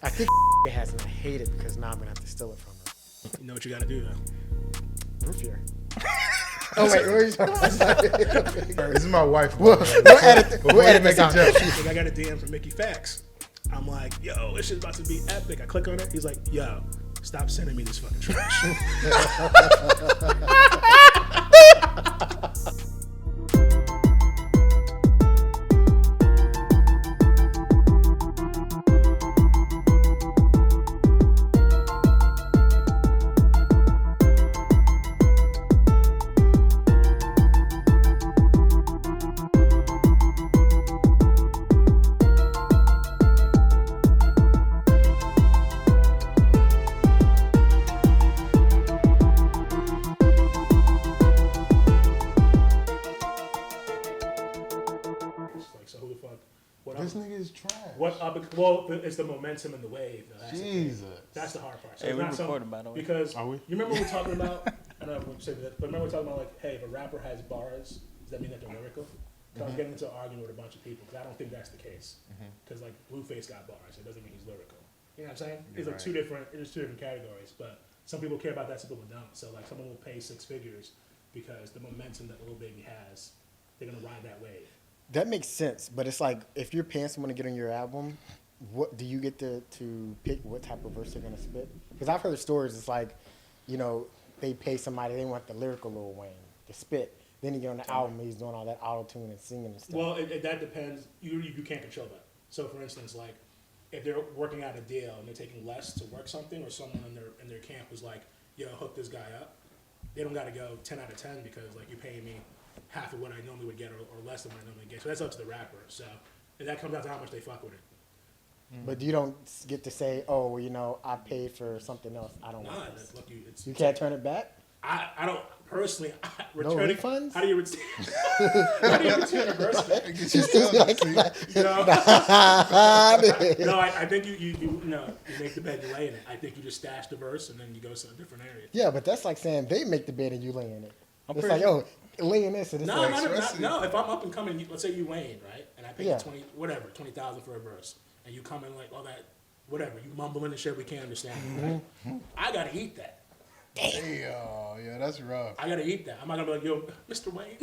I think it has, and I hate it because now I'm gonna have to steal it from her. You know what you gotta do though. Root beer. Oh wait, what are you talking about? This is my wife. We'll edit this out. I got a DM from Mickey Fax. I'm like, yo, this shit's about to be epic. I click on it. He's like, yo, stop sending me this fucking trash. This nigga is trash. Well, it's the momentum and the wave. That's the hard part. So hey, we're recording, by the way. Because Are we? You remember we were talking about, I don't know if we say that, but remember we were talking about, like, hey, if a rapper has bars, does that mean that they're lyrical? So I was getting into an argument with a bunch of people, because I don't think that's the case. Because, like, Blueface got bars, it doesn't mean he's lyrical. You know what I'm saying? It's like two different categories, but some people care about that, some people don't. So, like, someone will pay 6 figures because the momentum that Lil Baby has, they're going to ride that wave. That makes sense, but it's like if you're paying someone to get on your album, what do you get to pick what type of verse they're gonna spit? Because I've heard stories. It's like, you know, they pay somebody, they want the lyrical Lil Wayne to spit. Then you get on the album, he's doing all that auto tune and singing and stuff. Well, that depends. You can't control that. So, for instance, like if they're working out a deal and they're taking less to work something, or someone in their camp was like, "Yo, hook this guy up," they don't got to go 10 out of 10 because like you're paying me half of what I normally would get or less than what I normally get. So that's up to the rapper. So that comes out to how much they fuck with it. But you don't get to say, oh, well, you know, I paid for something else. I don't want this. Look, You can't turn it back? I don't personally. No refunds? How do you return a verse? No, I think you make the bed, you lay in it. I think you just stash the verse and then you go to a different area. Yeah, but that's like saying they make the bed and you lay in it. It's like, oh, lay in this and this. No. If I'm up and coming, let's say you Wayne, right? And I pay you 20,000 for a verse, and you come in like all that, whatever, you mumbling and shit we can't understand. Right? I gotta eat that. Yeah, that's rough. I gotta eat that. I'm not gonna be like, yo, Mr. Wayne.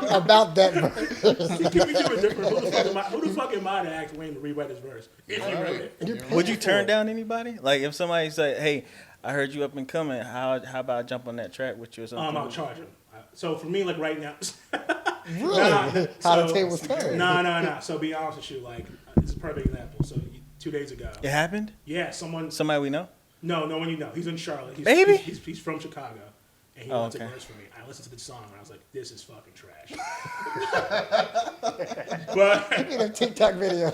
About that verse. Who the fuck am I to ask Wayne to rewrite his verse? Would you turn down anybody? Like if somebody said, "Hey, I heard you up and coming. How about I jump on that track with you or something?" I'll charge him. So for me, like right now, really? How the tables turn? No. So be honest with you, like this is a perfect example. So 2 days ago, it happened. Yeah, somebody we know. No one you know. He's in Charlotte. He's from Chicago, and he wants a verse from me. I listened to the song and I was like, "This is fucking trash." But in a TikTok video.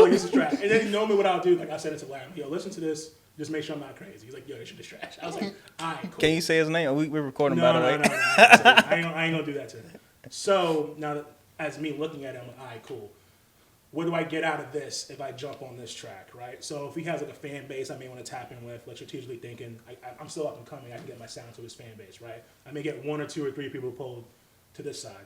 This is trash. And then normally what I'll do, like I said it to Larry, yo, listen to this. Just make sure I'm not crazy. He's like, yo, this shit is trash. I was like, all right, cool. Can you say his name? We're recording, by the way. No. I ain't gonna do that to him. So now, as me looking at him, I'm like, all right, cool. What do I get out of this if I jump on this track, right? So if he has like a fan base I may want to tap in with, like strategically thinking, I'm still up and coming, I can get my sound to his fan base, right? I may get 1 or 2 or 3 people pulled to this side.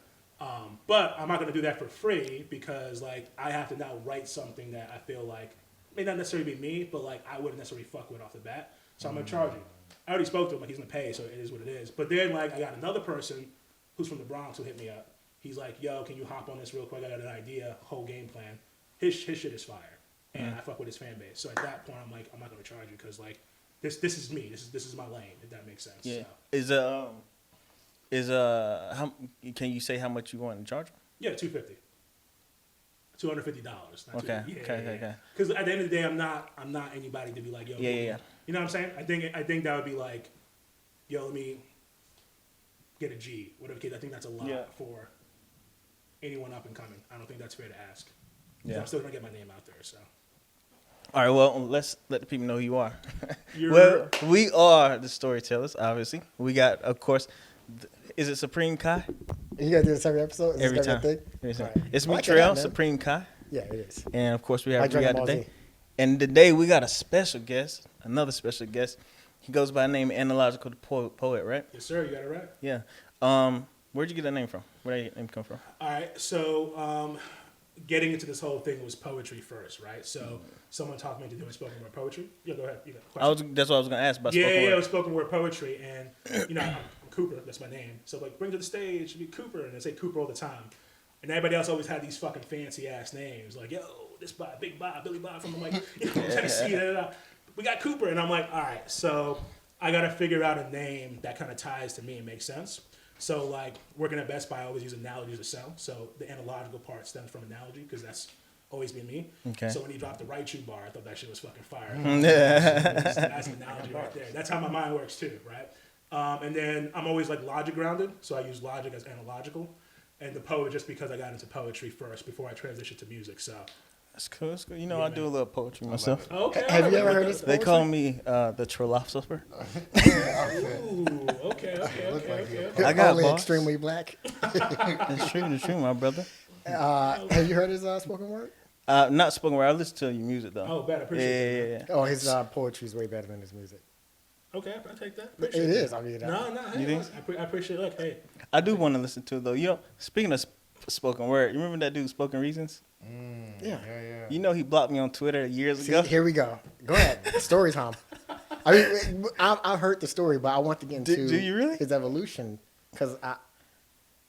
But I'm not going to do that for free because like I have to now write something that I feel like may not necessarily be me, but like I wouldn't necessarily fuck with off the bat. So I'm going to charge him. I already spoke to him, like he's going to pay, so it is what it is. But then like I got another person who's from the Bronx who hit me up. He's like, yo, can you hop on this real quick? I got an idea, whole game plan. His shit is fire, and I fuck with his fan base. So at that point, I'm like, I'm not gonna charge you because like this is me. This is my lane. If that makes sense. Yeah. So. How can you say how much you want to charge? Yeah, $250. $250. Okay. Because at the end of the day, I'm not anybody to be like, yo. Yeah. You know what I'm saying? I think that would be like, yo, let me get a G. Whatever case. I think that's a lot for anyone up and coming. I don't think that's fair to ask. Yeah. I'm still gonna get my name out there. So. All right. Well, let's let the people know who you are. Well, we are the Storytellers. Obviously, we got, of course. Is it Supreme Kai? You gotta do this every episode. Every time. Right. It's me, Trell, Supreme Kai. Yeah, it is. And of course, we have Ri'Yadh today. And today we got a special guest, another special guest. He goes by the name Analogical Da Poet, right? Yes, sir. You got it right. Yeah. Where'd you get that name from? Where did that name come from? All right. So getting into this whole thing was poetry first, right? So someone taught me to do spoken word poetry. Yeah, go ahead. You got a question? That's what I was gonna ask about. Yeah, spoken it word. was spoken word poetry, and I'm Cooper. That's my name. So like, bring to the stage, be Cooper, and I say Cooper all the time. And everybody else always had these fucking fancy ass names, like this Bob, Big Bob, Billy Bob from like Tennessee. We got Cooper, and I'm like, all right, so I gotta figure out a name that kind of ties to me and makes sense. So like working at Best Buy, I always use analogies to sell. So the analogical part stems from analogy because that's always been me. Okay. So when he dropped the Ri'Yadh bar, I thought that shit was fucking fire. Yeah. That's an analogy right there. That's how my mind works too, right? And then I'm always like logic grounded, so I use logic as analogical. And the poet just because I got into poetry first before I transitioned to music. So That's cool. That's cool. You know, I do a little poetry myself. okay. Have you ever heard this? They call me the philosopher. Ooh, okay. I got Only bars. extremely black. That's true, my brother. Have you heard his spoken word? Not spoken word. I listen to your music though. Oh, bad. I appreciate that. Yeah. Oh, his poetry is way better than his music. Okay, I take that. It Appreciate is. that. I mean, No, hey, You think? listen, I appreciate. Look, hey, I do want to listen to it though. You know, speaking of spoken word, you remember that dude Spoken Reasons? yeah. You know, he blocked me on Twitter years See, ago. here we go. Go ahead. Story time. I mean, I've heard the story, but I want to get into Do you really? his evolution because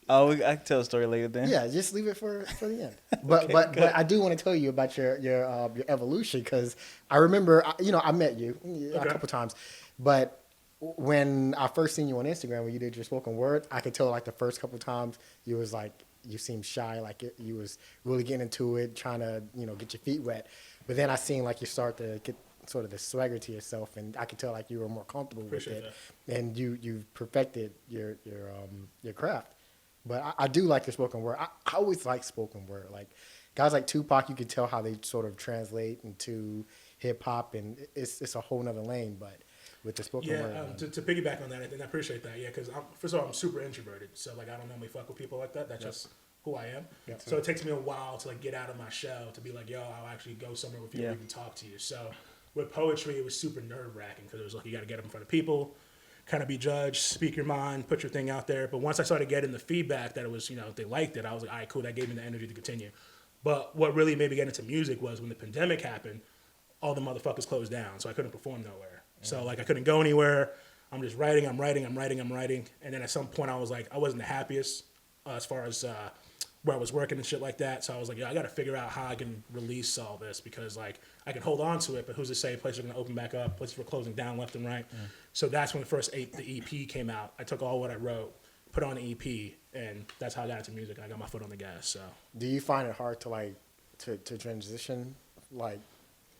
Oh, I can tell a story later then. yeah, just leave it for the end. But I do want to tell you about your evolution because I remember I met you a couple times, but when I first seen you on Instagram when you did your spoken word, I could tell like the first couple times you was like you seemed shy, like you was really getting into it, trying to get your feet wet. But then I seen like you start to get sort of the swagger to yourself, and I could tell like you were more comfortable Appreciate with it, and you perfected your craft. But I do like your spoken word. I always like spoken word. Like guys like Tupac, you can tell how they sort of translate into hip hop, and it's a whole nother lane. But with the spoken word, to piggyback on that, and I appreciate that. Yeah, because first of all, I'm super introverted, so like I don't normally fuck with people like that. That's just who I am. Yep. So it takes me a while to like get out of my shell to be like, yo, I'll actually go somewhere with you where we can talk to you. So with poetry, it was super nerve wracking because it was like you got to get up in front of people, kind of be judged, speak your mind, put your thing out there. But once I started getting the feedback that it was, they liked it, I was like, all right, cool, that gave me the energy to continue. But what really made me get into music was when the pandemic happened, all the motherfuckers closed down, so I couldn't perform nowhere. So like I couldn't go anywhere. I'm just writing. And then at some point I was like, I wasn't the happiest as far as where I was working and shit like that. So I was like, I got to figure out how I can release all this because like I can hold on to it, but who's to say places are going to open back up, places were closing down left and right. So that's when the EP came out. I took all what I wrote, put on the EP, and that's how I got into music. And I got my foot on the gas. So do you find it hard to like to transition? Like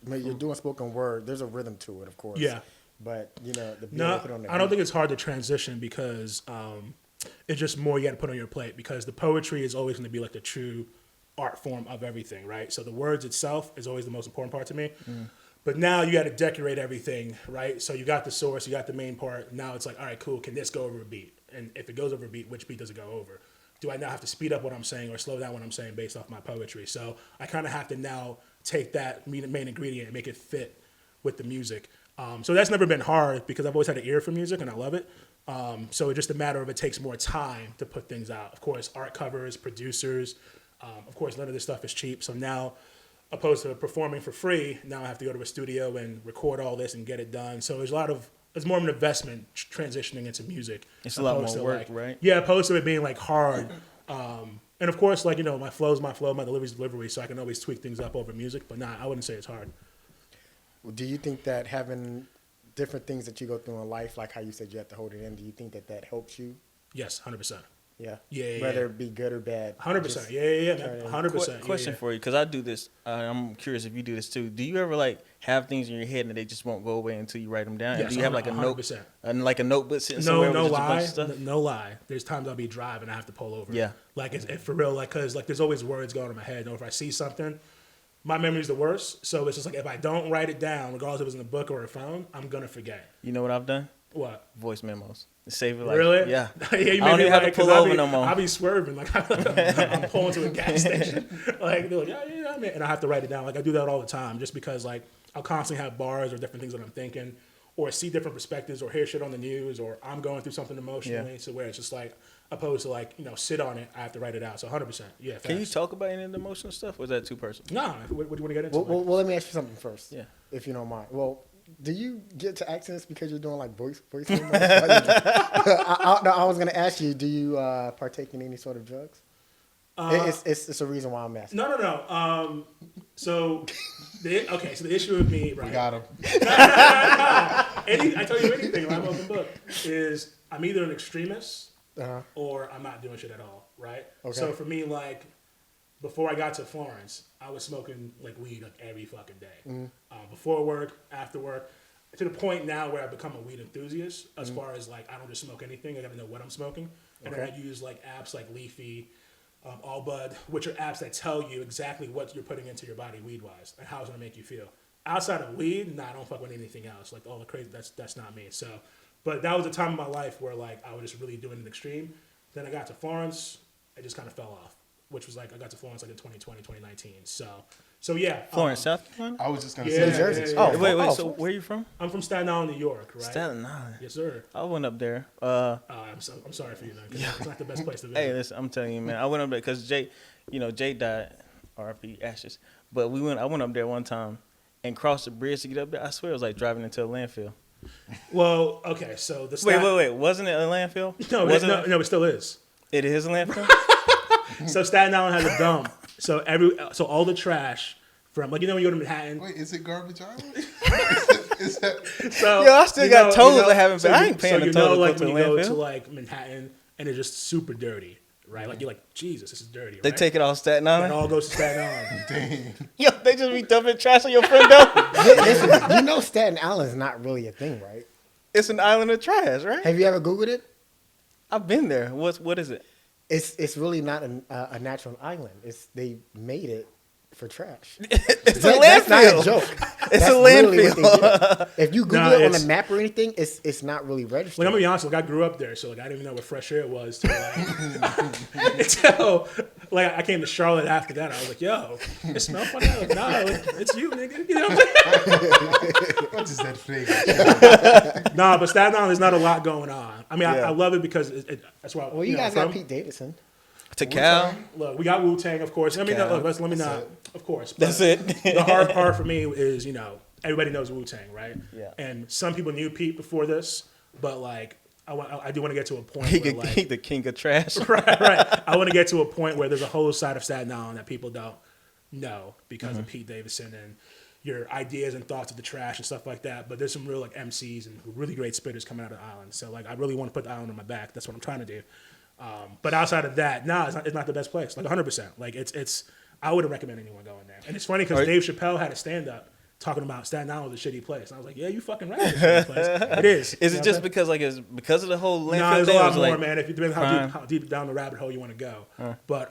when you're doing spoken word, there's a rhythm to it, of course. Yeah. But the beat no, put on the I don't beat. think it's hard to transition because it's just more you got to put on your plate because the poetry is always going to be like the true art form of everything, right? So the words itself is always the most important part to me. But now you got to decorate everything, right? So you got the source, you got the main part. Now it's like, all right, cool. Can this go over a beat? And if it goes over a beat, which beat does it go over? Do I now have to speed up what I'm saying or slow down what I'm saying based off my poetry? So I kind of have to now take that main ingredient and make it fit with the music. So that's never been hard because I've always had an ear for music and I love it. So it's just a matter of it takes more time to put things out. Of course, art covers, producers. Of course, none of this stuff is cheap. So now, opposed to performing for free, now I have to go to a studio and record all this and get it done. So there's more of an investment transitioning into music. It's a lot opposed more to, work, like, right? Yeah, opposed to it being like hard. And of course, like, my flow's my flow, my delivery's delivery, so I can always tweak things up over music. But I wouldn't say it's hard. Do you think that having different things that you go through in life, like how you said you have to hold it in, do you think that helps you? Yes, 100%. Yeah. Yeah. Whether it be good or bad. 100%. Yeah, turn it- 100%. Question for you, because I do this. I'm curious if you do this too. Do you ever like have things in your head and they just won't go away until you write them down? Yes, do you have like a 100%. note, like a notebook sitting somewhere No with just a bunch lie, of stuff? no lie. There's times I'll be driving, I have to pull over. Yeah. Like it's for real, like because like there's always words going in my head. If I see something, my memory's the worst. So it's just like if I don't write it down, regardless if it's in a book or a phone, I'm gonna forget. You know what I've done? What? Voice memos. Save it like Really? Yeah. Yeah, you I made don't me even have to like, 'cause pull over be, no more. I'll be swerving, like I'm pulling to a gas station, like they're like yeah, man, and I have to write it down. Like I do that all the time, just because like I'll constantly have bars or different things that I'm thinking, or see different perspectives, or hear shit on the news, or I'm going through something emotionally. Yeah. So where it's just like opposed to like, sit on it. I have to write it out. So 100%. Yeah. Can you facts. talk about any of the emotional stuff, or is that too personal? No. What do you want to get into? Well, let me ask you something first. Yeah. If you don't mind. Well, do you get to accents because you're doing like voice I was gonna ask you, do you partake in any sort of drugs? It's a reason why I'm asking. No. So the issue with me, right? We got him. I tell you anything, I'm open book, is I'm either an extremist or I'm not doing shit at all, right? Okay. So for me, like, before I got to Florence, I was smoking like weed like every fucking day. Before work, after work, to the point now where I've become a weed enthusiast as far as like, I don't just smoke anything, I gotta know what I'm smoking. And then I use like apps like Leafy, All Bud, which are apps that tell you exactly what you're putting into your body weed-wise and how it's gonna make you feel. Outside of weed, I don't fuck with anything else. Like all the crazy, that's not me. So, but that was a time in my life where like I was just really doing an extreme. Then I got to Florence, it just kind of fell off, which was like I got to Florence like in 2020, 2019. So yeah. Florence, South Carolina. I was just gonna Yeah, say New Jersey. yeah, yeah. Oh, Wait. oh, So where are you from? I'm from Staten Island, New York, right? Staten Island. Yes, sir. I went up there. I'm sorry for you, then. 'Cause it's not the best place to visit. Hey, listen, I'm telling you, man. I went up there because Jay died, R.I.P. Ashes. But I went up there one time and crossed the bridge to get up there. I swear it was like driving into a landfill. Well, okay, so the Wait. Wasn't it a landfill? No, no, it still is. It is a landfill? So Staten Island has a dump. So all the trash from like when you go to Manhattan. Wait, is it Garbage Island? is that? So Yo, I still got tolls I haven't paid. I ain't paying the toll to like go when to you a go landfill. to like Manhattan and it's just super dirty, right? Like you're like, Jesus, this is dirty. They right? take it off Staten It Island? all goes to Staten Island. Dang. Yo, they just be dumping trash on your front door? Listen, you know Staten Island is not really a thing, right? It's an island of trash, right? Have you ever Googled it? I've been there. What is it? It's really not a natural island. They made it for trash. It's a That's not a landfill. joke. It's That's a literally what they landfill. did. If you Google Nah, it on it's- a map or anything, it's not really registered. Like I'm gonna be honest, like I grew up there, so like I didn't even know what fresh air was till like until like I came to Charlotte after that. I was like, yo, it smells funny. I was like, nah, like, it's you, nigga. You know what I'm saying? What is that flavor? Nah, but Staten Island, there's not a lot going on. I mean, Yeah. I love it because that's why. Well, you guys from. got Pete Davidson. To Cal. Look, we got Wu-Tang, of course. I mean, Cal. look, let me not, of course. But That's it. The hard part for me is, everybody knows Wu-Tang, right? Yeah. And some people knew Pete before this, but like, I do want to get to a point He where like, the king of trash. right. I want to get to a point where there's a whole side of Staten Island that people don't know because of Pete Davidson and your ideas and thoughts of the trash and stuff like that. But there's some real like MCs and really great spitters coming out of the island. So like, I really want to put the island on my back. That's what I'm trying to do. But outside of that, it's not the best place. Like 100%. Like it's I wouldn't recommend anyone going there. And it's funny because Dave Chappelle had a stand up talking about Staten Island was a shitty place. And I was like, yeah, you fucking right. It's a shitty place. It is. Is You it know just what because it's because of the whole landfill? No, there's a thing? lot It was more, like man. If you depends how deep down the rabbit hole you want to go. But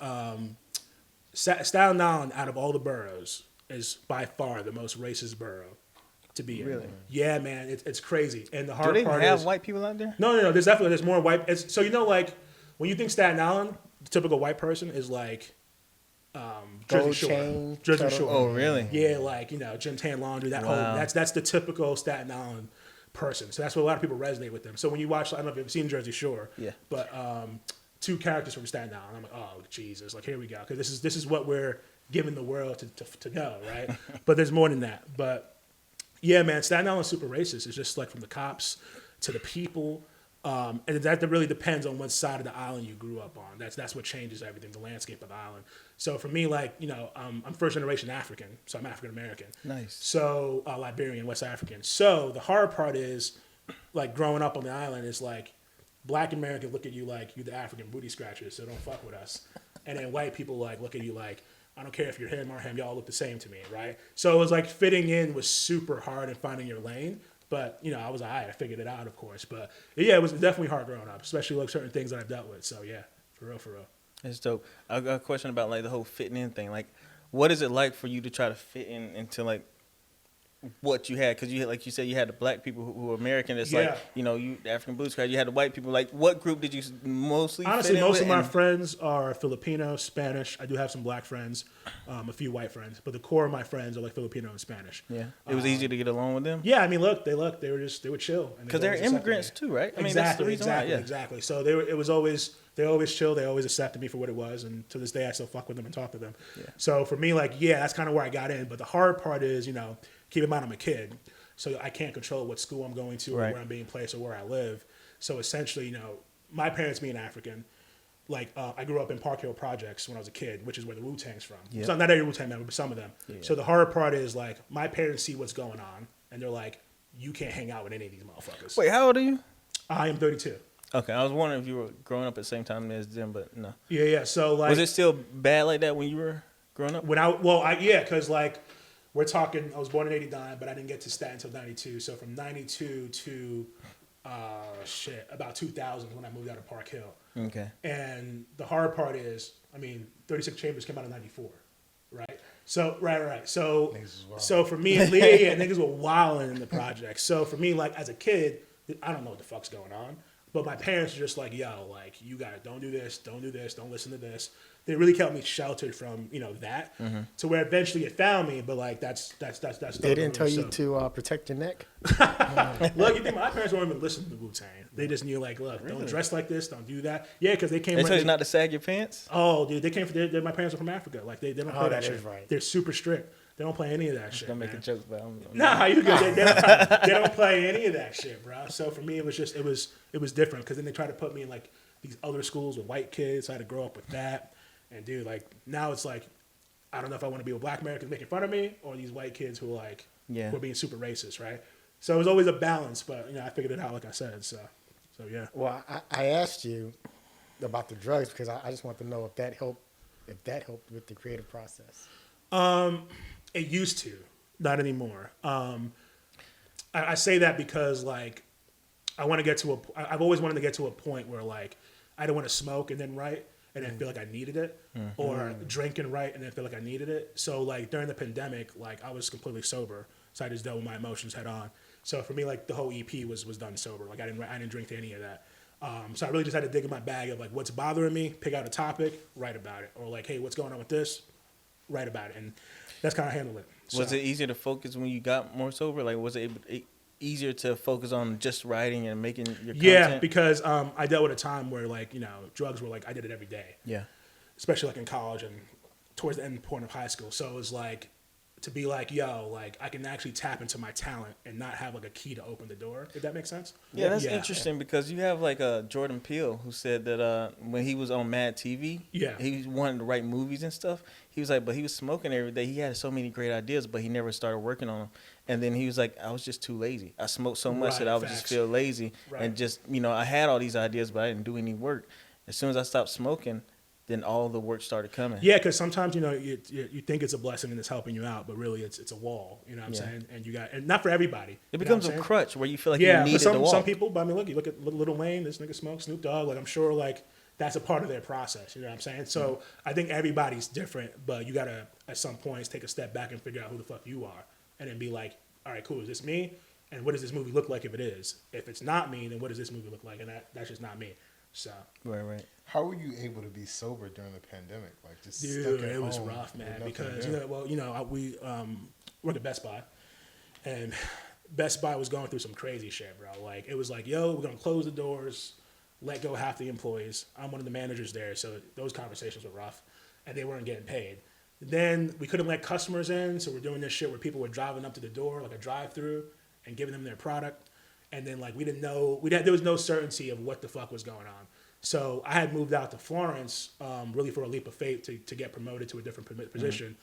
Staten Island, out of all the boroughs, is by far the most racist borough to be in. Really? Yeah, man. It's crazy. And the Do hard they part have is white people out there? no. There's more white. So like when you think Staten Island, the typical white person is like Jersey Gold Shore. chain, Jersey turtle. Shore. Oh, really? Yeah, like Gym Tan Laundry. That whole Wow. that's the typical Staten Island person. So that's what a lot of people resonate with them. So when you watch, I don't know if you've seen Jersey Shore. Yeah. But two characters from Staten Island. I'm like, oh Jesus, like here we go, because this is what we're giving the world to know, right? But there's more than that. But yeah, man, Staten Island's super racist. It's just like from the cops to the people. And that really depends on what side of the island you grew up on. That's what changes everything, the landscape of the island. So for me, like, I'm first generation African, so I'm African American. Nice. So Liberian, West African. So the hard part is, like, growing up on the island is like, Black Americans look at you like you're the African booty scratchers, so don't fuck with us. And then white people like look at you like, I don't care if you're him or him, y'all look the same to me, right? So it was like fitting in was super hard and finding your lane. But, I was I figured it out, of course. But, yeah, it was definitely hard growing up, especially, like, certain things that I've dealt with. So, yeah, for real. That's dope. I got a question about, like, the whole fitting in thing. Like, what is it like for you to try to fit into, like, what you had? Because you had, like you said, you had the black people who were American. It's like, you African blues crowd. You had the white people. Like, what group did you mostly Honestly, fit in most with? of my friends are Filipino, Spanish. I do have some black friends, a few white friends. But the core of my friends are, like, Filipino and Spanish. Yeah. It was easy to get along with them? Yeah, I mean, they were chill. Because they're immigrants, too, right? I mean, that's the reason why. Yeah. Exactly. So it was always they always chill. They always accepted me for what it was, and to this day, I still fuck with them and talk to them. Yeah. So for me, like, yeah, that's kind of where I got in. But the hard part is, you know, keep in mind I'm a kid, so I can't control what school I'm going to or Right. where I'm being placed or where I live. So essentially, you know, my parents being African, like I grew up in Park Hill Projects when I was a kid, which is where the Wu-Tang's from. Yeah. So not every Wu-Tang member, but some of them. Yeah. So the hard part is like my parents see what's going on, and they're like, you can't hang out with any of these motherfuckers. Wait, how old are you? I am 32. Okay, I was wondering if you were growing up at the same time as them, but no. Yeah. So like, Was it still bad like that when you were growing up? Because like we're talking, I was born in '89, but I didn't get to Staten until '92. So from '92 to about 2000 when I moved out of Park Hill. Okay. And the hard part is, I mean, 36 Chambers came out in '94, right? So right. So Niggas was wild. so for me, yeah, niggas were wilding in the project. So for me, like as a kid, I don't know what the fuck's going on. But my parents are just like, yo, like you guys don't do this, don't listen to this. They really kept me sheltered from, you know, that to where eventually it found me. But like that's. They didn't tell you to protect your neck. Look, you think my parents weren't even listening to Wu-Tang. They just knew like, look, don't dress like this, don't do that. Yeah, because they came. They told you not to sag your pants? Oh, dude, they came from. My parents are from Africa. Like they don't play that that shit. is right. They're super strict. They don't play any of that I'm shit. gonna make man. a joke, but I'm Nah, you good. They don't play any of that shit, bro. So for me, it was different because then they tried to put me in like these other schools with white kids. So I had to grow up with that. And dude, like now it's like I don't know if I want to be with black Americans making fun of me or these white kids who are like who are being super racist, right? So it was always a balance, but you know I figured it out like I said. So yeah. Well, I asked you about the drugs because I just want to know if that helped with the creative process. It used to, not anymore. I say that because like I want to get to I've always wanted to get to a point where like I don't want to smoke and then write and then feel like I needed it, or drink and write and then feel like I needed it. So like during the pandemic, like I was completely sober, so I just dealt with my emotions head on. So for me, like the whole EP was done sober. Like I didn't drink to any of that. So I really just had to dig in my bag of like what's bothering me, pick out a topic, write about it, or like hey, what's going on with this, write about it, and that's kind of handle it. So, Was it easier to focus when you got more sober? Like, was it easier to focus on just writing and making your content? Yeah, because I dealt with a time where like, you know, drugs were like, I did it every day. Yeah. Especially like in college and towards the end point of high school. So it was like, to be like, yo, like I can actually tap into my talent and not have like a key to open the door, if that makes sense. Yeah, that's interesting because you have like Jordan Peele who said that when he was on Mad TV, he wanted to write movies and stuff. He was like, but he was smoking every day. He had so many great ideas, but he never started working on them. And then he was like, I was just too lazy. I smoked so much that I would just feel lazy and just, you know, I had all these ideas, but I didn't do any work. As soon as I stopped smoking, then all the work started coming. Yeah, because sometimes, you know, you think it's a blessing and it's helping you out, but really it's a wall, you know what I'm saying? And not for everybody. It becomes a crutch where you feel like you need the wall. Some people, but I mean, you look at Lil Wayne, this nigga smokes, Snoop Dogg, like I'm sure like that's a part of their process, you know what I'm saying? So I think everybody's different, but you gotta, at some points, take a step back and figure out who the fuck you are and then be like, all right, cool, is this me? And what does this movie look like if it is? If it's not me, then what does this movie look like? And that's just not me. So right. How were you able to be sober during the pandemic? Like just dude, stuck at it was home rough, man. with nothing Because to do? we work at Best Buy, and Best Buy was going through some crazy shit, bro. Like it was like, yo, we're gonna close the doors, let go half the employees. I'm one of the managers there, so those conversations were rough, and they weren't getting paid. Then we couldn't let customers in, so we're doing this shit where people were driving up to the door like a drive-through and giving them their product. And then like we didn't know there was no certainty of what the fuck was going on. So I had moved out to Florence really for a leap of faith to get promoted to a different position,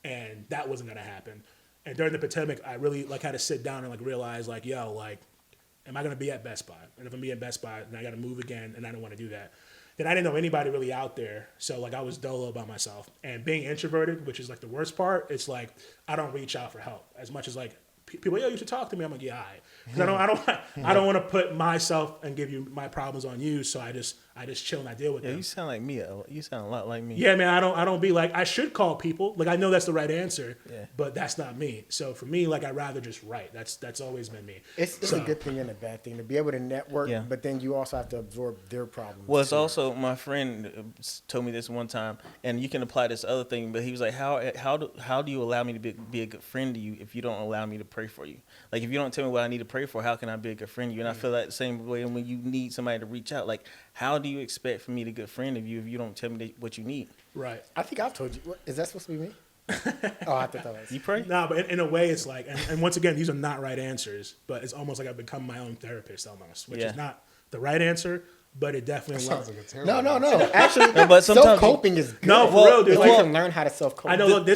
and that wasn't gonna happen. And during the pandemic, I really like had to sit down and like realize like, yo, like, am I gonna be at Best Buy? And if I'm being at Best Buy, then I gotta move again, and I don't want to do that. Then I didn't know anybody really out there, so like I was dolo by myself. And being introverted, which is like the worst part, it's like I don't reach out for help as much as like people, yo, you should talk to me. I'm like, yeah, all right. Because I don't want to put myself and give you my problems on you. So I just chill and I deal with them. You sound like me. You sound a lot like me. Yeah, man. I don't be like, I should call people. Like I know that's the right answer, but that's not me. So for me, like I'd rather just write. That's always been me. It's a good thing and a bad thing to be able to network, but then you also have to absorb their problems. Well, it's also my friend told me this one time, and you can apply this other thing. But he was like, how do you allow me to be a good friend to you if you don't allow me to pray for you? Like if you don't tell me what I need to pray for, how can I be a good friend to you? And I feel like the same way when you need somebody to reach out. Like how do you expect for me to be a good friend of you if you don't tell me what you need? Right. I think I've told you. Is that supposed to be me? Oh, I thought that was. You pray? No, but in a way, it's like, and once again, these are not right answers, but it's almost like I've become my own therapist almost, which is not the right answer, but it definitely Sounds like a terrible. No. Actually, but sometimes self-coping is good. No, for real, dude. If Like, you can learn how to self-cope. I know. Look,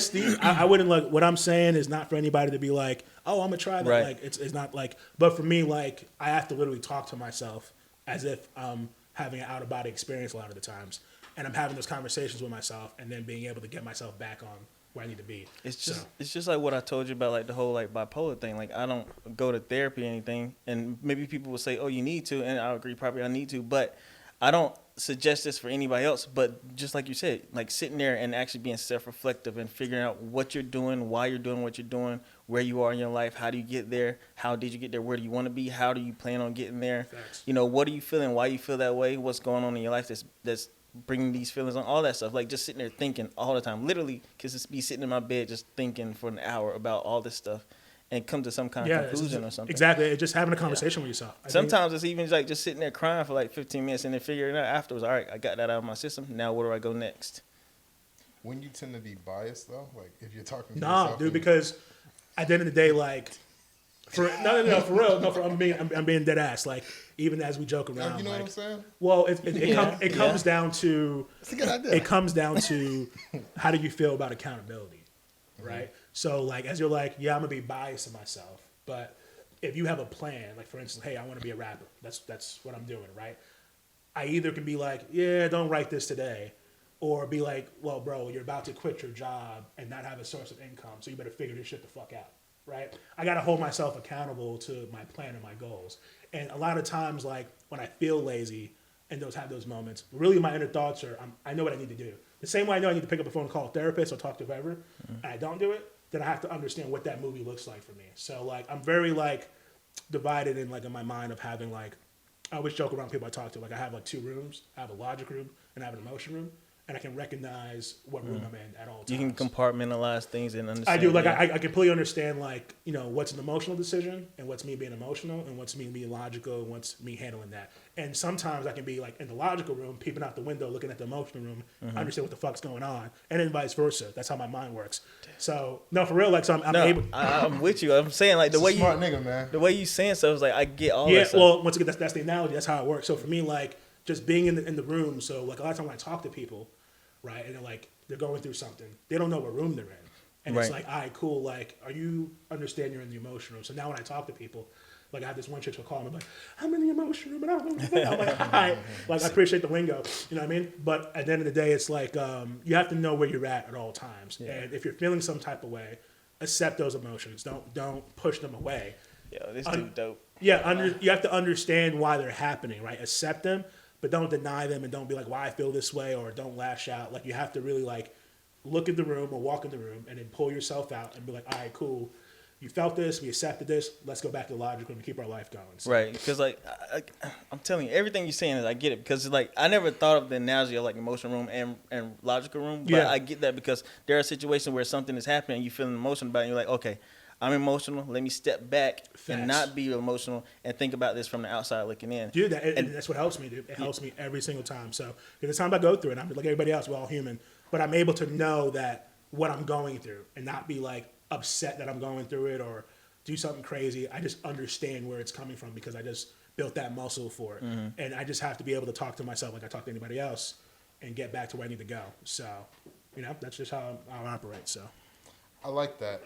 I wouldn't look. What I'm saying is not for anybody to be like, "Oh, I'm gonna try that." Right. Like, it's not like. But for me, like, I have to literally talk to myself as if I'm having an out of body experience a lot of the times, and I'm having those conversations with myself, and then being able to get myself back on where I need to be. It's just like what I told you about, like the whole like bipolar thing. Like I don't go to therapy or anything, and maybe people will say, "Oh, you need to," and I agree, probably I need to, but I don't suggest this for anybody else. But just like you said, like sitting there and actually being self-reflective and figuring out what you're doing, why you're doing what you're doing, where you are in your life, how do you get there, how did you get there, where do you want to be, how do you plan on getting there, Facts. you know, what are you feeling, why you feel that way, what's going on in your life that's bringing these feelings on, all that stuff. Like just sitting there thinking all the time, literally, because just be sitting in my bed just thinking for an hour about all this stuff and come to some kind of conclusion or something. Exactly. It's just having a conversation with yourself. Sometimes it's even like just sitting there crying for like 15 minutes and then figuring out afterwards, all right, I got that out of my system. Now where do I go next? When you tend to be biased though, like if you're talking to Nah, yourself, dude, because at the end of the day, like, for real, I'm being dead ass. Like, even as we joke around, you know like, what I'm saying? well, it comes down to It's a good idea. it comes down to how do you feel about accountability, right? So, like, as you're like, yeah, I'm gonna be biased to myself, but if you have a plan, like for instance, hey, I want to be a rapper. That's what I'm doing, right? I either can be like, yeah, don't write this today, or be like, well, bro, you're about to quit your job and not have a source of income, so you better figure this shit the fuck out, right? I got to hold myself accountable to my plan and my goals. And a lot of times, like, when I feel lazy and have those moments, really my inner thoughts are, I know what I need to do. The same way I know I need to pick up the phone and call a therapist or talk to whoever, and I don't do it, then I have to understand what that movie looks like for me. So, like, I'm very, like, divided in my mind of having, like, I always joke around people I talk to. Like, I have, like, 2 rooms. I have a logic room and I have an emotion room. And I can recognize what room I'm in at all times. You can compartmentalize things and understand. I do. Like, I completely understand, like, you know, what's an emotional decision and what's me being emotional and what's me being logical and what's me handling that. And sometimes I can be, like, in the logical room, peeping out the window, looking at the emotional room, understand what the fuck's going on. And then vice versa. That's how my mind works. So, no, for real, like, so I'm able. I'm with you. I'm saying, like, the way Smart nigga, man. the way you saying stuff is like, I get all that Yeah, stuff. well, once again, that's the analogy. That's how it works. So for me, like, just being in the room, so, like, a lot of times when I talk to people, right, and they're going through something, they don't know what room they're in. And it's like, all right, cool, like, are you understand you're in the emotion room? So now when I talk to people, like, I have this one chick who'll call me, like, I'm in the emotion room, and I don't know what to do. I'm like, all right, like, I appreciate the lingo, you know what I mean? But at the end of the day, it's like, you have to know where you're at all times. Yeah. And if you're feeling some type of way, accept those emotions. Don't push them away. Yo, this dude dope. Yeah, you have to understand why they're happening, right? Accept them, but don't deny them and don't be like, why I feel this way, or don't lash out. Like, you have to really, like, look at the room or walk in the room and then pull yourself out and be like, all right, cool. You felt this, we accepted this, let's go back to the logic room and keep our life going. So, Right, because, like, I'm telling you, everything you're saying is I get it. Because, like, I never thought of the analogy of, like, emotional room and logical room. But Yeah. I get that because there are situations where something is happening and you feel emotional about it and you're like, okay, I'm emotional. Let me step back and not be emotional and think about this from the outside looking in. Dude, and that's what helps me, dude. It helps me every single time. So, the time I go through it, I'm like everybody else, we're all human. But I'm able to know that what I'm going through and not be, like, upset that I'm going through it or do something crazy. I just understand where it's coming from because I just built that muscle for it. Mm-hmm. And I just have to be able to talk to myself like I talk to anybody else and get back to where I need to go. So, you know, that's just how I operate. So, I like that.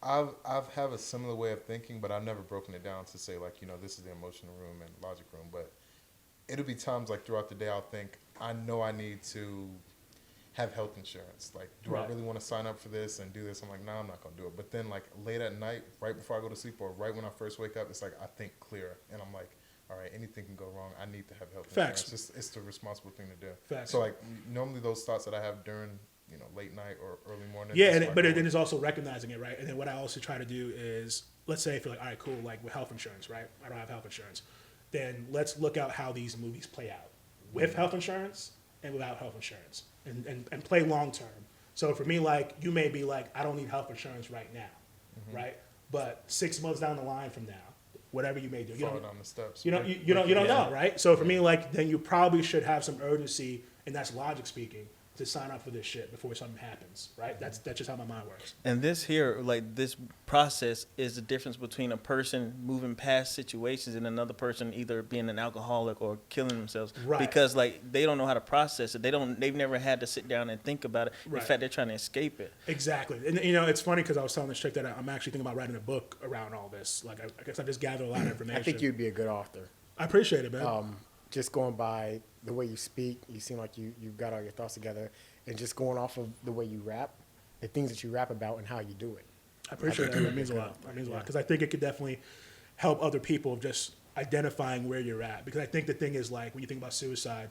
I've have a similar way of thinking, but I've never broken it down to say, like, you know, this is the emotional room and logic room. But it'll be times, like, throughout the day I'll think, I know I need to have health insurance. Like, do I really want to sign up for this and do this? I'm like, no, I'm not going to do it. But then, like, late at night, right before I go to sleep or right when I first wake up, it's like I think clearer. And I'm like, all right, anything can go wrong. I need to have health insurance. It's the responsible thing to do. Facts. So, like, normally those thoughts that I have during, you know, late night or early morning. yeah, but then it's also recognizing it, right? And then what I also try to do is, let's say if you're like, all right, cool, like with health insurance, right? I don't have health insurance. Then let's look out how these movies play out with health insurance and without health insurance and play long term. So for me, like, you may be like, I don't need health insurance right now, right? But 6 months down the line from now, whatever you may do. Fall down the steps. You don't know, right? So for me, like, then you probably should have some urgency, and that's logic speaking, to sign up for this shit before something happens, right? That's just how my mind works. And this here, like this process is the difference between a person moving past situations and another person either being an alcoholic or killing themselves. Right. Because like they don't know how to process it. They've never had to sit down and think about it. Right. In fact, they're trying to escape it. Exactly. And you know, it's funny because I was telling this chick that I'm actually thinking about writing a book around all this. Like, I guess I just gathered a lot of information. I think you'd be a good author. I appreciate it, man. Just going by the way you speak, you seem like you've got all your thoughts together, and just going off of the way you rap, the things that you rap about, and how you do it. I appreciate that. That means a lot. That means a lot because I think it could definitely help other people just identifying where you're at. Because I think the thing is, like, when you think about suicide,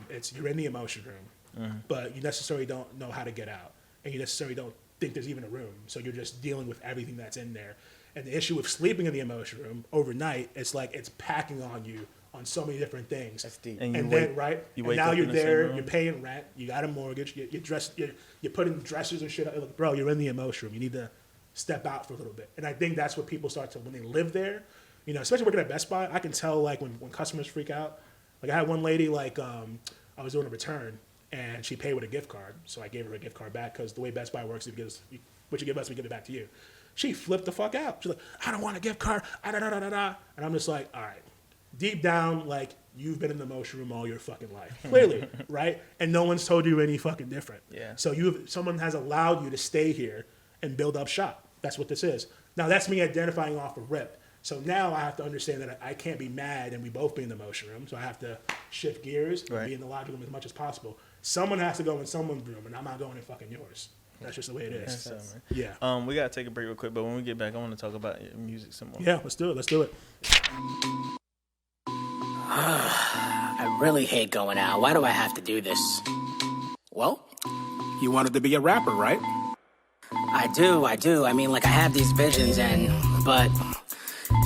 it's you're in the emotion room, but you necessarily don't know how to get out, and you necessarily don't think there's even a room. So you're just dealing with everything that's in there. And the issue with sleeping in the emotion room overnight, it's like it's packing on you on so many different things. That's deep. And then, right? You and wake now up you're in the same there, room. you're paying rent, you got a mortgage, you're putting dressers and shit. Like, bro, you're in the emotion room. You need to step out for a little bit. And I think that's what people start to, when they live there, you know, especially working at Best Buy, I can tell, like, when customers freak out. Like, I had one lady, like, I was doing a return, and she paid with a gift card. So I gave her a gift card back because the way Best Buy works, what you give us, we give it back to you. She flipped the fuck out. She's like, I don't want a gift card. And I'm just like, all right. Deep down, like, you've been in the emotion room all your fucking life, clearly, right? And no one's told you any fucking different. Yeah. So someone has allowed you to stay here and build up shop. That's what this is. Now, that's me identifying off a rip. So now I have to understand that I can't be mad and we both be in the emotion room. So I have to shift gears and be in the logical room as much as possible. Someone has to go in someone's room, and I'm not going in fucking yours. That's just the way it is. Yeah. We gotta take a break real quick, but when we get back, I want to talk about your music some more. Yeah, let's do it. Let's do it. I really hate going out. Why do I have to do this? Well, You wanted to be a rapper, right? I do. I mean, like, I have these visions but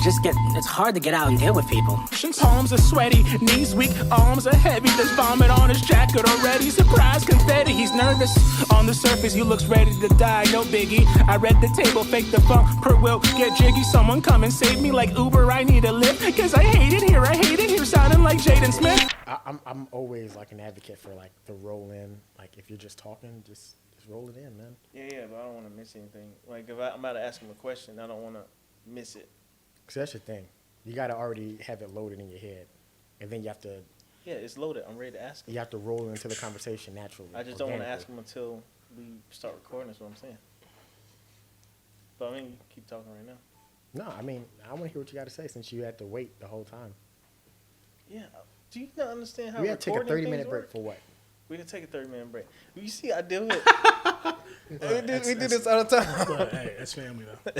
it's hard to get out and deal with people. Palms are sweaty, knees weak, arms are heavy. There's vomit on his jacket already. Surprise confetti, he's nervous. On the surface, he looks ready to die, no biggie. I read the table, fake the funk, per will, get jiggy. Someone come and save me like Uber, I need a lift. Cause I hate it here, sounding like Jaden Smith. I'm always like an advocate for like the roll in. Like if you're just talking, just roll it in, man. Yeah, but I don't want to miss anything. Like if I'm about to ask him a question, I don't want to miss it. Cause that's the thing. You gotta already have it loaded in your head, and then you have to. Yeah, it's loaded. I'm ready to ask him. You have to roll into the conversation naturally. I just don't want to ask him until we start recording. That's what I'm saying. But I mean, you can keep talking right now. No, I mean, I want to hear what you got to say since you had to wait the whole time. Yeah. Do you not understand how We had to take a recording 30-minute things break work? for what? We can take a 30-minute break. You see, I deal with. We do this all the time. But hey, that's family though.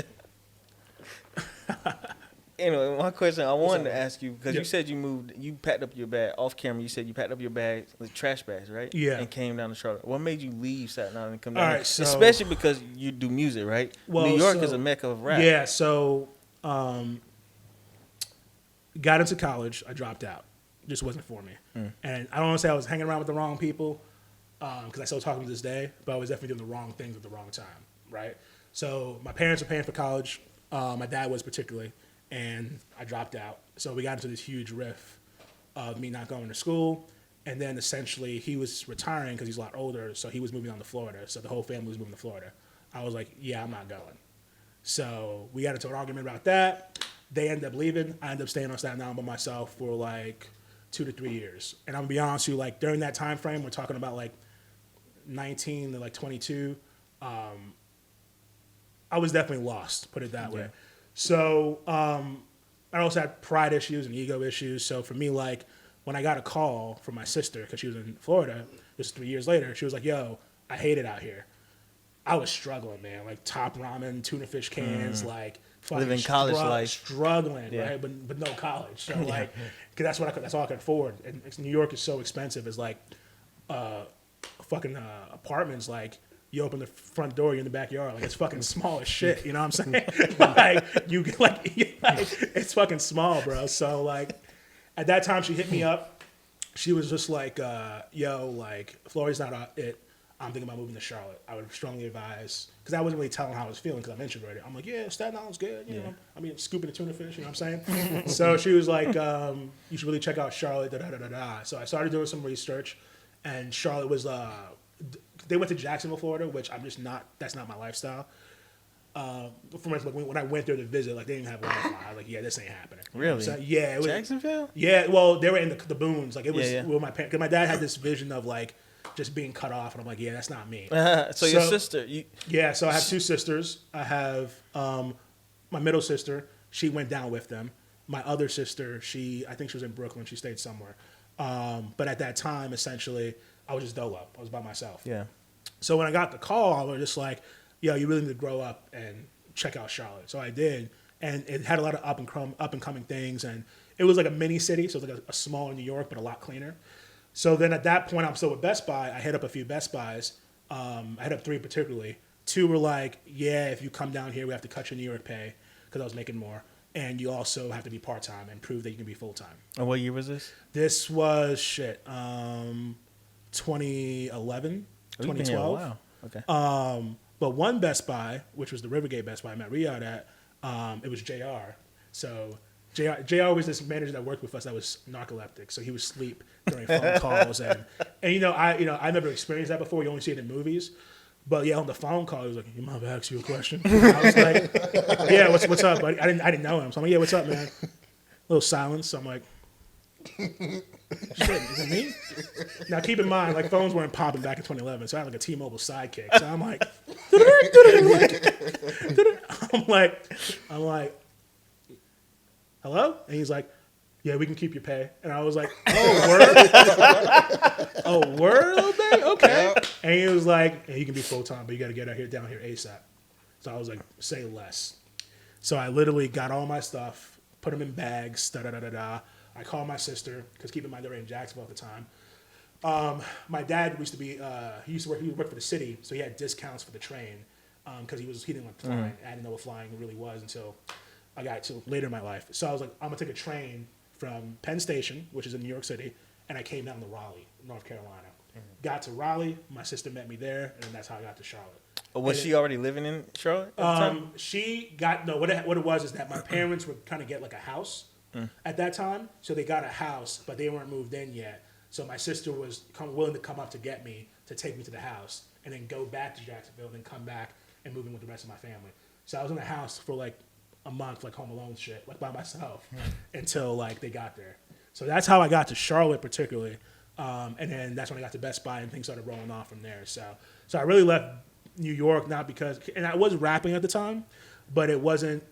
Anyway, my question I wanted to ask you, because Yeah. you said you packed up your bag off camera. You said you packed up your bags, like trash bags, right? Yeah. And came down to Charlotte. What made you leave Staten Island and come down? All here? right, so- especially because you do music, right? Well, New York so- is a mecca of rap. Yeah, so got into college, I dropped out. It just wasn't for me. And I don't want to say I was hanging around with the wrong people, because I still talk to them to this day, but I was definitely doing the wrong things at the wrong time, right? So my parents were paying for college, my dad was particularly, and I dropped out. So we got into this huge riff of me not going to school, and then essentially he was retiring because he's a lot older, so he was moving on to Florida, so the whole family was moving to Florida. I was like, yeah, I'm not going. So we got into an argument about that. They ended up leaving. I ended up staying on Staten Island by myself for like 2 to 3 years. And I'm gonna be honest with you, like during that time frame, we're talking about like 19 to like 22. I was definitely lost, put it that way. So I also had pride issues and ego issues. So for me, like when I got a call from my sister, because she was in Florida, just 3 years later, she was like, yo, I hate it out here. I was struggling, man. Like top ramen, tuna fish cans, like fucking Living college life. struggling, right? But no college. So like, because that's all I could afford. And New York is so expensive. It's like fucking apartments. Like you open the front door, you're in the backyard. Like it's fucking small as shit. You know what I'm saying? like it's fucking small, bro. So like at that time, she hit me up. She was just like, yo, like Florida's not it. I'm thinking about moving to Charlotte. I would strongly advise, because I wasn't really telling how I was feeling because I'm introverted. I'm like, yeah, Staten Island's good. You know, I mean, scooping a tuna fish, you know what I'm saying? So she was like, you should really check out Charlotte, da-da-da-da-da. So I started doing some research, and Charlotte was, they went to Jacksonville, Florida, which I'm just not, that's not my lifestyle. For instance, like when I went there to visit, like they didn't have Wi-Fi. I was like, yeah, this ain't happening. Really? So, yeah. It was, Jacksonville? Yeah, well, they were in the boons. Like it was Yeah. with my parents. Because my dad had this vision of like just being cut off, and I'm like, yeah, that's not me. So your sister, Yeah, so I have 2 sisters. I have my middle sister. She went down with them. My other sister, I think she was in Brooklyn. She stayed somewhere. But at that time, essentially, I was just dolo. I was by myself. Yeah. So when I got the call, I was just like, yo, you really need to grow up and check out Charlotte. So I did. And it had a lot of up and coming things. And it was like a mini city. So it was like a smaller New York, but a lot cleaner. So then at that point, I'm still with Best Buy. I hit up a few Best Buys. I hit up 3 particularly. 2 were like, yeah, if you come down here, we have to cut your New York pay because I was making more. And you also have to be part-time and prove that you can be full-time. And what year was this? This was, 2011, 2012. Wow. Okay. But one Best Buy, which was the Rivergate Best Buy I met Ri'Yadh at, it was JR. So JR was this manager that worked with us that was narcoleptic, so he would sleep during phone calls, and I never experienced that before. You only see it in movies, but yeah, on the phone call, he was like, "You mind if I ask you a question?" And I was like, "Yeah, what's up, buddy?" I didn't know him, so I'm like, "Yeah, what's up, man?" A little silence. So I'm like, "Shit, is it me?" Now keep in mind, like phones weren't popping back in 2011, so I had like a T-Mobile sidekick. So I'm like, I'm like. Hello? And he's like, yeah, we can keep your pay. And I was like, oh, word? Oh, word, little baby? Okay. Yep. And he was like, yeah, you can be full-time, but you got to get down here ASAP. So I was like, say less. So I literally got all my stuff, put them in bags, da-da-da-da-da. I called my sister, because keep in mind they were in Jacksonville at the time. My dad used to be, he worked for the city, so he had discounts for the train, because he didn't like flying. I didn't know what flying really was until I got to later in my life. So I was like, I'm going to take a train from Penn Station, which is in New York City, and I came down to Raleigh, North Carolina. Got to Raleigh, my sister met me there, and that's how I got to Charlotte. Was she already living in Charlotte at the time? She got, no, what it was is that my parents were trying to get like a house at that time, so they got a house, but they weren't moved in yet. So my sister was willing to come up to get me, to take me to the house, and then go back to Jacksonville, and then come back and move in with the rest of my family. So I was in the house for like a month, like Home Alone shit, like by myself, until like they got there. So that's how I got to Charlotte particularly, and then that's when I got to Best Buy and things started rolling off from there. So I really left New York not because, and I was rapping at the time, but I wasn't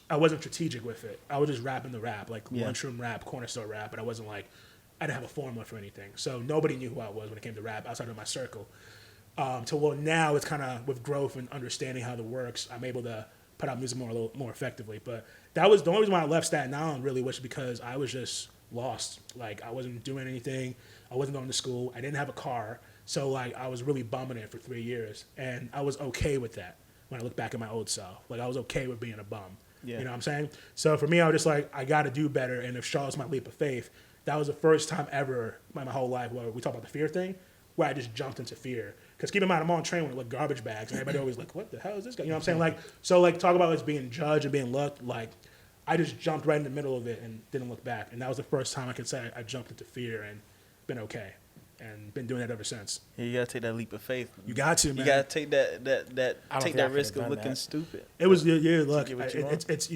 strategic with it. I was just rapping the rap, like lunchroom rap, corner store rap, but I wasn't like, I didn't have a formula for anything. So nobody knew who I was when it came to rap outside of my circle. Now it's kind of with growth and understanding how it works, I'm able to put out music a little more effectively. But that was the only reason why I left Staten Island really was because I was just lost. Like I wasn't doing anything. I wasn't going to school. I didn't have a car. So like I was really bumming it for 3 years. And I was okay with that when I look back at my old self. Like I was okay with being a bum. Yeah. You know what I'm saying? So for me, I was just like, I got to do better. And if Charlotte's my leap of faith, that was the first time ever in my whole life where we talk about the fear thing, where I just jumped into fear. Because keep in mind, I'm on a train with like garbage bags, and everybody always like, what the hell is this guy? You know what I'm saying? Like, talk about us being judged and being looked. Like, I just jumped right in the middle of it and didn't look back. And that was the first time I could say I jumped into fear and been okay. And been doing that ever since. Yeah, you gotta take that leap of faith. You got to, man. You gotta take that risk of looking stupid. It was look. It's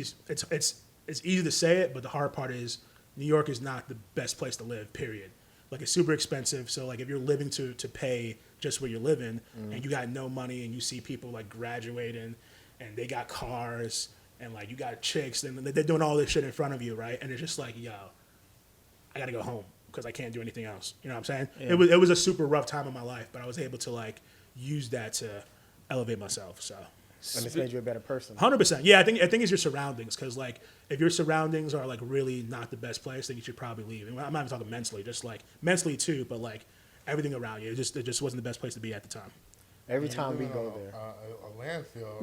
easy to say it, but the hard part is New York is not the best place to live. Period. Like it's super expensive. So like if you're living to pay just where you're living, and you got no money, and you see people like graduating, and they got cars, and like you got chicks, and they're doing all this shit in front of you, right? And it's just like, yo, I gotta go home because I can't do anything else. You know what I'm saying? Yeah. It was a super rough time in my life, but I was able to like use that to elevate myself. So. And it's made you a better person. 100%. Yeah, I think it's your surroundings, because like if your surroundings are like really not the best place, then you should probably leave. And I'm not even talking mentally, just like mentally too, but like everything around you, it just wasn't the best place to be at the time. Every time we go there. A landfill.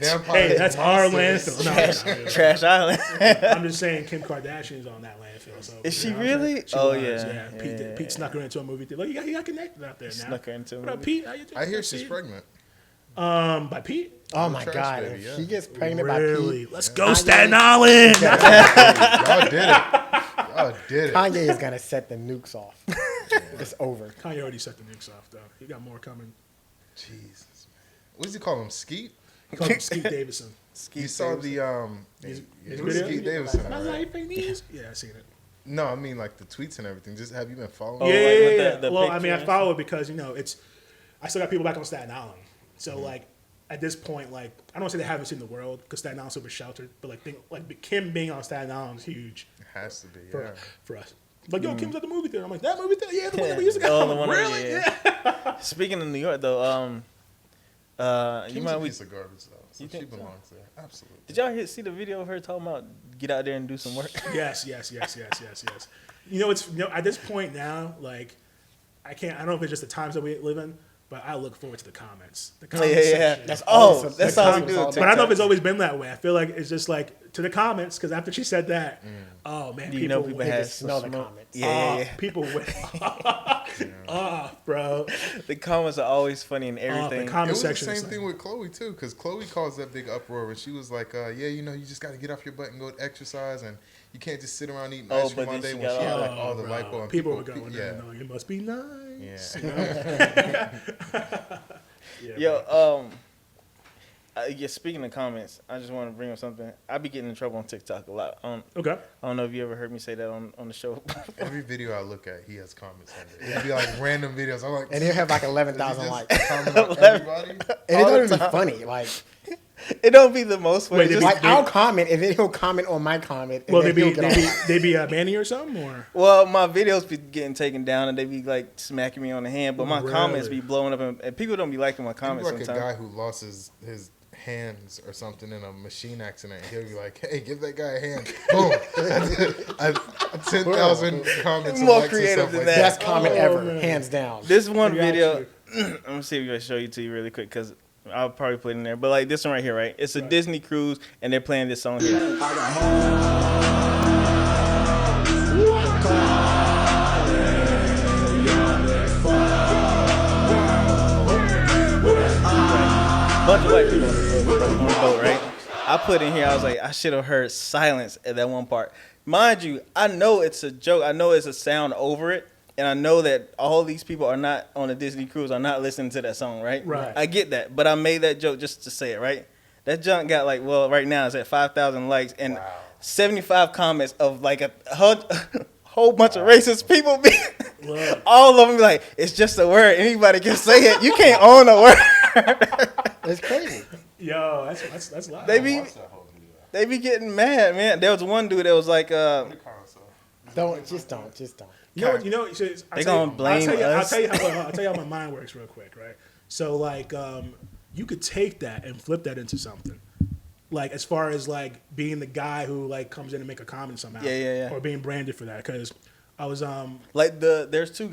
Garbage. Hey, that's our monsters. landfill. No, Trash Island. I'm just saying Kim Kardashian's on that landfill. So, Is she you know what I'm saying? really? She Oh, was, yeah. Pete snuck her into a movie theater. Look, he got connected out there now. Snuck her into a What up, movie. Pete? How you doing? I hear Good to she's see you. pregnant. By Pete? Oh The my trash God! baby, If yeah. she gets pregnant Really? by Pete, Let's go, Staten Island. Y'all did it. Y'all did it. Kanye is gonna set the nukes off. It's over. Kanye already set the nukes off, though. He got more coming. Jesus, man. What does he call him? Skeet? He called him Skeet Davidson. You saw the His it was video? Skeet Davidson, That's right? how you fake news? Yeah, I seen it. No, I mean like the tweets and everything. Just have you been following? Oh, Yeah, like yeah, with yeah. the Well, I picture mean, I and follow it because, you know, I still got people back on Staten Island. So, like, at this point, like, I don't want to say they haven't seen the world because Staten Island's super sheltered, but, like Kim being on Staten Island is huge It has to be, for, yeah. for us. Like, yo, Kim's at the movie theater. I'm like, that movie theater? Yeah, the one we used to Oh, go. the one- Really? yeah. Speaking of New York, though, you Kim's might a piece of garbage, though. So You she think so? belongs there. Absolutely. Did y'all see the video of her talking about get out there and do some work? Yes. You know, at this point now, like, I don't know if it's just the times that we live in, but I look forward to the comments. The comment section. That's Oh, awesome. that's The how we comments do all it. day. But I don't know if it's always been that way. I feel like it's just like to the comments because after she said that, oh man, You know people They had can smell the smoke. comments. Yeah. people went off, bro. The comments are always funny and The everything. It comment was the section. same is thing like- with Chloe too, because Chloe caused that big uproar and she was like, "Yeah, you know, you just got to get off your butt and go exercise, and you can't just sit around eating Oh, ice cream but all then day." she When got she had all- like all the lipo and people were going, yeah, no, it must be nice. yeah. Yeah, Yo, yeah. Speaking of comments, I just want to bring up something. I be getting in trouble on TikTok a lot. okay. I don't know if you ever heard me say that on the show. Every video I look at, he has comments on it. It'd be like random videos. I'm like, And he'll have like does he 11,000 just likes. comment on everybody? And it all the don't even be time. funny. Like, It don't be the most funny. Wait, just- like I'll comment and then he'll comment on my comment. And Well, then he'll get off. they be Manny or something, or well, my videos be getting taken down and they be like smacking me on the hand, but my Really? comments be blowing up, and people don't be liking my He'd be comments like a sometimes. guy who lost his hands or something in a machine accident. He'll be like, "Hey, give that guy a hand." Boom. 10,000 comments. and More likes and creative stuff than like that. Best comment Oh, ever, man. hands down. This one I got video, you. I'm gonna see if I can show you to you really quick because I'll probably put it in there. But like this one right here, right? It's a Disney cruise and they're playing this song here. Bunch of white people on the boat, right? I put in here, I was like, I should have heard silence at that one part. Mind you, I know it's a joke. I know it's a sound over it. And I know that all these people are not on a Disney cruise, are not listening to that song, right? Right. I get that. But I made that joke just to say it, right? That junk got like, well, right now it's at 5,000 likes and 75 comments of like a whole bunch of racist people. All of them be like, it's just a word. Anybody can say it. You can't own a word. It's crazy. yo, that's live. They be getting mad, man. There was one dude that was like, Just don't. You know, They gonna blame us. I'll tell you how my mind works real quick, right? So like, you could take that and flip that into something. Like as far as like being the guy who like comes in and make a comment somehow, Yeah. or being branded for that. Because I was like there's two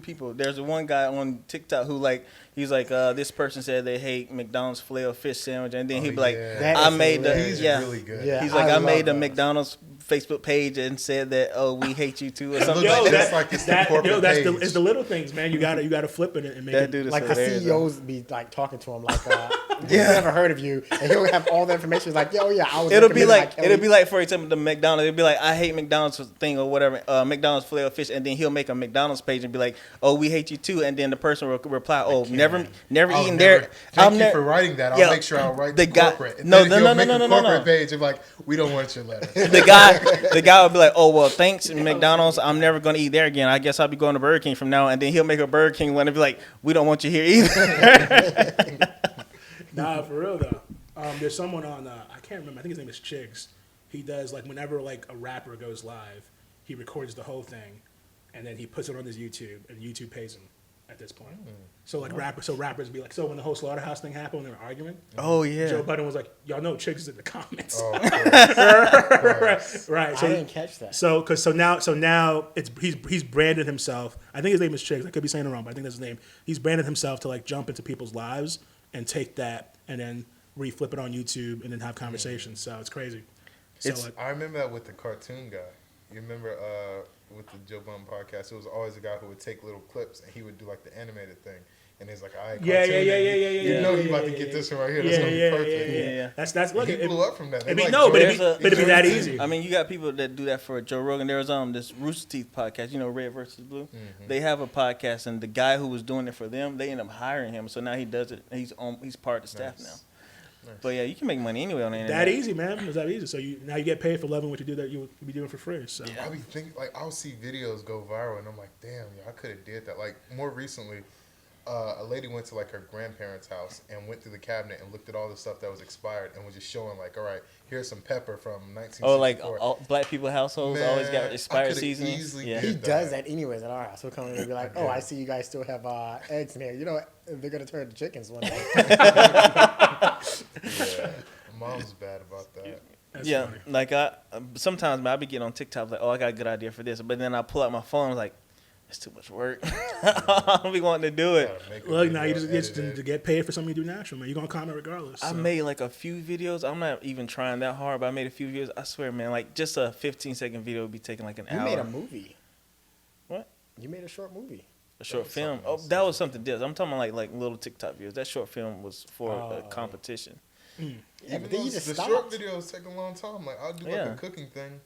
people. There's one guy on TikTok who like he's like this person said they hate McDonald's filet o fish sandwich, and then he'd be like, yeah. I made the He's really good. Yeah. He's like, I I love made the those. McDonald's Facebook page and said that, oh, we hate you too or something Yo, like that's that. like it's the corporate that's page. it's the little things, man. You gotta flip it and make That it. dude is Like the hilarious, CEOs be like talking to him like, we've never heard of you, and he'll have all the information. It's like, yo, yeah, I was. It'll be recommended by like Kelly. for example the McDonald's. It'll be like I hate McDonald's thing or whatever. McDonald's filet o fish, and then he'll make a McDonald's page and be like, oh, we hate you too, and then the person will reply, oh, never I'll eaten never- there. Thank you for writing that. I'll Yo, make sure I'll write the the guy- corporate. And no, then no, he'll no, make no, a no, no, corporate no. page of like, we don't want your letter. The guy would be like, oh well, thanks McDonald's. I'm never gonna eat there again. I guess I'll be going to Burger King from now on. And then he'll make a Burger King one and be like, we don't want you here either. Nah, for real though. There's someone on I can't remember. I think his name is Chigs. He does like whenever like a rapper goes live, he records the whole thing, and then he puts it on his YouTube, and YouTube pays him at this point. So like rappers be like, so when the whole Slaughterhouse thing happened, when they were arguing, Oh yeah. Joe Budden was like, y'all know chicks is in the comments. Oh, of course. Right. So I didn't catch that. So now he's branded himself. I think his name is Chicks. I could be saying it wrong, but I think that's his name. He's branded himself to like jump into people's lives and take that and then reflip it on YouTube and then have conversations. So it's crazy. So I remember that with the cartoon guy. You remember with the Joe Budden podcast, it was always a guy who would take little clips and he would do like the animated thing. And he's like, all right, Yeah. You know he's about to get this one right here. That's going to be perfect. Yeah. That's look. He blew up from that. It'd be that easy. I mean, you got people that do that for Joe Rogan. There was this Rooster Teeth podcast, Red versus Blue. Mm-hmm. They have a podcast, and the guy who was doing it for them, they end up hiring him. So now he does it. He's part of the staff now. Nice. But yeah, you can make money anyway on the internet. That easy, man. It's that easy. So now you get paid for loving what you do that you would be doing for free. So I be thinking, like, I'll see videos go viral, and I'm like, damn, I could have did that. Like, more recently, a lady went to like her grandparents' house and went through the cabinet and looked at all the stuff that was expired and was just showing like, all right, here's some pepper from 1964. Oh, like all black people households always got expired seasonings. Yeah, he does that anyways at our house. He'll come in and be like, "Oh, I see you guys still have eggs in here. You know what? They're gonna turn into chickens one day." Yeah, mom's bad about that. That's funny. Like sometimes I be getting on TikTok like, oh, I got a good idea for this, but then I pull out my phone like, it's too much work. I don't be wanting to do it. Look, now you just to get paid for something you do natural, man. You're going to comment regardless. So. I made like a few videos. I'm not even trying that hard, but I made a few videos. I swear, man, like just a 15-second video would be taking like an hour. You made a movie. What? You made a short movie. A short film? Oh, that was something different. I'm talking about like little TikTok videos. That short film was for a competition. Yeah, but then you just the short videos take a long time. Like, I'll do like a cooking thing.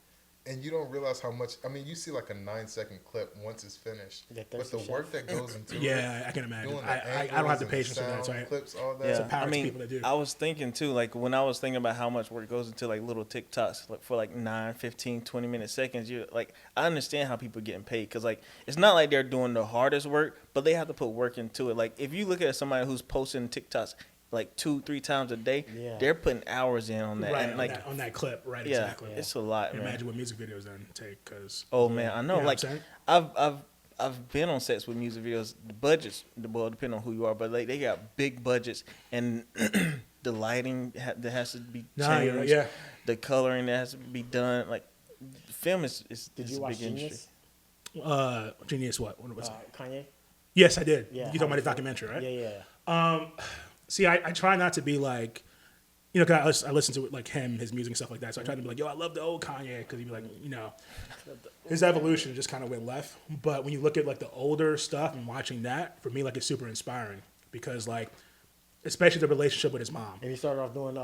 And you don't realize how much. I mean, you see like a 9-second clip once it's finished, but the work that goes into it. I can imagine. I don't have the patience for that. Right? Clips, all that. It's a power to people that do. I was thinking too, like when I was thinking about how much work goes into like little TikToks, like for like 9, 15, 20-minute seconds. You like, I understand how people are getting paid because like it's not like they're doing the hardest work, but they have to put work into it. Like if you look at somebody who's posting TikToks like 2-3 times a day, they're putting hours in on that. Right, and like on that clip, right? Yeah, exactly. It's a lot. Man. Imagine what music videos then take, because. Oh man, I know. You know like I've been on sets with music videos. The budgets, well, depending on who you are, but like they got big budgets, and the lighting that has to be changed. Right, yeah. The coloring that has to be done. Like film is Did you a watch big Genius? industry. Genius, what was it? Kanye. Yes, I did. Yeah, You talking about his documentary, right? Yeah. See, I try not to be like, you know, cause I listen to it like him, his music and stuff like that. So I try to be like, yo, I love the old Kanye, because he'd be like, you know, his evolution just kind of went left. But when you look at like the older stuff and watching that, for me, like it's super inspiring because like, especially the relationship with his mom. And he started off doing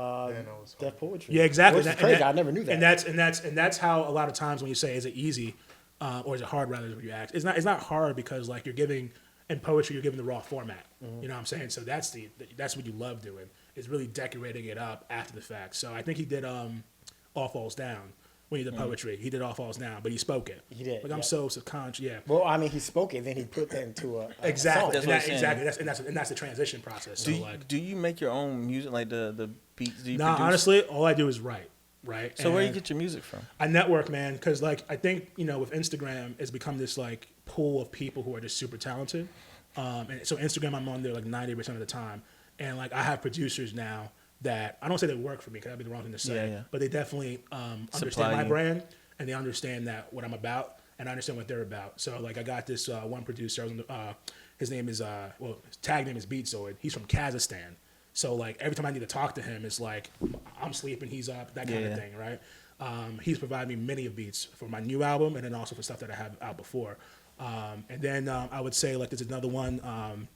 deaf poetry. Yeah, exactly. Which is crazy. I never knew that. And that's how a lot of times when you say, is it easy, or is it hard? Rather, is what you ask. It's not hard because like you're giving. In poetry, you're given the raw format. You know what I'm saying? So that's what you love doing, is really decorating it up after the fact. So I think he did All Falls Down when he did poetry. He did All Falls Down, but he spoke it. He did. Like I'm so subconscious. Yeah. Well, I mean, he spoke it, then he put that into a exactly. song. Exactly. That's the transition process. Do you make your own music, like the beats? Do you produce? Honestly, all I do is write. Right. So where do you get your music from? I network, man, because like I think with Instagram, it's become this like pool of people who are just super talented. And so Instagram, I'm on there like 90% of the time, and like I have producers now that I don't say they work for me because that'd be the wrong thing to say, but they definitely understand my brand and they understand that what I'm about and I understand what they're about. So like I got this one producer, his name is his tag name is Beatzoid. He's from Kazakhstan. So like every time I need to talk to him, it's like I'm sleeping, he's up, that kind of thing, right? He's provided me many of beats for my new album and then also for stuff that I have out before. And then I would say like there's another one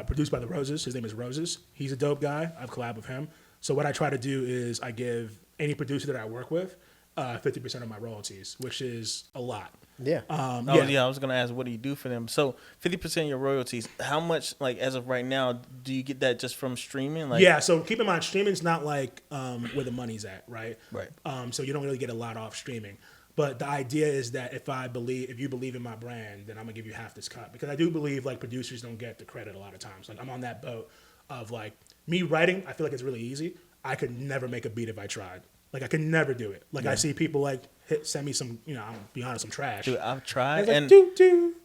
produced by the Roses. His name is Roses. He's a dope guy. I've collabed with him. So what I try to do is I give any producer that I work with 50% of my royalties, which is a lot. Yeah. I was gonna ask, what do you do for them? So 50% of your royalties. How much, like as of right now, do you get that just from streaming? Like, yeah. So keep in mind, streaming's not like where the money's at, right? Right. So you don't really get a lot off streaming. But the idea is that if you believe in my brand, then I'm gonna give you half this cut, because I do believe like producers don't get the credit a lot of times. Like I'm on that boat of like me writing. I feel like it's really easy. I could never make a beat if I tried. Like I could never do it. Like I see people like send me some, I'm be honest, some trash. Dude, I've tried like, and do.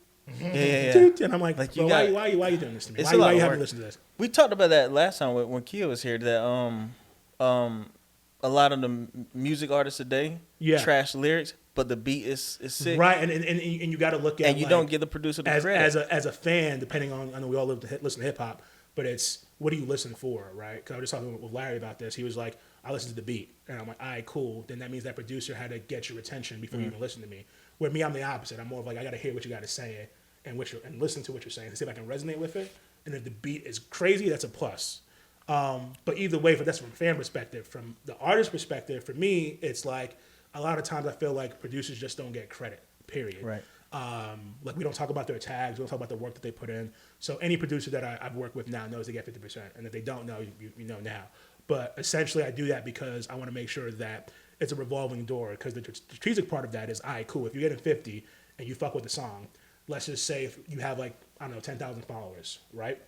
Yeah. And I'm like, Like, bro, you got- why are you doing this to me? It's Why a lot are you of having work. to listen to this? We talked about that last time when Kia was here. That a lot of the music artists today trash lyrics, but the beat is sick. Right, and you got to look at And you don't give the producer the credit. as a fan, depending on, I know we all listen to hip hop, but it's what do you listen for, right? Because I was just talking with Larry about this. He was like, I listen to the beat, and I'm like, all right, cool. Then that means that producer had to get your attention before you even listen to me. Where me, I'm the opposite. I'm more of like, I got to hear what you got to say and listen to what you're saying to see if I can resonate with it. And if the beat is crazy, that's a plus. But either way, that's from a fan perspective. From the artist perspective, for me, it's like a lot of times I feel like producers just don't get credit, period. Right. Like we don't talk about their tags, we don't talk about the work that they put in. So any producer that I've worked with now knows they get 50%. And if they don't know, you know now. But essentially I do that because I want to make sure that it's a revolving door, because the strategic part of that is, all right, cool, if you're getting 50 and you fuck with the song, let's just say if you have like, I don't know, 10,000 followers, right?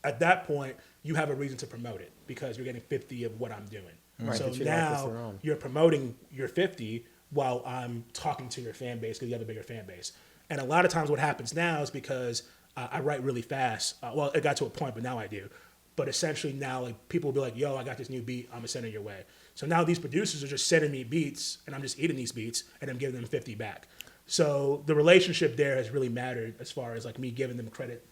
At that point, you have a reason to promote it because you're getting 50 of what I'm doing. Right, So that you like now this around. you're promoting your 50 while I'm talking to your fan base because you have a bigger fan base. And a lot of times what happens now is because I write really fast. Well, it got to a point, but now I do. But essentially now, like, people will be like, yo, I got this new beat, I'm going to send it your way. So now these producers are just sending me beats, and I'm just eating these beats, and I'm giving them 50 back. So the relationship there has really mattered as far as like me giving them credit.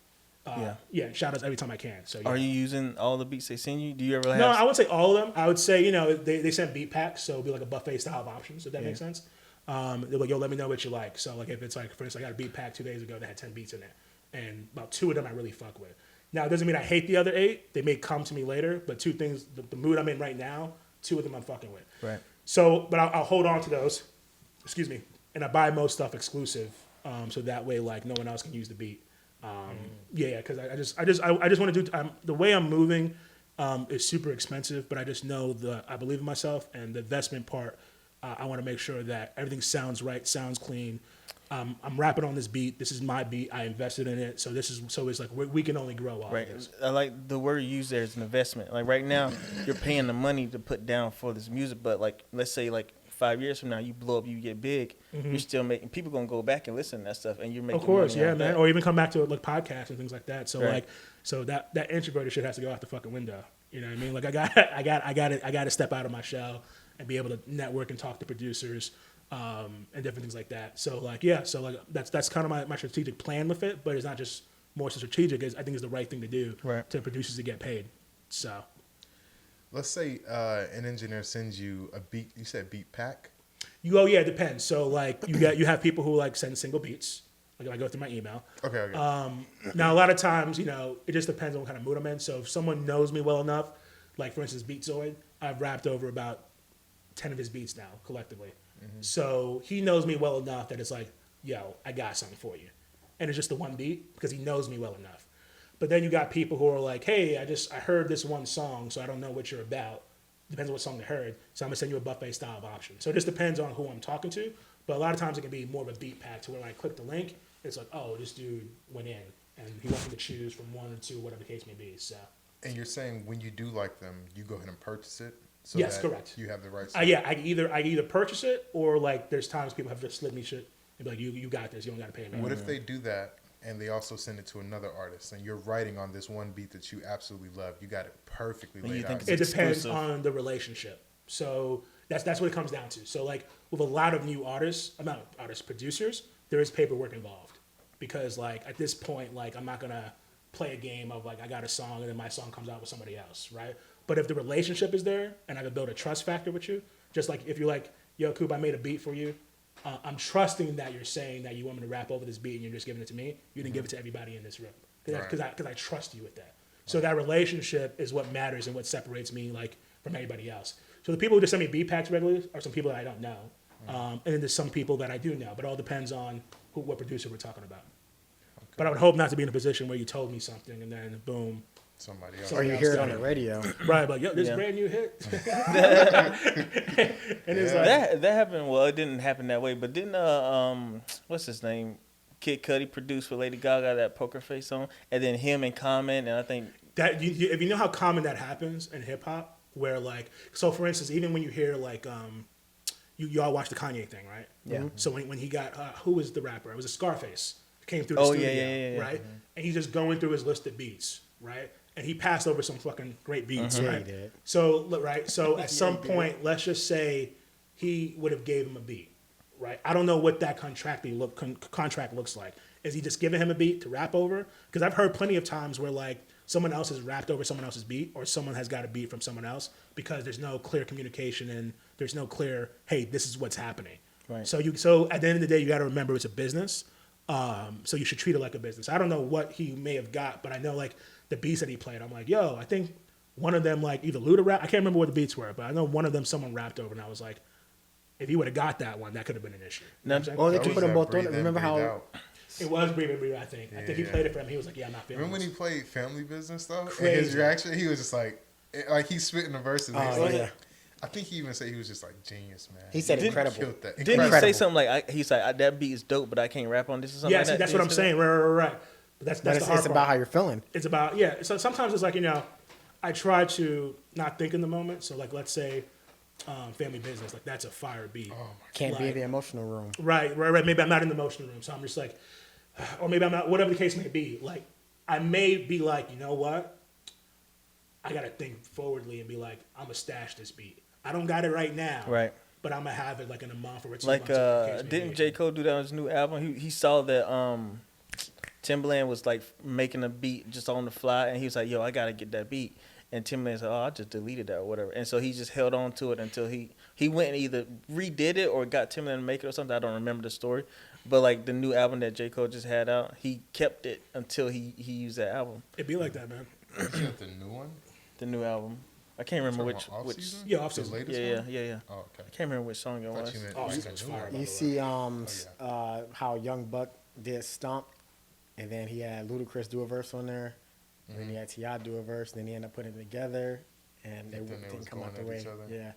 Shout outs every time I can. So yeah. Are you using all the beats they send you? Do you ever have? No, I wouldn't say all of them. I would say, they send beat packs, so it'll be like a buffet style of options, if that makes sense. They're like, yo, let me know what you like. So like if it's like, for instance, I got a beat pack 2 days ago that had 10 beats in it, and about 2 of them I really fuck with. Now it doesn't mean I hate the other 8. They may come to me later, but 2 things, the mood I'm in right now, 2 of them I'm fucking with. Right. So, but I'll hold on to those. Excuse me. And I buy most stuff exclusive, so that way like no one else can use the beat. Because I just want to do the way I'm moving is super expensive, but I just know I believe in myself, and the investment part, I want to make sure that everything sounds right, sounds clean. I'm rapping on this beat. This is my beat. I invested in it, so it's like we can only grow off Right. of this. I like the word you use there is an investment. Like right now, you're paying the money to put down for this music, but like let's say like 5 years from now, you blow up, you get big, you're still making, people gonna go back and listen to that stuff, and you're making Of course, money yeah, off man. that. Or even come back to like podcasts and things like that. So Right. so that introverted shit has to go out the fucking window. You know what I mean? Like I got to step out of my shell and be able to network and talk to producers and different things like that. So like that's kind of my strategic plan with it. But it's not just more so strategic. I think it's the right thing to do to producers to get paid. So Let's say an engineer sends you a beat. You said beat pack. it depends. So like you have people who like send single beats. Like I go through my email. Okay. Now a lot of times, it just depends on what kind of mood I'm in. So if someone knows me well enough, like for instance Beatzoid, I've rapped over about 10 of his beats now collectively. So he knows me well enough that it's like, yo, I got something for you. And it's just the one beat because he knows me well enough. But then you got people who are like, hey, I heard this one song, so I don't know what you're about. Depends on what song they heard. So I'm gonna send you a buffet style of option. So it just depends on who I'm talking to. But a lot of times it can be more of a beat pack to where when I click the link, it's like, oh, this dude went in and he wants me to choose from 1 or 2, whatever the case may be. So And you're saying when you do like them, you go ahead and purchase it. So Yes, that correct. You have the rights. I either purchase it or like there's times people have just slid me shit and be like, you got this, you don't gotta pay me. What if they do that and they also send it to another artist and you're writing on this one beat that you absolutely love? You got it perfectly And you laid think out. It it's depends exclusive. on the relationship. So that's what it comes down to. So like with a lot of new producers, there is paperwork involved because like at this point, like I'm not gonna play a game of like I got a song and then my song comes out with somebody else, right? But if the relationship is there and I can build a trust factor with you, just like if you're like, yo, Coop, I made a beat for you. I'm trusting that you're saying that you want me to rap over this beat and you're just giving it to me. You didn't give it to everybody in this room because I trust you with that. So that relationship is what matters and what separates me like from everybody else. So the people who just send me beat packs regularly are some people that I don't know, and then there's some people that I do know. But it all depends on what producer we're talking about. Okay. But I would hope not to be in a position where you told me something and then boom. Somebody else. Or you hear it on the radio. Right, but yo, this brand new hit. And it's like That happened. Well, it didn't happen that way, but didn't what's his name, Kid Cudi produced for Lady Gaga that Poker Face song, and then him and Common, and I think that if you know how common that happens in hip hop, where like so for instance, even when you hear like you all watch the Kanye thing, right? Yeah. So when he got who was the rapper? It was a Scarface. came through the studio, yeah. right? And he's just going through his list of beats, right? And he passed over some fucking great beats, Yeah, right? he did. So, right? So at some point, let's just say he would have gave him a beat, right? I don't know what that contract looks like. Is he just giving him a beat to rap over? Because I've heard plenty of times where like someone else has rapped over someone else's beat, or someone has got a beat from someone else because there's no clear communication and there's no clear, hey, this is what's happening. Right. So at the end of the day, you got to remember it's a business. So you should treat it like a business. I don't know what he may have got, but I know like the beats that he played. I'm like, yo, I think one of them like either Luda rap. I can't remember what the beats were, but I know one of them someone rapped over, and I was like, if he would have got that one, that could have been an issue. You know what I'm saying? Well, they That could was put them that both on breathe it. in, Remember breathe how? out. It was Breathe and Breathe, I think. I think he Yeah. played it for him. He was like, yeah, I'm not feeling Remember when he this. played Family Business though? And his Crazy. reaction, he was just like he's spitting the verses. And he's Oh, like, yeah. I think he even said he was just like genius, man. He said incredible. Killed that. Didn't he Incredible. say something like, he's like, that beat is dope, but I can't rap on this or something Yeah, like see, that? that's Did what he I'm say saying. Right. But that's But the hard it's part. about how you're feeling. It's about, yeah. So sometimes it's like, I try to not think in the moment. So like, let's say Family Business, like that's a fire beat. Can't be in Like- the emotional room. Right. Maybe I'm not in the emotional room, so I'm just like, or maybe I'm not. Whatever the case may be, like I may be like, you know what? I gotta think forwardly and be like, I'm gonna stash this beat. I don't got it right now, Right. But I'm gonna have it like in a month or 2 Like, months. whatever the case may didn't be. J. Cole do that on his new album? He saw that Timbaland was like making a beat just on the fly, and he was like, yo, I gotta get that beat. And Timbaland said, oh, I just deleted that or whatever. And so he just held on to it until he went and either redid it or got Timbaland to make it or something. I don't remember the story. But like the new album that J. Cole just had out, he kept it until he used that album, It'd be like that, man. You got the new one? the new album. I can't remember Talking about which. off-season? Yeah, off-season. The latest Yeah. one? I Oh, okay. can't remember which song it I thought was. you meant Oh, like it's a new fire, one. by You the see how Young Buck did Stomp, and then he had Ludacris do a verse on there, and then he had T.I. do a verse, and then he ended up putting it together, and they Then they didn't was come out the going at way. each other. Yeah.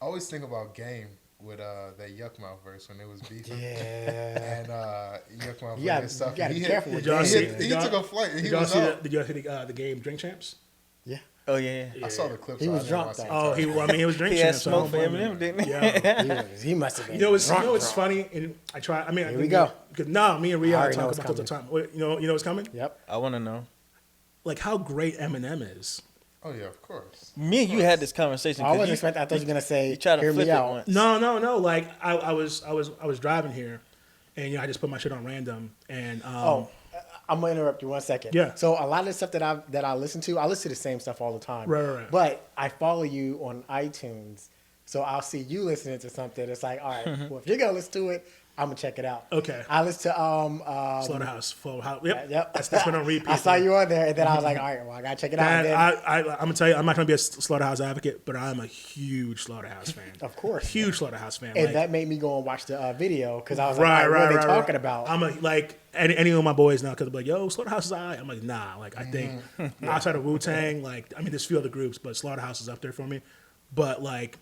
I always think about Game with that Yuck Mouth verse when it was beefing. Yeah. And Yuck Mouth You gotta- played stuff. you gotta He be hit- careful with Did y'all Game. see- man. He Did y'all- took a flight and he Did y'all was see up. Did y'all see the game Drink Champs? Yeah. Oh yeah. I saw the clips. He I was didn't drunk, watch the though. Oh, entire he was Drink He had Champs. so smoke for I don't blame Eminem, him. didn't he? Yeah. He must have been. You know what's drunk. funny? And I try. I mean, Here we go. Because no, me and I Ri'Yadh already know talk what's about this all the time. You know what's coming? Yep. I want to know. Like how great Eminem is. Oh yeah, of course. Me and you had this conversation. I 'cause wasn't you- expecting. I thought you were gonna say, You tried to "Hear flip me it out." once. No. Like I was driving here, and I just put my shit on random, and I'm gonna interrupt you 1 second. Yeah. So a lot of the stuff that I listen to the same stuff all the time. Right. But I follow you on iTunes, so I'll see you listening to something. It's like, all right, well, if you're gonna listen to it, I'm gonna check it out. Okay. I listen to Slaughterhouse, Full House. Yep. Yep. That's been on repeat. I saw you on there, and then I was like, all right, well, I gotta check it out. And And then, I'm gonna tell you, I'm not gonna be a Slaughterhouse advocate, but I'm a huge Slaughterhouse fan. Of course. huge Slaughterhouse fan. and like, that made me go and watch the video because I was like, all right, what are they talking about? I'm like any of my boys now because they're like, yo, Slaughterhouse is alright. I'm like, nah. Like I think outside of Wu-Tang, like I mean, there's a few other groups, but Slaughterhouse is up there for me. But like,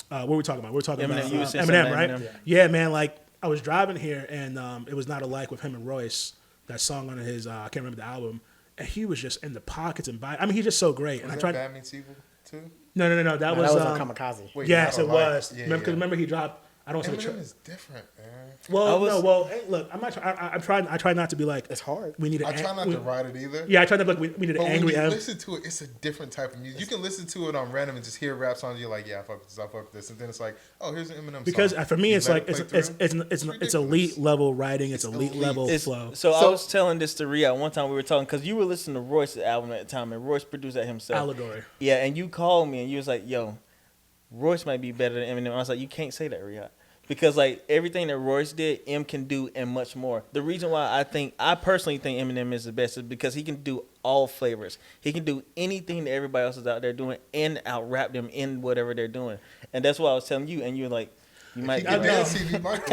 what were we talking about? We're talking Eminem, about you were saying Eminem, something right? about Eminem. Yeah, man. Like I was driving here and it was Not Alike with him and Royce. That song on his I can't remember the album. And he was just in the pockets and I mean, he's just so great. And Was I that tried. Bad Meets Evil too? No. That No, was that was on Kamikaze. Wait, yes, Not it Alike. was. Yeah, Because remember he dropped. I don't see the Eminem is different, man. Well, I was- no. Well, hey, look, I'm not. I try not to be like. It's hard. We need. I try not to ride it either. Yeah, I try to be like. We need an But when angry you M. listen to it, it's a different type of music. You can listen to it on random and just hear rap songs. You're like, yeah, I fuck with this, I fuck with this, and then it's like, oh, here's an Eminem Because song. for me, You it's let like it play through. it's ridiculous. elite level writing. It's elite elite. level It's- flow. So I was telling this to Ri'Yadh one time we were talking because you were listening to Royce's album at the time and Royce produced that himself. Allegory. Yeah, and you called me and you was like, "Yo, Royce might be better than Eminem." I was like, "You can't say that, Ri'Yadh." Because like everything that Royce did, M can do and much more. The reason why I personally think Eminem is the best is because he can do all flavors. He can do anything that everybody else is out there doing and out rap them in whatever they're doing. And that's what I was telling you. And you're like, you might. He can know. dance, he might.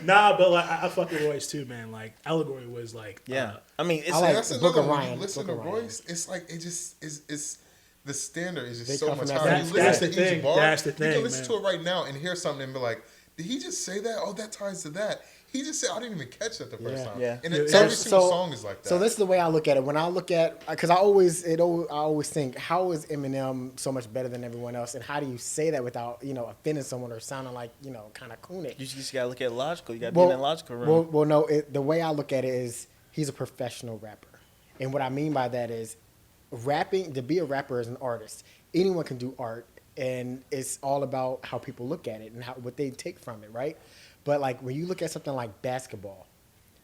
Nah, but like I fuck with Royce too, man. Like Allegory was like. Yeah, I mean, it's I like That's Book another of one. Ryan, When you listen Book to of Ryan. Royce, it's like it just is the standard is They just so come much from that higher. same You That's listen the to each thing. bar, That's the you thing, can listen man. to it right now and hear something and be like, did he just say that? Oh, that ties to that. He just said, I didn't even catch that the first time. Yeah. And every single song is like that. So this is the way I look at it. When I look at, because I always think, how is Eminem so much better than everyone else, and how do you say that without offending someone or sounding like kind of coonish? You just gotta look at logical. You gotta be in that logical room. Well, no. The way I look at it is he's a professional rapper, and what I mean by that is rapping. To be a rapper as an artist, anyone can do art, and it's all about how people look at it and what they take from it, right? But like when you look at something like basketball,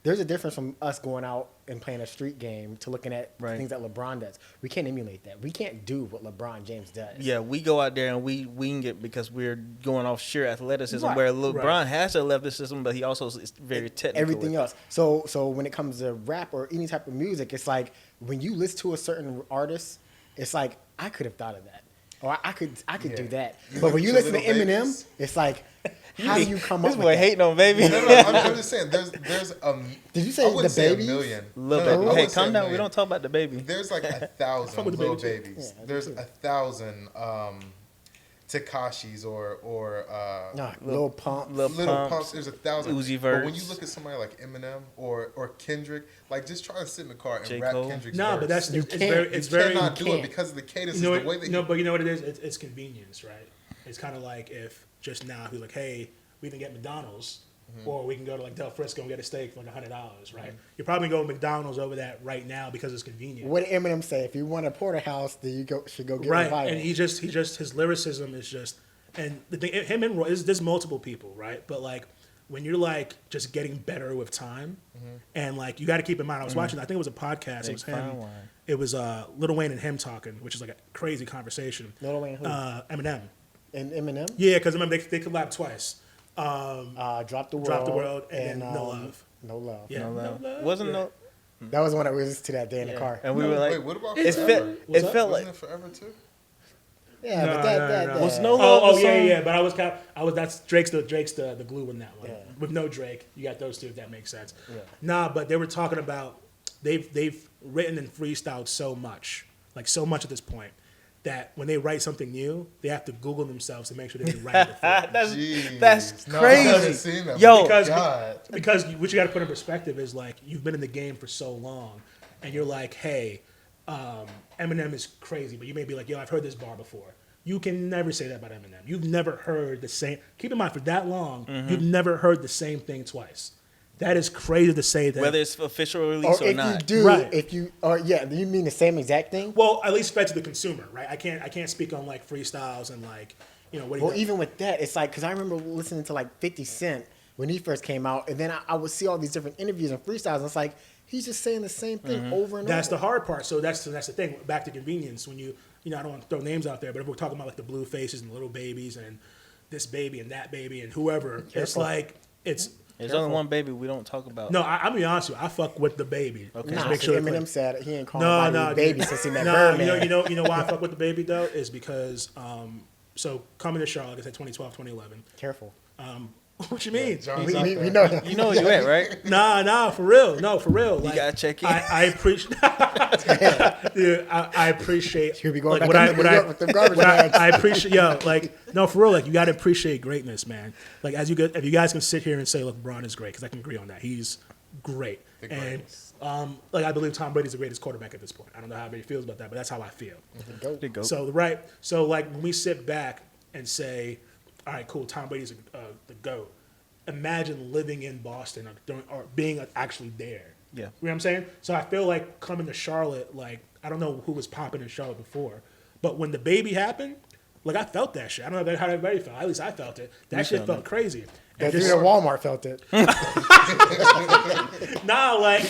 there's a difference from us going out and playing a street game to looking at things that LeBron does. We can't emulate that. We can't do what LeBron James does. Yeah, we go out there and we wing it because we're going off sheer athleticism. Where LeBron has athleticism, but he also is very technical. Everything else. So when it comes to rap or any type of music, it's like when you listen to a certain artist, it's like I could have thought of that, or I could do that. But when you listen to Eminem, it's like, how do you come up with that? This boy hating on baby. No, I'm just saying. There's Did you say the babies? A million. Baby. Hey, calm down. We don't talk about the baby. There's like 1,000 little babies. Yeah, there's 1,000 Tekashis or Lil Pump. Little Pumps. There's 1,000. Uzi But when Verts. you look at somebody like Eminem or Kendrick, like just try to sit in the car and J. rap Cole. Kendrick's No, verse. but that's You it's can't. very You it's very cannot do it because of the cadence. You know is the way that no, but you know what it is? It's convenience, right? It's kind of like if just now he's like, hey, we can get McDonald's, or we can go to like Del Frisco and get a steak for like $100, right? You're probably going to McDonald's over that right now because it's convenient. What did Eminem say? If you want a porterhouse, then you should go get Right, Revival. and he just his lyricism is just, and the thing, him and Roy, there's multiple people, right? But like when you're like just getting better with time, and like you got to keep in mind, I was watching, I think it was a podcast, it was him, it was Lil Wayne and him talking, which is like a crazy conversation. Lil Wayne who? Eminem. And Eminem? Yeah, because remember they collabed twice. Drop the World, and then No Love. No Love. Yeah, No love. No Love. Wasn't yeah. no. That was one that we listened to that day in the car. And we were like, wait, what about it Forever? felt up? like Wasn't it Forever too? Yeah, No, but no, that no. Was No Love Oh the yeah, song? but I was that's Drake's the glue in that one. Yeah. With no Drake, you got those two, if that makes sense. Yeah. Nah, but they were talking about they've written and freestyled so much at this point, that when they write something new, they have to Google themselves to make sure they right it before. Jeez. that's No, I haven't crazy. seen that. Yo. because what you got to put in perspective is like you've been in the game for so long, and you're like, hey, Eminem is crazy, but you may be like, yo, I've heard this bar before. You can never say that about Eminem. You've never heard the same. Keep in mind, for that long, you've never heard the same thing twice. That is crazy to say that. whether it's official release or if not. you do, Right. you mean the same exact thing? Well, at least fed to the consumer, right? I can't speak on like freestyles and like what. Well, even with that, it's like, because I remember listening to like 50 Cent when he first came out, and then I would see all these different interviews and freestyles, and it's like, he's just saying the same thing over and That's over. the hard part. So that's the thing. Back to convenience. When you I don't want to throw names out there, but if we're talking about like the Blue Faces and the Little Babies and this baby and that baby and whoever, it's like it's. There's only one baby we don't talk about. No, I'll be honest with you. I fuck with the baby. Okay. Nah, Make so sure Eminem said he ain't calling No, nobody baby since he met no, Birdman. you know why I fuck with the baby though is because so coming to Charlotte, like I said 2012, 2011. Careful. What you mean? John's We out know there. that. You know where you at, right? Nah, for real. No, for real. Like, gotta check in. I appreciate. Dude, I appreciate. He'll be going like, back to New York with the garbage bags. I appreciate, no, for real. Like, you gotta appreciate greatness, man. Like, if you guys can sit here and say, look, LeBron is great, because I can agree on that. He's great. The And greatest. like, I believe Tom Brady's the greatest quarterback at this point. I don't know how everybody feels about that, but that's how I feel. The GOAT. So like when we sit back and say, all right, cool, Tom Brady's the GOAT. Imagine living in Boston or being actually there. Yeah. You know what I'm saying? So I feel like coming to Charlotte, like, I don't know who was popping in Charlotte before, but when the baby happened, like, I felt that shit. I don't know how everybody felt. At least I felt it. That shit felt crazy. That And dude just, at Walmart felt it. nah, like,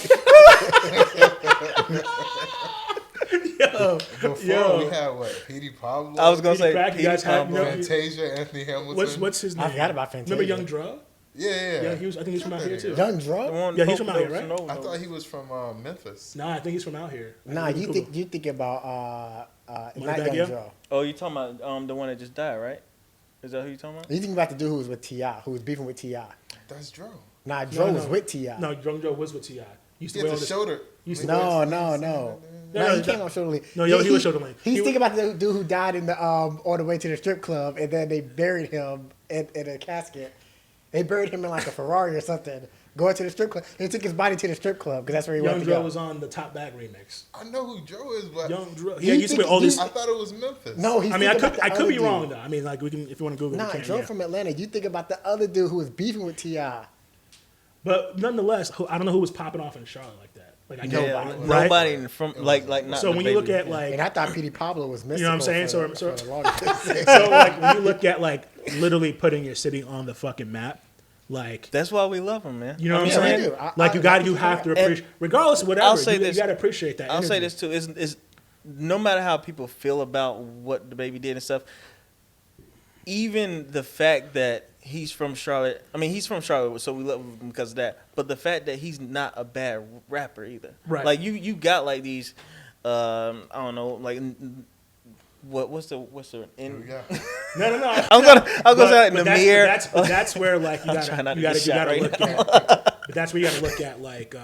Before we had what? Petey Pablo? I was gonna Petey say Crack, you guys had- Pablo. Fantasia, Anthony Hamilton. what's his name? I forgot about Fantasia. Remember Young Dra? Yeah. Yeah, I think he's from out here too. Young The Drug? one Yeah, he's from Pope out here, Notes, right? I thought he was from Memphis. Nah, I think he's from out here. Nah, you think about not Moneybagg Young Yo? Drug. Oh, you talking about the one that just died, right? Is that who you talking about? You think about the dude who was with T.I., who was beefing with T.I. That's Dro. Nah, Dro No, was no. with T.I. No, Young Dra was with T.I. Used He to had wear all the this. shoulder. used to No. No, Nah, he no, came on Shoulder Lean. No, he was Shoulder Lean. He's He thinking about the dude who died in the on the way to the strip club, and then they buried him in a casket. They buried him in like a Ferrari or something. going to the strip club. He took his body to the strip club because that's where he Young wanted to Drill go. was on the Top Bag remix. I know who Joe is, but Young Drill. You Yeah, he used to be think- all these. I thought it was Memphis. No, he's I mean, I thinking could about the be other wrong dude. though. I mean, like we can if you want to Google. Nah, we can, Joe yeah. from Atlanta. You think about the other dude who was beefing with T.I. But nonetheless, I don't know who was popping off in Charlotte like that. Like I know, Yeah, right? nobody from like not. So the when you look baby. at like, And I thought P.D. Pablo was mystical. You know what I'm saying? For the So longest. so like when you look at like literally putting your city on the fucking map, like that's why we love him, man. you know what I'm yeah, we saying? do. Like you have to appreciate, regardless of whatever. I'll say you this. got to appreciate that. I'll say energy. this too: is no matter how people feel about what the baby did and stuff, even the fact that he's from Charlotte. I mean, he's from Charlotte, so we love him because of that. But the fact that he's not a bad rapper either. Right. Like you got like these. I don't know, like. What's the Here we in, go. No. I'm gonna say like but Namir. that's where like you trying not gotta to get shot right look now. at. But that's where you gotta look at like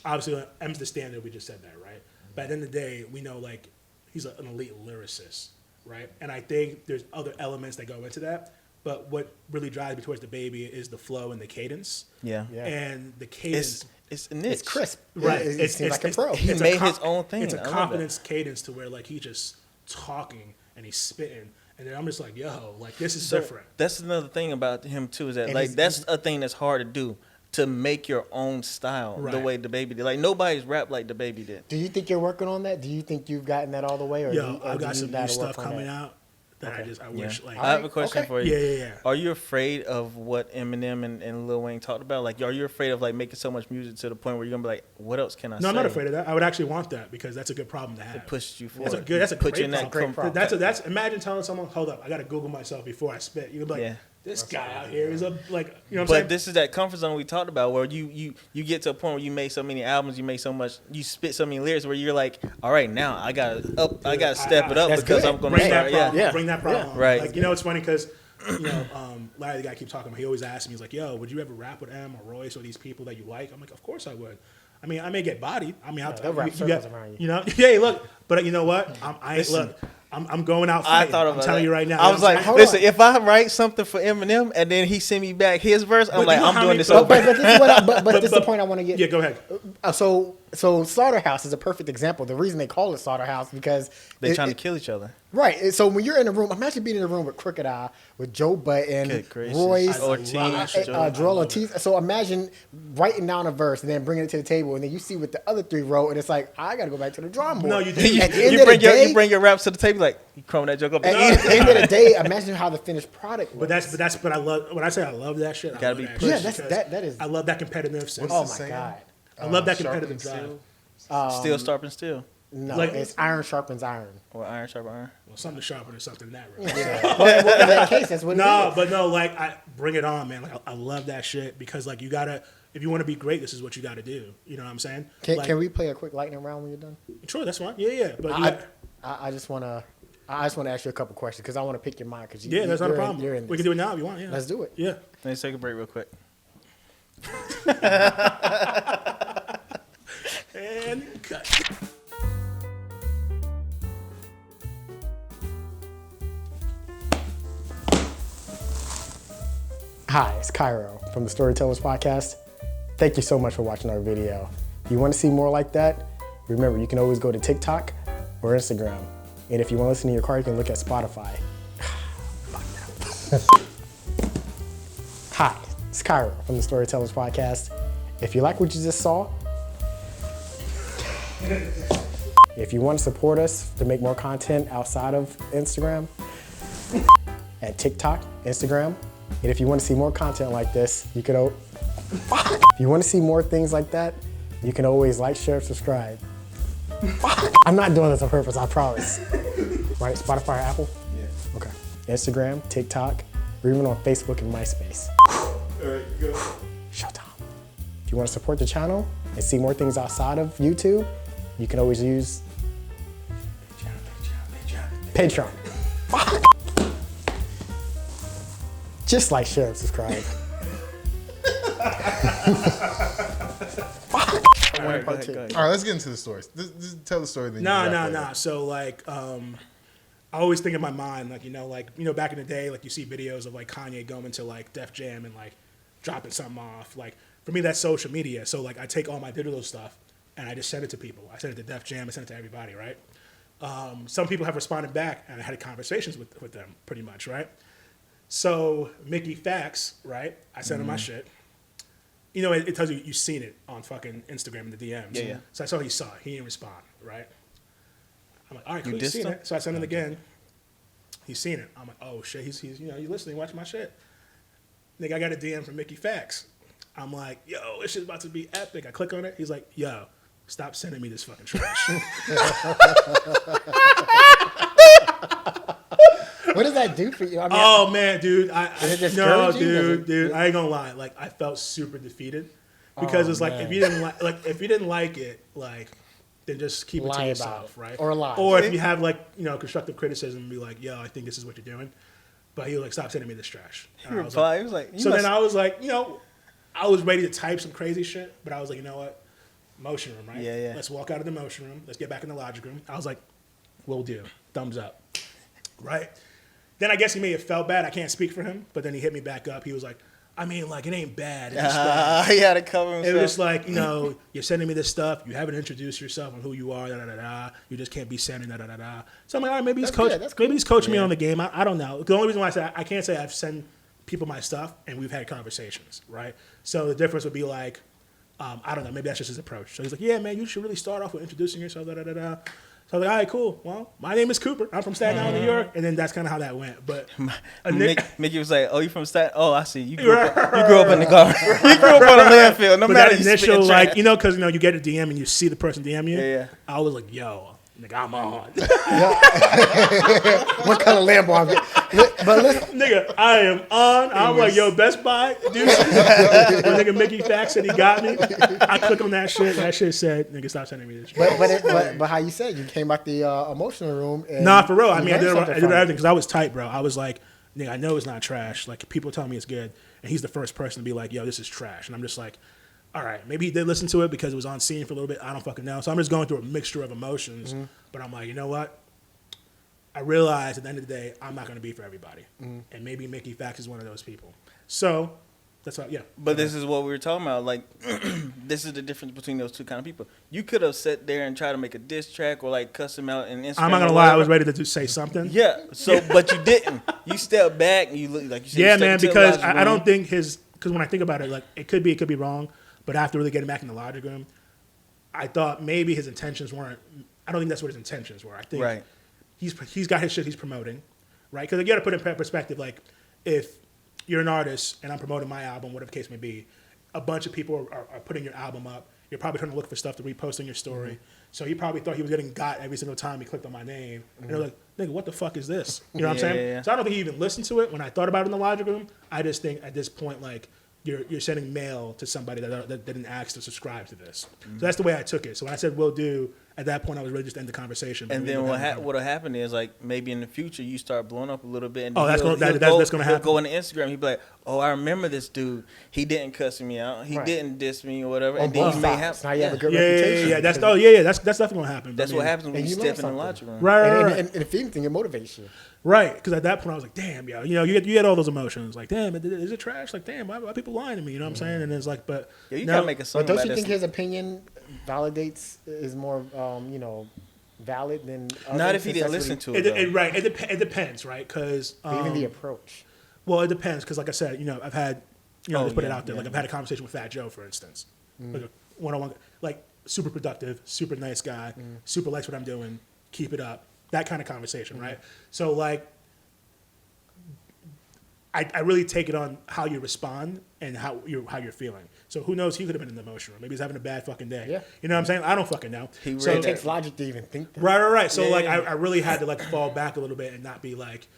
obviously M's the standard. We just said that, right? But at the end of the day, we know like he's an elite lyricist, right? And I think there's other elements that go into that. But what really drives me towards the baby is the flow and the cadence. Yeah. And the cadence. It's a niche. It's crisp. Right. It seems like a pro. He it's a made his own thing. It's a I love confidence cadence to where like he's just talking and he's spitting, and then I'm just like, yo, like this is different. That's another thing about him too, is that And like he's- that's a thing that's hard to do, to make your own style the Right. way the baby did. Like nobody's rap like the baby did. Do you think you're working on that? Do you think you've gotten that all the way? Or Yo, or I've got you some new gotta work stuff on coming that? out that I wish like. I have a question okay. for you. Yeah. Are you afraid of what Eminem and Lil Wayne talked about? Like, are you afraid of like making so much music to the point where you're gonna be like, what else can I say? No, I'm not afraid of that. I would actually want that because that's a good problem to have. It pushed you That's forward. a good. That's a Put great you in that problem. problem. That's imagine telling someone, hold up, I got to Google myself before I spit. You'd be like, Yeah. this guy out here is a like, you know what I'm But saying? this is that comfort zone we talked about, where you get to a point where you make so many albums, you make so much, you spit so many lyrics, where you're like, all right, now I gotta step it up That's because good. I'm gonna bring start. that problem. Yeah. Bring that problem. Yeah. Right. Like, you know, it's funny because, you know, Larry, the guy I keep talking about, he always asks me, he's like, yo, would you ever rap with M or Royce or these people that you like? I'm like, of course I would. I mean, I may get bodied. I mean, they'll wrap circles around you. You know, yeah, look, but you know what? I'm going out I fighting. thought about I'm telling that. you right now. I was like, Hold listen, on. if I write something for Eminem and then he send me back his verse, I'm But like, you know I'm how doing many- this but- over. But this is what this is the point I want to get. yeah, go ahead. So Slaughterhouse is a perfect example. The reason they call it Slaughterhouse because They're trying to kill each other. Right. So when you're in a room, imagine being in a room with Crooked Eye, with Joe Button, Good gracious. Royce, Ortiz, Joel Ortiz. So imagine writing down a verse and then bringing it to the table, and then you see what the other three wrote, and it's like, I got to go back to the drawing board. No, you do. At the end you of the bring day, you bring your raps to the table, like you crumb that joke up. at the end of the day, imagine how the finished product was. But I love when I say I love that shit. I Gotta love be that pushed. shit Yeah, that's- because that is- I love that competitive sense. Oh the my saying? God. I love that Sharpen competitive drive. steel. Steel sharpens steel, No, Like- it's iron sharpens iron. or iron sharp iron. Well, something sharper than something in that room. Well, in that case, that's what it No, is. but no, like I bring it on, man. Like I love that shit because like you gotta, if you want to be great, this is what you gotta do. You know what I'm saying? Like, Can we play a quick lightning round when you're done? Sure, that's fine. Yeah. But you got- I just want to ask you a couple questions because I want to pick your mind. Cause yeah, that's not a problem. You're in We this. can do it now if you want. Yeah, Let's do it. Yeah. Let's take a break real quick. And cut. Hi, it's Cairo from the Storytellers Podcast. Thank you so much for watching our video. If you want to see more like that, remember you can always go to TikTok or Instagram. And if you want to listen to your car, you can look at Spotify. Hi, it's Cairo from the Storytellers Podcast. If you like what you just saw, if you want to support us to make more content outside of Instagram, at TikTok, Instagram, and if you want to see more content like this, you can. If you want to see more things like that, you can always like, share, subscribe. I'm not doing this on purpose, I promise. Right? Spotify or Apple? Yeah. Okay. Instagram, TikTok, or even on Facebook and MySpace. All right, go. Showtime. If you want to support the channel and see more things outside of YouTube, you can always use Patreon. Just like, share, and subscribe. All right, go ahead, go ahead. All right, let's get into the stories. Tell the story. Then you wrap that Nah. up. So like, I always think in my mind, like back in the day, like you see videos of like Kanye going to like Def Jam and like dropping something off. Like for me, that's social media. So like I take all my digital stuff and I just send it to people. I send it to Def Jam. I send it to everybody, right? Some people have responded back, and I had conversations with them, pretty much, right? So Mickey Fax, right? I sent him my shit. You know, it tells you you've seen it on fucking Instagram in the DMs. Yeah. So I saw he saw it. He didn't respond, right? I'm like, all right, cool, You he's seen dissed him? it. So I sent him again. He's seen it. I'm like, oh shit, he's you listening, watch my shit. Nigga, I got a DM from Mickey Fax. I'm like, yo, this shit's about to be epic. I click on it. He's like, yo, stop sending me this fucking trash. What does that do for you? I mean, Oh man, dude, Is it no, discouraging? dude, I ain't gonna lie. Like, I felt super defeated because it's like man. if you didn't like it, like, then just keep it Lie to about yourself, it. right? Or lie. Or if you have like constructive criticism, and be like, yo, I think this is what you're doing. But he was like, stop sending me this trash. And He I was replied. like- He was like, you so must- then I was like, I was ready to type some crazy shit, but I was like, you know what? Motion room, right? Yeah. Let's walk out of the motion room. Let's get back in the logic room. I was like, will do. Thumbs up. Right? Then I guess he may have felt bad. I can't speak for him, but then he hit me back up. He was like, I mean, like, it ain't bad. It's just that he had to cover himself. it was just like, you're sending me this stuff. You haven't introduced yourself on who you are. Da da da da. You just can't be sending da da da da. So I'm like, all right, maybe he's That's coaching. good, that's cool. Maybe he's coaching me on the game. I don't know. The only reason why I say I can't say I've sent people my stuff and we've had conversations, right? So the difference would be like, I don't know. Maybe that's just his approach. So he's like, yeah, man, you should really start off with introducing yourself. Da da da da. So I was like, all right, cool. Well, my name is Cooper. I'm from Staten Island, New York. And then that's kind of how that went. But Mickey was like, "Oh, you from Staten? Oh, I see. You grew up in the garden. You grew up on a landfill. No but matter that you initial, spitting like, trash." because you get a DM and you see the person DM you. Yeah. I was like, yo, nigga, I'm on. what kind of Lambo I'm getting? But listen, Nigga, I am on. I'm like, yo, Best Buy, dude. When nigga Mickey Fax said he got me, I click on that shit. That shit said, nigga, stop sending me this shit. but how you said you came out the emotional room. And Nah, for real. I you mean, I learned did something from it. everything because I was tight, bro. I was like, nigga, I know it's not trash. Like, people tell me it's good. And he's the first person to be like, yo, this is trash. And I'm just like, all right, maybe he did listen to it because it was on scene for a little bit. I don't fucking know. So I'm just going through a mixture of emotions. But I'm like, you know what? I realized at the end of the day, I'm not going to be for everybody. And maybe Mickey Fax is one of those people. So that's how, yeah. But this is what we were talking about. Like, this is the difference between those two kind of people. You could have sat there and tried to make a diss track or like cuss him out in Instagram. I'm not going to lie. I was ready to say something. Yeah. So, but you didn't. You stepped back and you look like you said. Yeah, you man, stepped into the because logic I don't room. think because when I think about it, like, it could be wrong. But after really getting back in the logic room, I thought maybe his intentions weren't. I don't think that's what his intentions were. I think Right. he's got his shit he's promoting, right? Because you got to put in perspective, like, if you're an artist and I'm promoting my album, whatever the case may be, a bunch of people are putting your album up. You're probably trying to look for stuff to repost on your story. So he probably thought he was getting got every single time he clicked on my name. And they're like, nigga, what the fuck is this? You know what I'm saying? Yeah. So I don't think he even listened to it. When I thought about it in the logic room, I just think at this point, like, you're sending mail to somebody that didn't ask to subscribe to this. So that's the way I took it. So when I said will do, at that point I was really just end the conversation. And then what'll happen is, like, maybe in the future you start blowing up a little bit. And Oh, that's he'll gonna happen. He'll go on Instagram. He'll be like, "Oh, I remember this dude. He didn't cuss me out. He Right. didn't diss me or whatever." On And then both you may sides. have. Now you have a good Yeah. reputation. That's because- that's definitely gonna happen. That's I mean, what happens when and you you step learn in the something. logic room. Right. And if anything, it motivates you. Right, because at that point I was like, damn, yo, you get all those emotions, like, damn, is it trash? Like, damn, why people lying to me? You know what I'm saying? And it's like, but Yeah, you no, gotta make a song But don't about you this. think his opinion validates is more, valid than others, Not if he since didn't that's listen what to it. right, it depends, right? Because even the approach. well, it depends, because like I said, I've had, let's put it out there, yeah. like I've had a conversation with Fat Joe, for instance, like a one-on-one, like super productive, super nice guy, super likes what I'm doing, keep it up, that kind of conversation, right? So like, I really take it on how you respond and how you're feeling. So who knows? He could have been in the emotion room. Maybe he's having a bad fucking day. Yeah. You know what I'm saying? I don't fucking know. He So- It takes logic to even think that. Right. So Yeah, like, yeah. I really had to like fall back a little bit and not be like,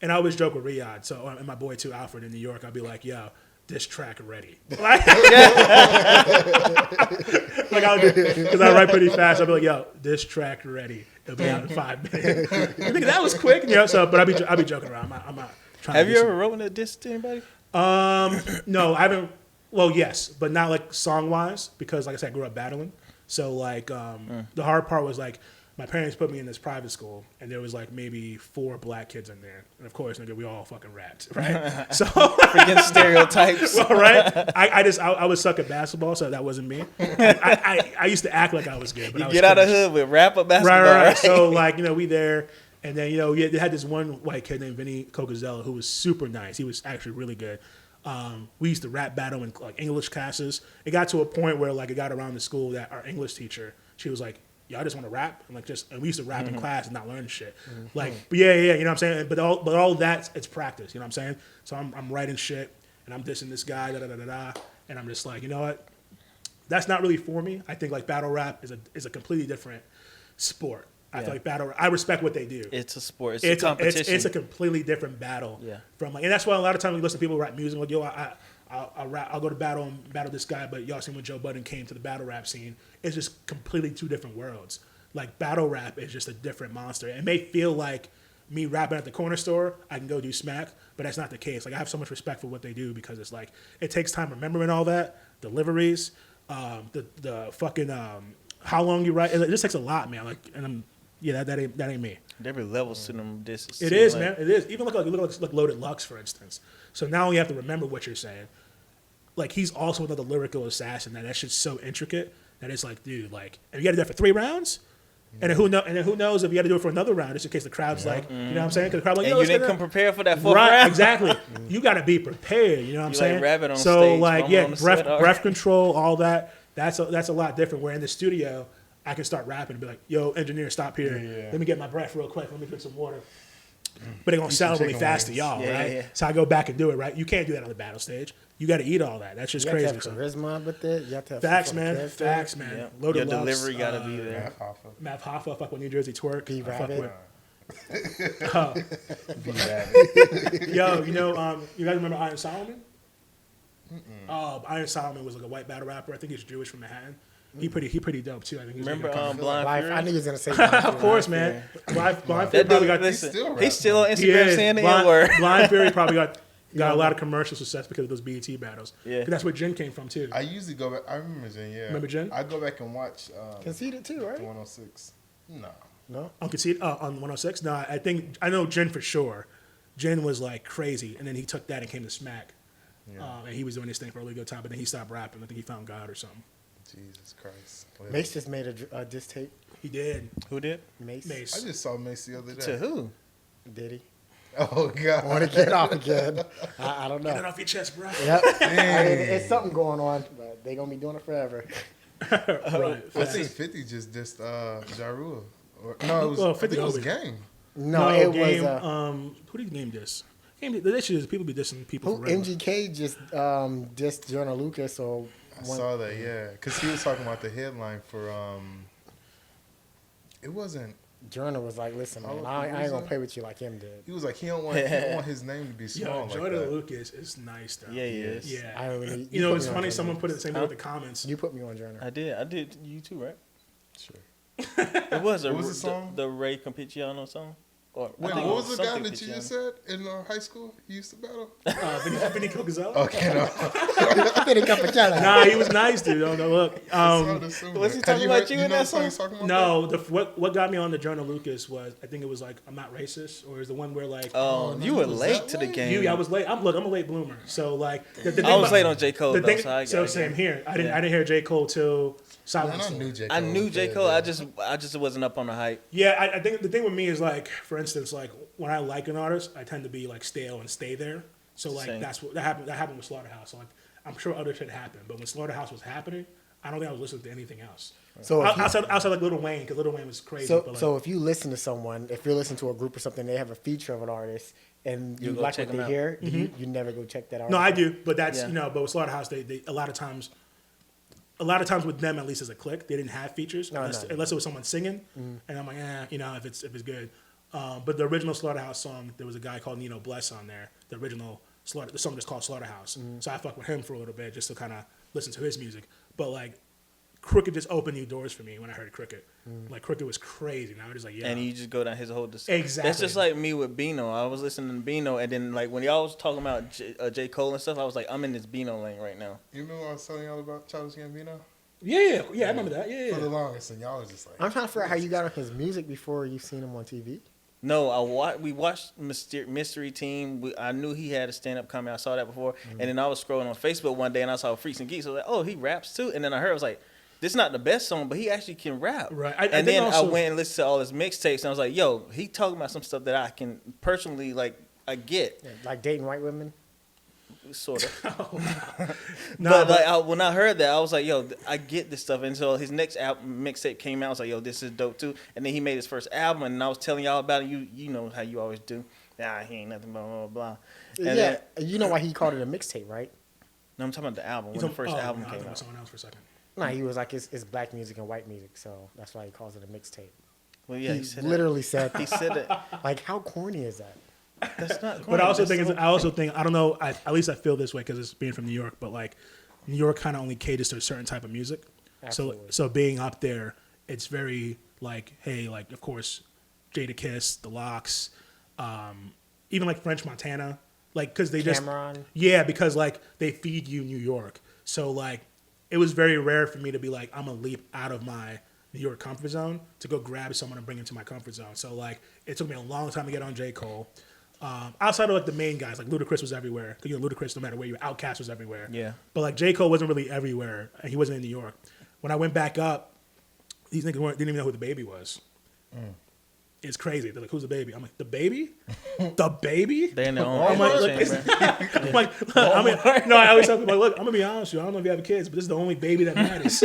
And I always joke with Ri'Yadh. So and my boy too, Alfred in New York. I'll be like, yo, diss track ready. Like, because I write pretty fast. I'll be like, yo, diss track ready. It'll be out in 5 minutes. I think that was quick. So, but I'll be joking around. I'm not trying. Have to you do ever written a diss to anybody? No, I haven't. Well, yes, but not like song wise, because like I said, I grew up battling. So like the hard part was like my parents put me in this private school, and there was like maybe 4 black kids in there, and of course, nigga, we all fucking rapped, right? So freaking stereotypes. well, right? I was suck at basketball, so that wasn't me. I used to act like I was good, but You I was get out of trash. hood with rap or basketball. Right. So like, we there, and then they had this one white kid named Vinny Cocazella who was super nice. He was actually really good. We used to rap battle in like English classes. It got to a point where like it got around the school that our English teacher, she was like, y'all just want to rap? And we used to rap in class and not learn shit. Like, but yeah, you know what I'm saying? But all that, it's practice, you know what I'm saying? So I'm writing shit, and I'm dissing this guy, and I'm just like, you know what? That's not really for me. I think like battle rap is a completely different sport. I feel like I respect what they do. It's a sport. It's a competition. It's a completely different battle. Yeah. From like, and that's why a lot of times we listen to people rap music like, yo, I'll go to battle and battle this guy, but y'all seen when Joe Budden came to the battle rap scene, it's just completely 2 different worlds. Like battle rap is just a different monster. It may feel like me rapping at the corner store, I can go do smack, but that's not the case. Like I have so much respect for what they do because it's like it takes time remembering all that, deliveries, the fucking how long you write. It just takes a lot, man. Like that ain't me. There be levels to them. It is, man. It is. Even look like Loaded Lux, for instance. So now you have to remember what you're saying. Like he's also another lyrical assassin. That shit's so intricate that it's like, dude, like, if you got to do that for 3 rounds, and then who knows if you got to do it for another round, just in case the crowd's like, you know what I'm saying? Because the crowd like, And you didn't come prepared for that 4th right, round. exactly. You got to be prepared. You know what I'm saying? Like rabbit on so stage, like, mama yeah, on the sweat breath control, all that. That's a lot different. Where in the studio, I can start rapping and be like, yo, engineer, stop here. Yeah. Let me get my breath real quick. Let me drink some water. But they're going to sound really fast to y'all, Yeah, right? yeah. So I go back and do it, right? You can't do that on the battle stage. You got to eat all that. That's just You crazy. have to have charisma with it. You have to have Facts, some man. character. Facts, man. Yeah. Loaded Your Lux, delivery got to be there. Math Hoffa. Math Hoffa, fuck with New Jersey twerk. P I fuck Rabbit. with. Be that. Yo, you guys remember Iron Solomon? Iron Solomon was like a white battle rapper. I think he's Jewish from Manhattan. He pretty dope too. I think he's Remember like Blind Life, Fury? I knew you was gonna say Blind of Fury. course, man. Blind Fury That probably dude, got listen, He's he's still on he Instagram is. saying the N-word. Blind Fury probably got a lot of commercial success because of those BET battles. Yeah. 'Cause that's where Jen came from too. I usually go back. I remember Jen. Yeah. Remember Jen? I go back and watch. Conceited too, right? The 106. No. No. On Conceit on 106. No, I know Jen for sure. Jen was like crazy, and then he took that and came to Smack, and he was doing this thing for a really good time. But then he stopped rapping. I think he found God or something. Jesus Christ. Mace just made a diss tape. He did. Who did? Mace. I just saw Mace the other day. To who? Did he? Oh God. Want to get off again? I don't know. Get it off your chest, bro. Yep. I mean, it's something going on, but they gonna be doing it forever. Right. I think 50 just dissed Ja Rule. No, it was. Well, I think 50 it was always- Game. No, it game, was. who did Game diss? The issue is people be dissing people Who for regular. MGK just dissed Jonah Lucas. So I saw that, yeah, because he was talking about the headline for. It wasn't. Jonah was like, "Listen, man, Oh, I who ain't was gonna that? play with you like him did." He was like, he don't want his name to be small Yo, like Jordan that. Lucas is nice though. Yeah, he is. Yeah. I don't really, You know, put it's me on funny. Jonah Someone put it the Lucas. same way with the comments. You put me on Jonah. I did. You too, right? Sure. It was What was the song? The Ray Campiciano song. Or Wait, I think what it was the guy something that you just Campiciano. said in high school? You used to battle. Vinny Cocazella? Okay, no. I did a couple challenges. Nah, he was nice, dude. No, look. was he talking about you in that song? No, what got me on the Jonah Lucas was I think it was like I'm not racist, or is the one where like Oh, no, you you were was late that to the late? game. I was late. I'm a late bloomer. So like the thing I was about- late on J. Cole the though, thing, so I so got same it. here. I didn't Yeah. hear J. Cole till Silence. I knew J. Cole. I knew J. Yeah, Cole. yeah. I just wasn't up on the hype. Yeah, I think the thing with me is like, for instance, like when I like an artist, I tend to be like stale and stay there. So like Same. that's what that happened with Slaughterhouse. So like I'm sure other shit happened, but when Slaughterhouse was happening, I don't think I was listening to anything else. So if you- outside like Lil Wayne, because Lil Wayne was crazy. but like, So if you listen to someone, if you're listening to a group or something, they have a feature of an artist, and you go like check what they them out. hear, you never go check that artist. no, I out? do, but that's Yeah. but with Slaughterhouse, they a lot of times with them, at least as a clique, they didn't have features unless it was someone singing, and I'm like, if it's good. But the original Slaughterhouse song, there was a guy called Nino Bless on there. The original the song just called Slaughterhouse. So I fucked with him for a little bit just to kind of listen to his music. But like, Crooked just opened new doors for me when I heard Crooked. Like Crooked was crazy, and I was just like, yeah. And you just go down his whole. Exactly. That's just like me with Bino. I was listening to Bino, and then like when y'all was talking about J. Cole and stuff, I was like, I'm in this Bino lane right now. You remember what I was telling y'all about Childish Gambino? Yeah, I remember that. Yeah. For the longest, and y'all was just like, I'm trying to figure out how you got on his music before you seen him on TV. No, we watched Mystery Team. I knew he had a stand-up comedy. I saw that before. And then I was scrolling on Facebook one day, and I saw Freaks and Geeks. I was like, oh, he raps too. And then I heard, I was like, this is not the best song, but he actually can rap. Right. And then I went and listened to all his mixtapes, and I was like, yo, he talking about some stuff that I can personally, like, I get. Yeah, like dating white women. Sort of. No, but when I heard that, I was like, yo, I get this stuff. And so his next album mixtape came out. I was like, yo, this is dope too. And then he made his first album, and I was telling y'all about it. You know how you always do. Nah, he ain't nothing, blah, blah, blah. And Yeah, you know why he called it a mixtape, right? No, I'm talking about the album. When the first album I came thought out. someone else for a second. Nah, he was like, it's black music and white music, so that's why he calls it a mixtape. Well, yeah, he said literally said He that. said it. Like, how corny is that? That's not. But I also corny. think I don't know. At least I feel this way because it's being from New York. But like, New York kind of only caters to a certain type of music. Absolutely. So being up there, it's very like, hey, like of course, Jada Kiss, The Lox, even like French Montana, like because they Cameron. because like they feed you New York. So like, it was very rare for me to be like, I'm gonna leap out of my New York comfort zone to go grab someone and bring into my comfort zone. So like, it took me a long time to get on J. Cole. Outside of like the main guys, like Ludacris was everywhere. Because Ludacris, no matter where you were, Outkast was everywhere. Yeah. But like J. Cole wasn't really everywhere. And he wasn't in New York. When I went back up, these niggas didn't even know who the baby was. It's crazy. They're like, who's the baby? I'm like, the baby? The baby? They in their own. I'm like, look, chain, bro. I'm like, look, I mean, no, I always tell people, like, look, I'm gonna be honest with you. I don't know if you have kids, but this is the only baby that matters.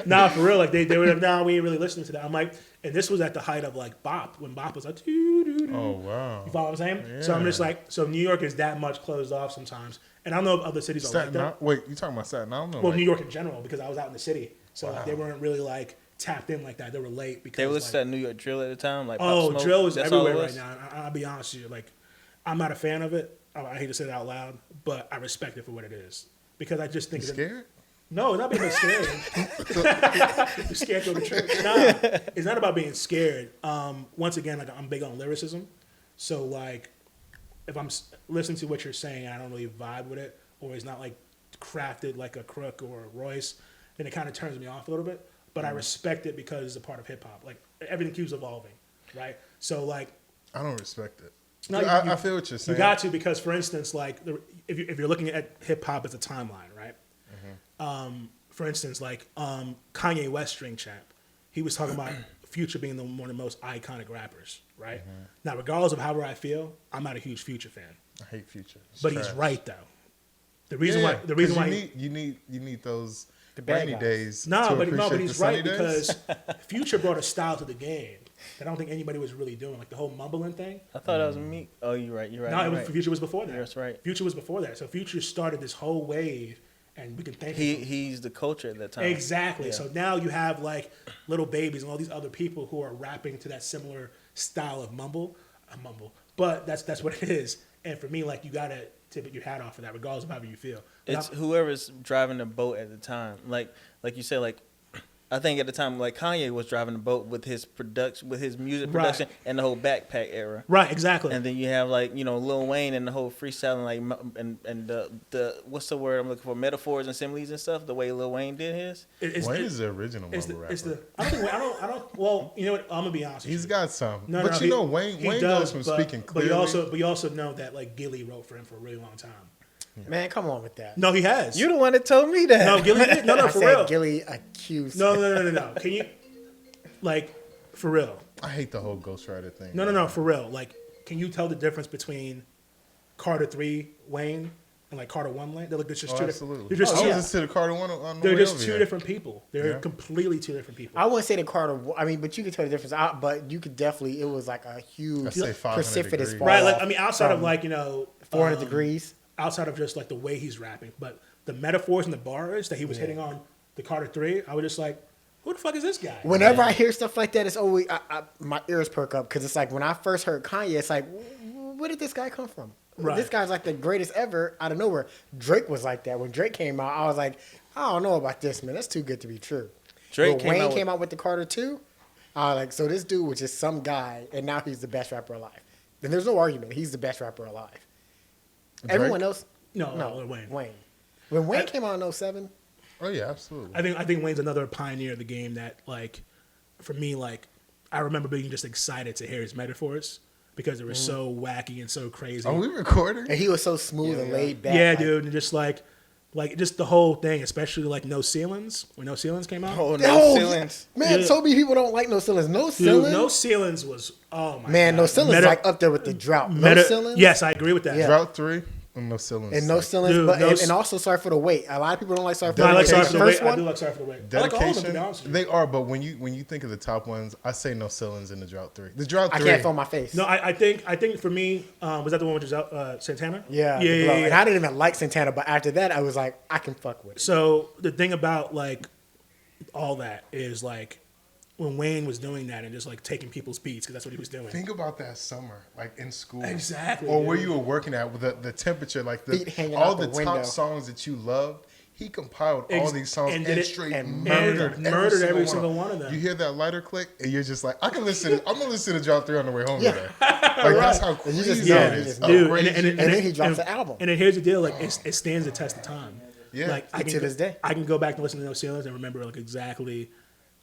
Nah, for real. Like they were like, nah, we ain't really listening to that. I'm like, and this was at the height of like Bop, when Bop was like, doo-doo-doo. oh wow. You follow what I'm saying? So I'm just like, so New York is that much closed off sometimes, and I don't know if other cities are like Staten that. Island? Wait, you talking about Staten Island? Well, New York in general, because I was out in the city, so like, they weren't really like tapped in like that. They were late because They listened to like, that New York drill at the time. Like Pop oh, Smoke. drill is That's all it everywhere right was? now. And I'll be honest with you, like I'm not a fan of it. I hate to say it out loud, but I respect it for what it is because I just think You it's scared? No, it's not being scared. You're scared to go to church. Nah, it's not about being scared. Once again, like I'm big on lyricism, so like if I'm listening to what you're saying and I don't really vibe with it, or it's not like crafted like a Crook or a Royce, then it kind of turns me off a little bit. But I respect it because it's a part of hip hop. Like everything keeps evolving, right? So like, I don't respect it. no, I feel what you're saying. you got to because, for instance, like if you're looking at hip hop as a timeline, right? For instance, like Kanye West, Drink Champ, he was talking about Future being one of the most iconic rappers, right? Now, regardless of however I feel, I'm not a huge Future fan, I hate Future. It's but trash. he's right though. The reason why you need those The bad rainy guys. days. No, to but appreciate he's the sunny right days. because Future brought a style to the game that I don't think anybody was really doing, like the whole mumbling thing. I thought that was me. Oh, you're right. You're right. No, you're it was, right. Future was before that. That's right. Future was before that. So Future started this whole wave, and we can thank him. He's the culture at that time. Exactly. Yeah. So now you have like Little Babies and all these other people who are rapping to that similar style of mumble. But that's what it is. And for me, like you gotta tip your hat off for that, regardless of how you feel. But It's whoever's driving the boat at the time. Like you said, like I think at the time, like Kanye was driving the boat with his production, with his music Right. production, and the whole backpack era. right, exactly. And then you have like Lil Wayne and the whole freestyling, like and the what's the word I'm looking for, metaphors and similes and stuff. The way Lil Wayne did his. Wayne is the original it's mumble the, rapper. I don't think I don't. Well, you know what? I'm gonna be honest. With He's you. got some, No, but no, Wayne he goes does, from but, speaking clearly. But you also know that like Gilly wrote for him for a really long time. Man, come on with that. No, he has. You the one that told me that. No, Gilly did. No, I for said real. Gilly accused. No. Can you, like, for real? I hate the whole ghostwriter thing. No, for real. Like, can you tell the difference between Carter 3 Wayne and like Carter 1 Wayne? They're like, there's just Oh, two absolutely. They're just I two. was listening to the Carter one on the They're way just over two here. different people. They're Yeah. completely two different people. I wouldn't say the Carter. I mean, but you could tell the difference. But you could definitely. It was like a huge, I'd say 500 precipitous degrees. fall. Right. Like, I mean, outside of from like 400 degrees. outside of just like the way he's rapping, but the metaphors and the bars that he was hitting on the Carter 3, I was just like, who the fuck is this guy? Whenever I hear stuff like that, it's always my ears perk up because it's like when I first heard Kanye, it's like, where did this guy come from? Right. This guy's like the greatest ever out of nowhere. Drake was like that. When Drake came out, I was like, I don't know about this, man. That's too good to be true. Drake When Wayne came came out with the Carter 2, I was like, so this dude was just some guy, and now he's the best rapper alive. Then there's no argument. He's the best rapper alive. Drake? Everyone else, No, Wayne. Wayne. When Wayne came out in 07, Oh yeah, absolutely. I think Wayne's another pioneer of the game that, like, for me, like, I remember being just excited to hear his metaphors because they were so wacky and so crazy. Are we recording? And he was so smooth and laid back. Yeah, like, dude, and just like just the whole thing, especially like No Ceilings, when No Ceilings came out. Oh, no Oh, ceilings. Man, Yeah. so many people don't like No Ceilings. No Dude, Ceilings. No Ceilings was Man, God. No Ceilings is like up there with the drought. No Ceilings. Yes, I agree with that. Yeah. Drought 3 and No Ceilings. And No Ceilings, Dude, but No and also Sorry for the Wait. A lot of people don't like Sorry for No, the I Wait. like Sorry for the First Wait. I one? do like Sorry for the Wait. I like all of them, to be Dedication. honest with you. They are, but when you think of the top ones, I say No Ceilings in the Drought 3. The Drought 3. I can't feel my face. No, I think for me, was that the one with Santana? Yeah, yeah, the yeah, blow. yeah. And I didn't even like Santana, but after that, I was like, I can fuck with it. So the thing about like all that is like when Wayne was doing that and just like taking people's beats because that's what he was doing. Think about that summer, like in school, Exactly, or where dude. you were working at with the temperature, like Feet hanging all out the the top window. songs that you loved. He compiled all these songs and and, did it- straight and murdered every single one of them. You hear that lighter click, and you're just like, I can listen. I'm gonna listen to Drought 3 on the way home Yeah. today. Like that's how You crazy just it know, is. you just know. Dude, Crazy. And then he drops the album. And then here's the deal: like it stands the test of time. Yeah. like I To can, this day. I can go back and listen to No Ceilings and remember like exactly.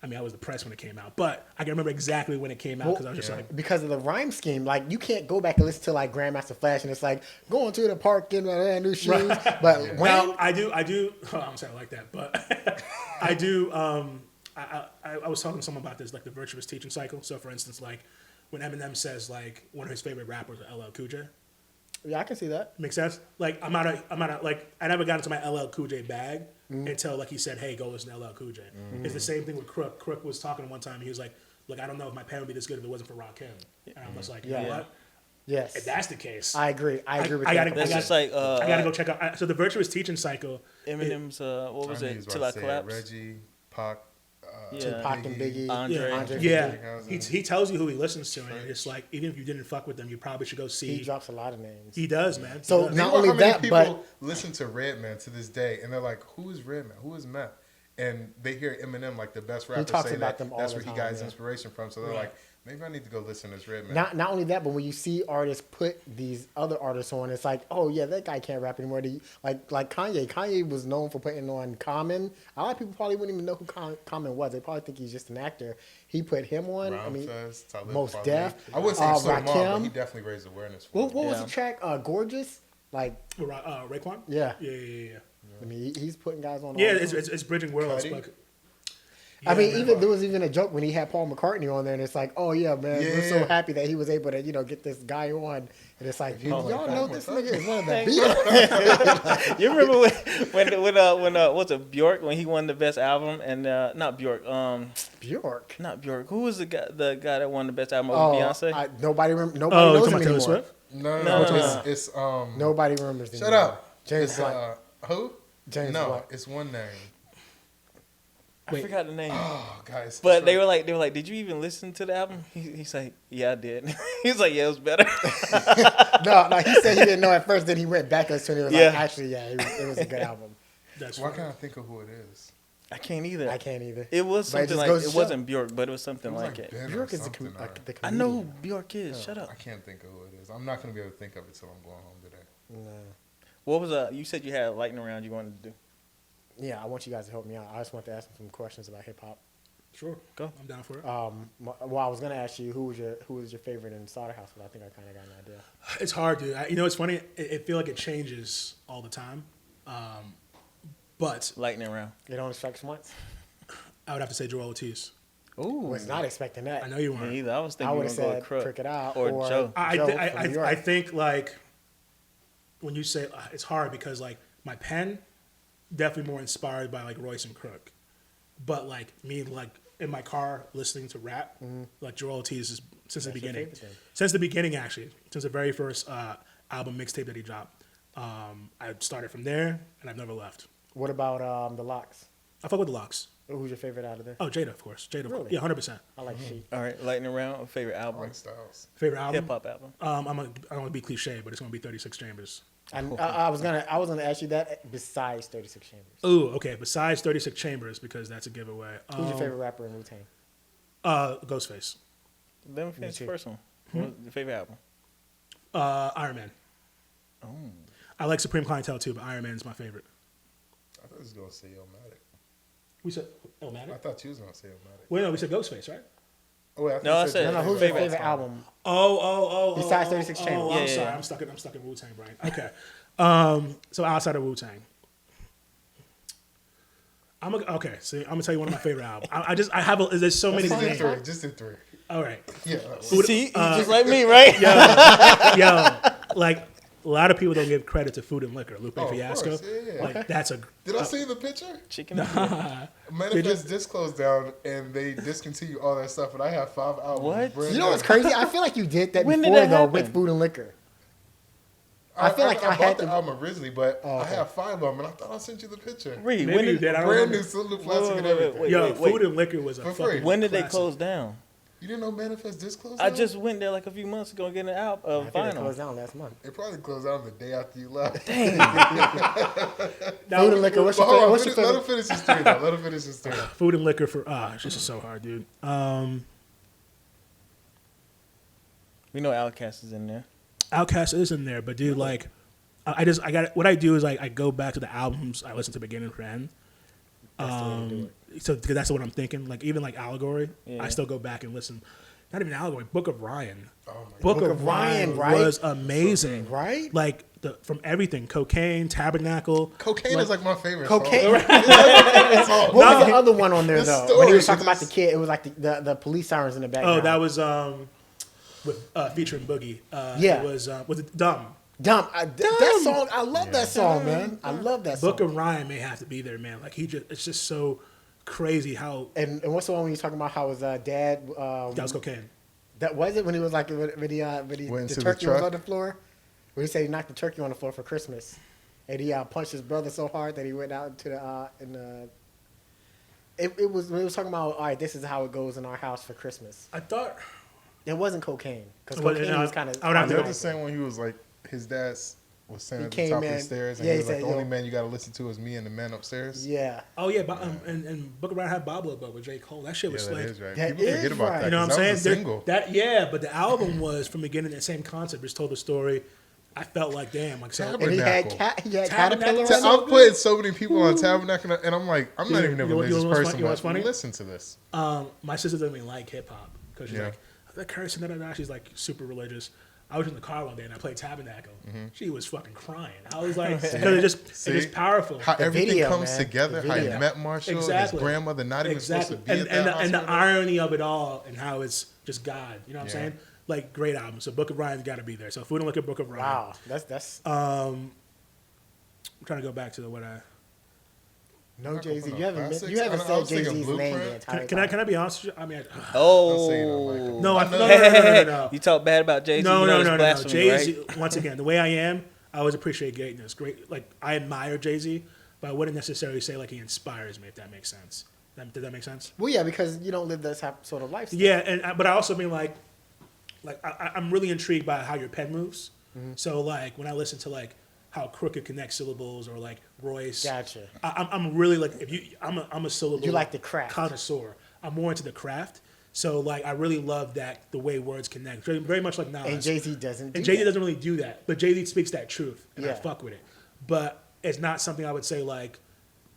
I mean, I was depressed when it came out, but I can remember exactly when it came out because I was just like, Because of the rhyme scheme, like you can't go back and listen to like Grandmaster Flash and it's like going to the park in my new shoes. But when well, I do. Oh, I'm sorry, I like that, but I do. I was talking to someone about this, like the virtuous teaching cycle. So, for instance, like when Eminem says like one of his favorite rappers are LL Cool J. yeah, I can see that. Makes sense. Like I'm not like I never got into my LL Cool J bag until like he said, "Hey, go listen to LL Cool J." It's the same thing with Crook. Crook was talking one time. He was like, "Look, I don't know if my pen would be this good if it wasn't for Rakim." And I'm just like, you know what? Yes, If that's the case, I agree. I agree with I that. gotta- That's I just like I gotta go check out. So the virtuous teaching cycle. Eminem's what was I it? knew he was Till about I to say it. collapse. Reggie, Pac, Yeah. Tupac and Biggie, Andre. Andre Yeah, 50. he tells you who he listens to, and it's like even if you didn't fuck with them, you probably should go see. He drops a lot of names. He does, man. He So does. not Think about only how many that, people but listen to Redman to this day, and they're like, "Who is Redman? Who is Meth?" And they hear Eminem, like the best rapper, talks say about that them all that's the where he time, got his yeah. inspiration from. So they're Right. like, maybe I need to go listen to this Redman. not only that, but when you see artists put these other artists on, it's like, oh yeah, that guy can't rap anymore. Like Kanye. Kanye was known for putting on Common. A lot of people probably wouldn't even know who Common was. They probably think he's just an actor. He put him on. I mean, Rhymefest, Talib Mos Kweli. Def, I wouldn't say so long, but Rakim. he definitely raised awareness for What it. was Yeah. the track? Gorgeous. Like, Raekwon. yeah. Yeah. I mean, he's putting guys on. Yeah, all it's the- it's bridging worlds. Cudi? But, I mean, man. even there was even a joke when he had Paul McCartney on there, and it's like, oh yeah, man, we're so Yeah. happy that he was able to, get this guy on, and it's like, Paul y'all know McCartney. this nigga is one of the Beatles. You remember when what's it, Bjork, when he won the best album, and not Bjork, Bjork. not Bjork. Who was the guy that won the best album over Oh, Beyonce? nobody Oh, knows you him talking about anymore. Taylor Swift? No. It's Nobody remembers him. Shut anymore. up. James It's, Blunt. who? James no, Blunt. it's one name. I forgot the name. Oh, guys. But they were like, did you even listen to the album? He's like, yeah, I did. He's like, yeah, it was better. No, he said he didn't know at first. Then he went back and listened to it. He was Yeah. like, actually, yeah, it was a good album. That's Why right. can't I think of who it is? I can't either. I can't either. It was But it something just like goes to it show. wasn't Bjork, but it was something It was like it. Ben or Bjork is the something, or- comedian. I know who Bjork is. Shut up. I can't think of who it is. I'm not going to be able to think of it till I'm going home today. No. What was you said you had a lightning round you wanted to do? Yeah, I want you guys to help me out. I just want to ask him some questions about hip hop. Sure, Go. I'm down for it. Well, I was gonna ask you who was your favorite in Slaughterhouse, but I think I kind of got an idea. It's hard, dude. It's funny. It feel like it changes all the time. But Lightning round. It only strikes once. I would have to say Joel Ortiz. Ooh. Was not expecting that. I know you Me weren't. either. I was I thinking you would were have going to said go Crook. Crick It Out or Joe. Joe from New York. I think like when you say it's hard because like my pen definitely more inspired by like Royce and Crook, but like me like in my car listening to rap like Joel Ortiz is since the That's your beginning. favorite then. Since the beginning actually, since the very first album mixtape that he dropped, I started from there and I've never left. What about the Locks? I fuck with the Locks. Who's your favorite out of there? Oh, Jada, of course. Jada, Really? yeah, 100%. I like Sheik. All right, lightning round. Favorite I album. like Styles. Favorite album? Hip hop album. I don't want to be cliche, but it's gonna be 36 Chambers. I was gonna ask you that besides 36 Chambers. Ooh, okay. Besides 36 Chambers, because that's a giveaway. Who's your favorite rapper in Wu-Tang? Ghostface. Let me finish the too. first one. What's your favorite album? Iron Man. I like Supreme Clientele too, but Iron Man is my favorite. I thought he was going to say Illmatic. We said Illmatic. I thought you was gonna say Illmatic. Wait, no, we said Ghostface, right? Oh, wait, No, I said No, who's your favorite album? Besides 36 Chambers. I'm sorry, I'm stuck in Wu-Tang brain. Okay, so outside of Wu-Tang, So I'm gonna tell you one of my favorite albums. I have. There's so many names. Just do three. All right. Yeah. See, just like me, right? Yo, like a lot of people don't give credit to Food and Liquor. Lupe Fiasco. Course, yeah. Like that's a. Did I see the picture? Chicken. Manifest just closed down and they discontinued all that stuff, and I have 5 albums. What? brand You know new. what's crazy? I feel like you did that When did before that though happen? with Food and Liquor. I feel like I bought had the to. album originally, but Oh, okay. I have 5 of them, and I thought I sent you the picture. Reed, Maybe when you did did. I don't Brand remember. new cylinder plastic and wait, everything. wait. Yo, Food and Liquor was a For fucking free. when did they classic. close down? You didn't know Manifest just closed I down? just went there like a few months ago and get an album I think it closed vinyl. down last month. It probably closed down the day after you left. Food and Liquor. What's But hold your on, what's your let him favorite? finish his story, though. Let him finish his story. Food and Liquor for this is so hard, dude. We know Outkast is in there. Outkast is in there, but dude, like, I got what I do is I go back to the albums I listen to beginning to end. So because that's what I'm thinking. Like even like Allegory, Yeah. I still go back and listen. Not even Allegory, Book of Ryan. Oh, my God. Book of Ryan right? was amazing, Right? Like from everything, Cocaine, Tabernacle. Cocaine is like my favorite Cocaine. song. What was the other one on there The though? story When he was is talking about the just- kid, it was like the police sirens in the background. Oh, that was with featuring Boogie. Yeah. It was it Dumb. Dumb. That song. I love that song, man. I love that song. Book of Ryan may have to be there, man. Like it's just so crazy how And what's the one when you talking about how his dad? that was Cocaine. That was it when he was like when Went the into the turkey was truck? on the floor. When he said he knocked the turkey on the floor for Christmas, and he punched his brother so hard that he went out into the It was when he was talking about all right, this is how it goes in our house for Christmas. I thought It wasn't cocaine because Well, cocaine I- was kind of. I would have to They're go- the same when he was like, his dad was standing He at the top came of the in- stairs, and yeah, he he was like, said, the only yo. man you got to listen to is me and the man upstairs. Yeah. Oh yeah, and Book of Ryan had Bob Lobo with J. Cole. That shit Yeah, was that like, is right. That People is forget about right. that. you know what I'm 'cause saying? that was a There- single. but the album was from beginning the same concept. Just told the story. I felt like damn, like so. And he had Tabernacle. caterpillar. Tabernacle. on I've it. putting so many people on Tabernacle, and I'm like, I'm not You even a know religious what's funny- person. you know what's but funny? listen to this. My sister doesn't even like hip hop because she's Yeah. like, that cursing, da da da. She's like super religious. I was in the car one day and I played Tabernacle. She was fucking crying. I was like, because it's See? powerful. How everything video, comes man. together. The How he video. met Marshall, Exactly. his grandmother, not even supposed to be at that and the hospital. irony of it all and how it's just God. You know what I'm Yeah. saying? Like great album. So Book of Ryan's got to be there. So Food and Liquor, Book of Ryan. Wow, that's I'm trying to go back to what I. no Not Jay Z. gonna You haven't classics. you haven't I said was thinking Jay Z's name the Blueprint. entire Can I time. be honest with you? I mean, Oh, say you don't like him. no, no. You talk bad about Jay Z. No. Jay Z. Once again, the way I am, I always appreciate greatness. Great, like I admire Jay Z, but I wouldn't necessarily say like he inspires me. If that makes sense. Does that make sense? Well, yeah, because you don't live that sort of lifestyle. Yeah, but I also mean like I'm really intrigued by how your pen moves. Mm-hmm. So like when I listen to like how Crooked connects syllables or like Royce, Gotcha. I'm really like I'm a syllable. You like the craft. connoisseur. I'm more into the craft. So like I really love that the way words connect. Very much like Nas. And Jay Z doesn't. And do Jay Z that. doesn't really do that, but Jay Z speaks that truth, and I Yeah. fuck with it. But it's not something I would say like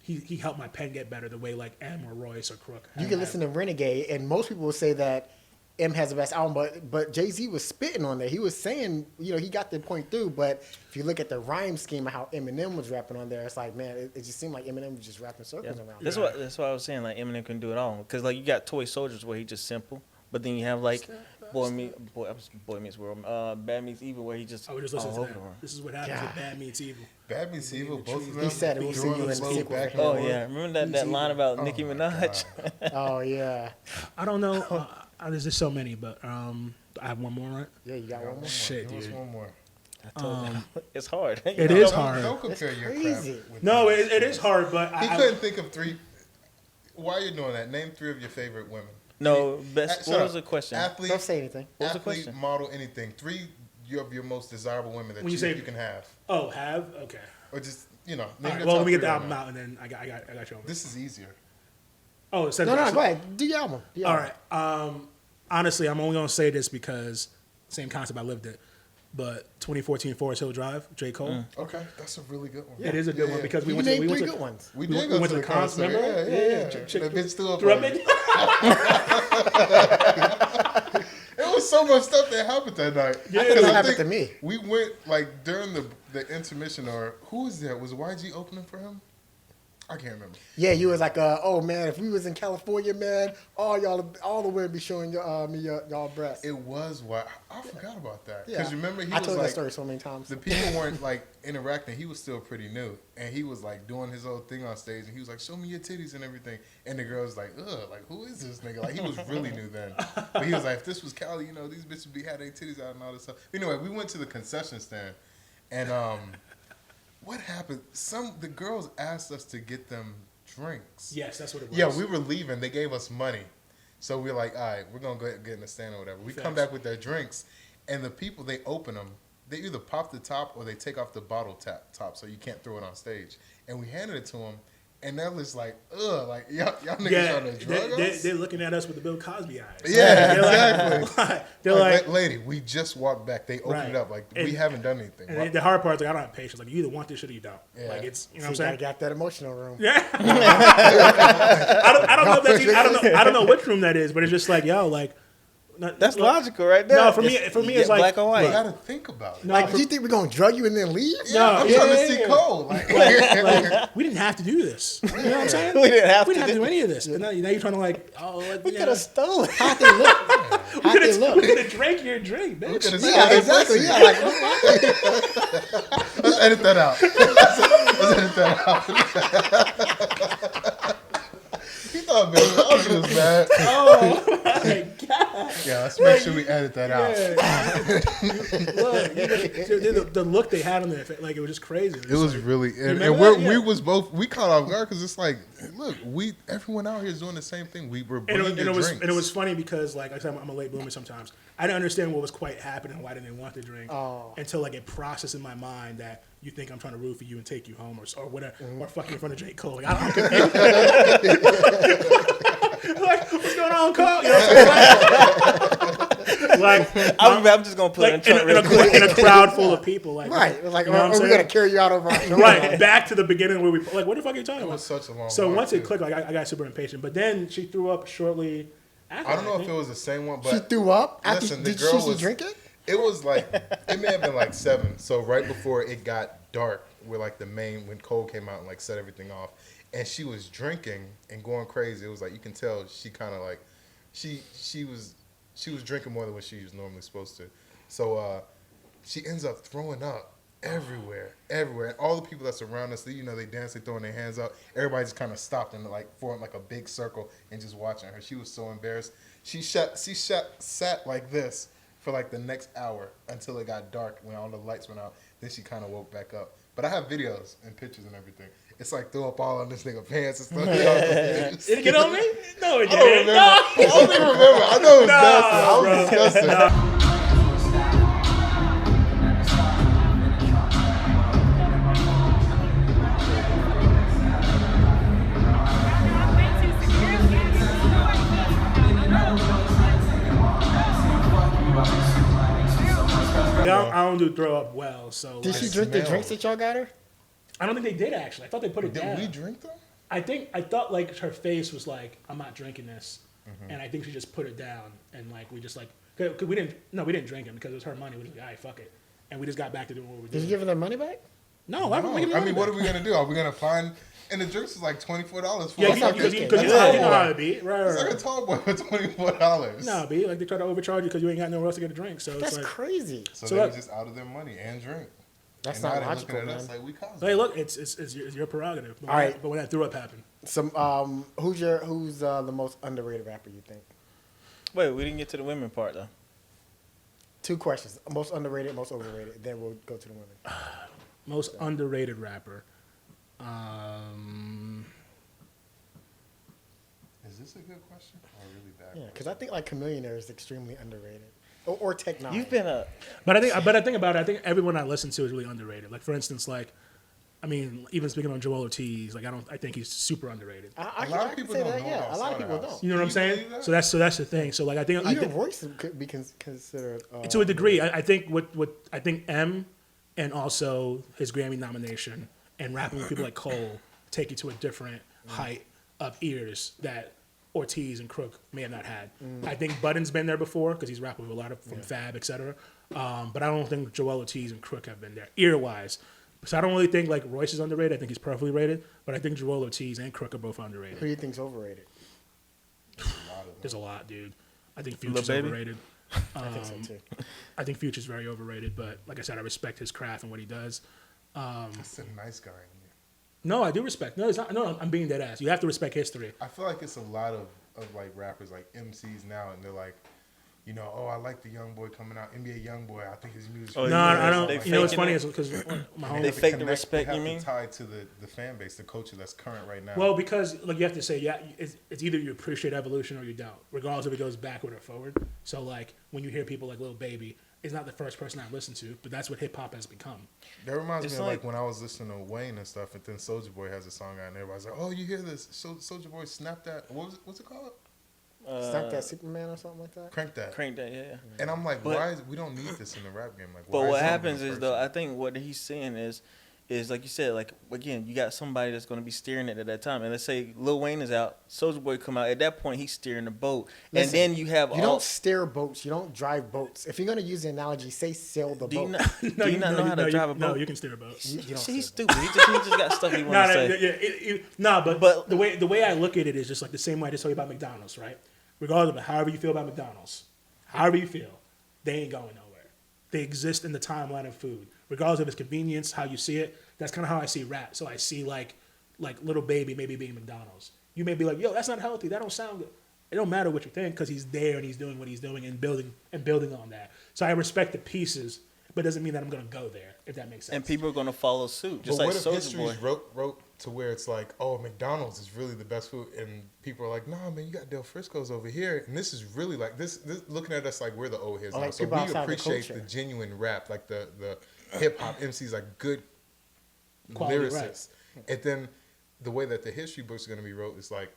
he helped my pen get better the way like M or Royce or Crook. You can listen to Renegade, and most people will say that M has the best album, but Jay Z was spitting on there. He was saying, he got the point through. But if you look at the rhyme scheme of how Eminem was rapping on there, it's like, man, it just seemed like Eminem was just rapping circles around. That's why I was saying like Eminem can do it all because like you got Toy Soldiers where he just simple, but then you have like Boy Meets World, Bad Meets Evil where he just I would just all listen to over that. the world. This is what happens with Bad Meets Evil. Bad Meets Evil, both of them. He said it. We'll see doing you in the the slow sequel. back and Oh forth. yeah, remember that line about Nicki my Minaj? Oh yeah, I don't know. There's just so many, but I have one more, right? yeah. You got one more. Shit, Give us dude. one more. I told you. It's hard. It is Don't- hard. Don't compare That's your crazy. craft with No, his. it is hard, but He I couldn't think of 3. While you're doing that, name 3 of your favorite women. No, best. Shut What up. was the question? Athlete, Don't say anything. What was the athlete, question? model, anything. 3 of your most desirable women that When you say- you can have, have okay. or just name All your right, top well, let me get 3 the right album now. out, and then I got you over. This is easier. Oh, it says No, go ahead. Do your album. All right. Honestly, I'm only gonna say this because same concept. I lived it. but 2014 Forest Hill Drive, J. Cole. Okay, that's a really good one. It is a good one because we You went to named we three went good to ones. We did go went to the concert. remember? Yeah. Chick- That bitch threw up threw on up me. in- It was so much stuff that happened that night. I think it happened to me. We went like during the intermission, or who was that? Was YG opening for him? I can't remember. Yeah, you was like, oh man, if we was in California, man, all the women be showing y'all breasts. It was what I forgot about that. Yeah. Because remember he I was told like that story so many times. the people weren't like interacting. He was still pretty new, and he was like doing his own thing on stage, and he was like, "Show me your titties and everything." And the girl was like, "Ugh, like who is this nigga?" Like he was really new then, but he was like, "If this was Cali, these bitches be had their titties out and all this stuff." Anyway, we went to the concession stand, and what happened? The girls asked us to get them drinks. Yes, that's what it was. Yeah, we were leaving. They gave us money. So we're like, all right, we're going to go ahead and get in the stand or whatever. We come back with their drinks, and the people, they open them. They either pop the top or they take off the bottle top so you can't throw it on stage. And we handed it to them, and they're just like, ugh, like, y'all niggas trying to drug us? They're looking at us with the Bill Cosby eyes. Yeah, They're exactly. they're like, lady, we just walked back. They opened Right. it up. Like, And- we haven't done anything. and the hard part is like, I don't have patience. Like, you either want this shit or you don't. Yeah. Like, it's, you know So what I'm you saying? gotta get that emotional room. Yeah. I don't know if that's even, I don't know which room that is, but it's just like, yo, like, That's logical, right there. No, for me, it's like black or white. You got to think about it. No, Like, do you think we're gonna drug you and then leave? Yeah, I'm trying to see Cole. Like, we didn't have to do this. You know what I'm saying? We didn't have we to didn't have to do do any of this. And now you're trying to like, We could have stolen. How'd they look? How'd they we look? could have drank your drink, bitch. look at his Yeah, exactly. Yeah, like Let's edit that out. Let's edit that out. He thought Bill Cosby was bad. Oh my god! Yeah, let's make sure we edit that out. Look, the look they had on their face, like it was just crazy. It was really, and remember that? we caught off guard because it's like, look, everyone out here is doing the same thing. We were bringing drinks. And it was funny because like I said, I'm a late bloomer sometimes. I didn't understand what was quite happening, why didn't they want the drink until like it processed in my mind that you think I'm trying to root for you and take you home or whatever, or fuck you in front of J. Cole. Like, I'm confused. Like, what's going on, Cole? You know what I'm saying? I'm just gonna put it in Like real quick. in a crowd full of people, like right. It was like, you know what I'm we're saying? gonna carry you out over our shoulder. Right, back to the beginning where we like, what the fuck are you talking It about? was such a long. So walk, once it too. clicked, like I got super impatient. But then she threw up shortly after. I don't know if think. it was the same one, but She threw up after. Listen, the Did girl she was- drink it? it was like it may have been like 7. So right before it got dark, where like when Cole came out and like set everything off, and she was drinking and going crazy. It was like you can tell she kind of like she was drinking more than what she was normally supposed to. So she ends up throwing up everywhere. And all the people that's around us, they dance, they throwing their hands up. Everybody just kind of stopped and like formed like a big circle and just watching her. She was so embarrassed. She sat like this for like the next hour until it got dark when all the lights went out. Then she kind of woke back up. But I have videos and pictures and everything. It's like throw up all on this nigga pants and stuff. Did it get on me? No, it I don't didn't. remember. I don't even remember. I know it was nasty. I bro. was disgusted. I don't do throw up well, so Did like, she drink the smell. drinks that y'all got her? I don't think they did actually. I thought they put it Did down. we drink them? I thought like her face was like, I'm not drinking this, Mm-hmm. and I think she just put it down, and like we just like, cause we didn't drink it because it was her money. We just like, all right, fuck it, and we just got back to doing what we were Did doing. you give her their money back? No, I No. don't. I mean, what are we gonna do? Are we gonna find? And the drinks is like $24 for Yeah, a because you That's know all. how it be, right? It's right, like a right. tall boy for $24. No, be like they try to overcharge you because you ain't got nowhere else to get a drink. So That's it's like, crazy. So So they were look- just out of their money and drink. That's And not now they're logical, looking at man. us like we Cosby. hey, look, it's your prerogative. But All right. but when that threw up happened, Some who's the most underrated rapper you think? Wait, we didn't get to the women part though. 2 questions: most underrated, most overrated. Then we'll go to the women. most underrated rapper. Is this a good question or a really bad? Yeah, because I think like Chameleonaire is extremely underrated, or Tech Nine. You've been a But I think about it. I think everyone I listen to is really underrated. Like for instance, like I mean, even speaking on Joel Ortiz, like I think he's super underrated. A lot of people don't know about A lot of people Slaughterhouse. don't. You know what I'm saying? That? So that's the thing. So like I think Royce could be considered to a degree. I think what I think M, and also his Grammy nomination and rapping with people like Cole take you to a different height of ears that Ortiz and Crook may have not had. I think Budden's been there before because he's rapping with a lot of from Fab, etc. But I don't think Joel Ortiz and Crook have been there ear wise. So I don't really think like Royce is underrated. I think he's perfectly rated, but I think Joel Ortiz and Crook are both underrated. Who do you think's overrated? There's a lot, dude. I think Future's overrated. I think so too. I think Future's very overrated, but like I said, I respect his craft and what he does. That's a nice guy in here. No, I do respect. No, it's not. No, I'm being dead ass. You have to respect history. I feel like it's a lot of like rappers, like MCs now, and they're like, you know, oh, I like the young boy coming out, NBA young boy. I think his music. No, I don't. They You know what's faking funny it. is because my home. They fake the respect, you mean? Tied to the fan base, the culture that's current right now. Well, because like you have to say, yeah, it's either you appreciate evolution or you don't, regardless if it goes backward or forward. So like when you hear people like Lil Baby, it's not the first person I've listened to, but that's what hip hop has become. That reminds It's me of like- like when I was listening to Wayne and stuff, and then Soulja Boy has a song out, and everybody's like, "Oh, you hear this? Soulja Boy snap that? What's it called? Stamp that Superman or something like that. Crank that." Crank that, yeah. And I'm like, But- why we don't need this in the rap game? Like, But why what is it happens one is though, person? I think what he's saying is like you said, like again, you got somebody that's going to be steering it at that time. And let's say Lil Wayne is out, Soulja Boy come out. At that point, he's steering the boat, Listen, and then you have You don't steer boats. You don't drive boats. If you're gonna use the analogy, say sail the Do you boat. not, do you not know how to drive a boat? No, you can steer a boat. You don't See, he's steer stupid. He just got stuff he wants to say. But the way I look at it is just like the same way I just tell you about McDonald's, right? Regardless of however you feel about McDonald's, however you feel, they ain't going nowhere. They exist in the timeline of food, regardless of its convenience, how you see it. That's kind of how I see rap. So I see like Little Baby maybe being McDonald's. You may be like, yo, that's not healthy. That don't sound good. It don't matter what you think because he's there and he's doing what he's doing and building on that. So I respect the pieces, but it doesn't mean that I'm gonna go there. If that makes sense. And people are going to follow suit, just But like what if Soulja history's Boy. wrote to where it's like, oh, McDonald's is really the best food, and people are like, nah, man, you got Del Frisco's over here, and this is really like this looking at us like we're the old heads Or now. like So people we outside the appreciate culture. the genuine rap, like the hip hop MCs, like good Quality, lyricists, and then the way that the history books are going to be wrote is like,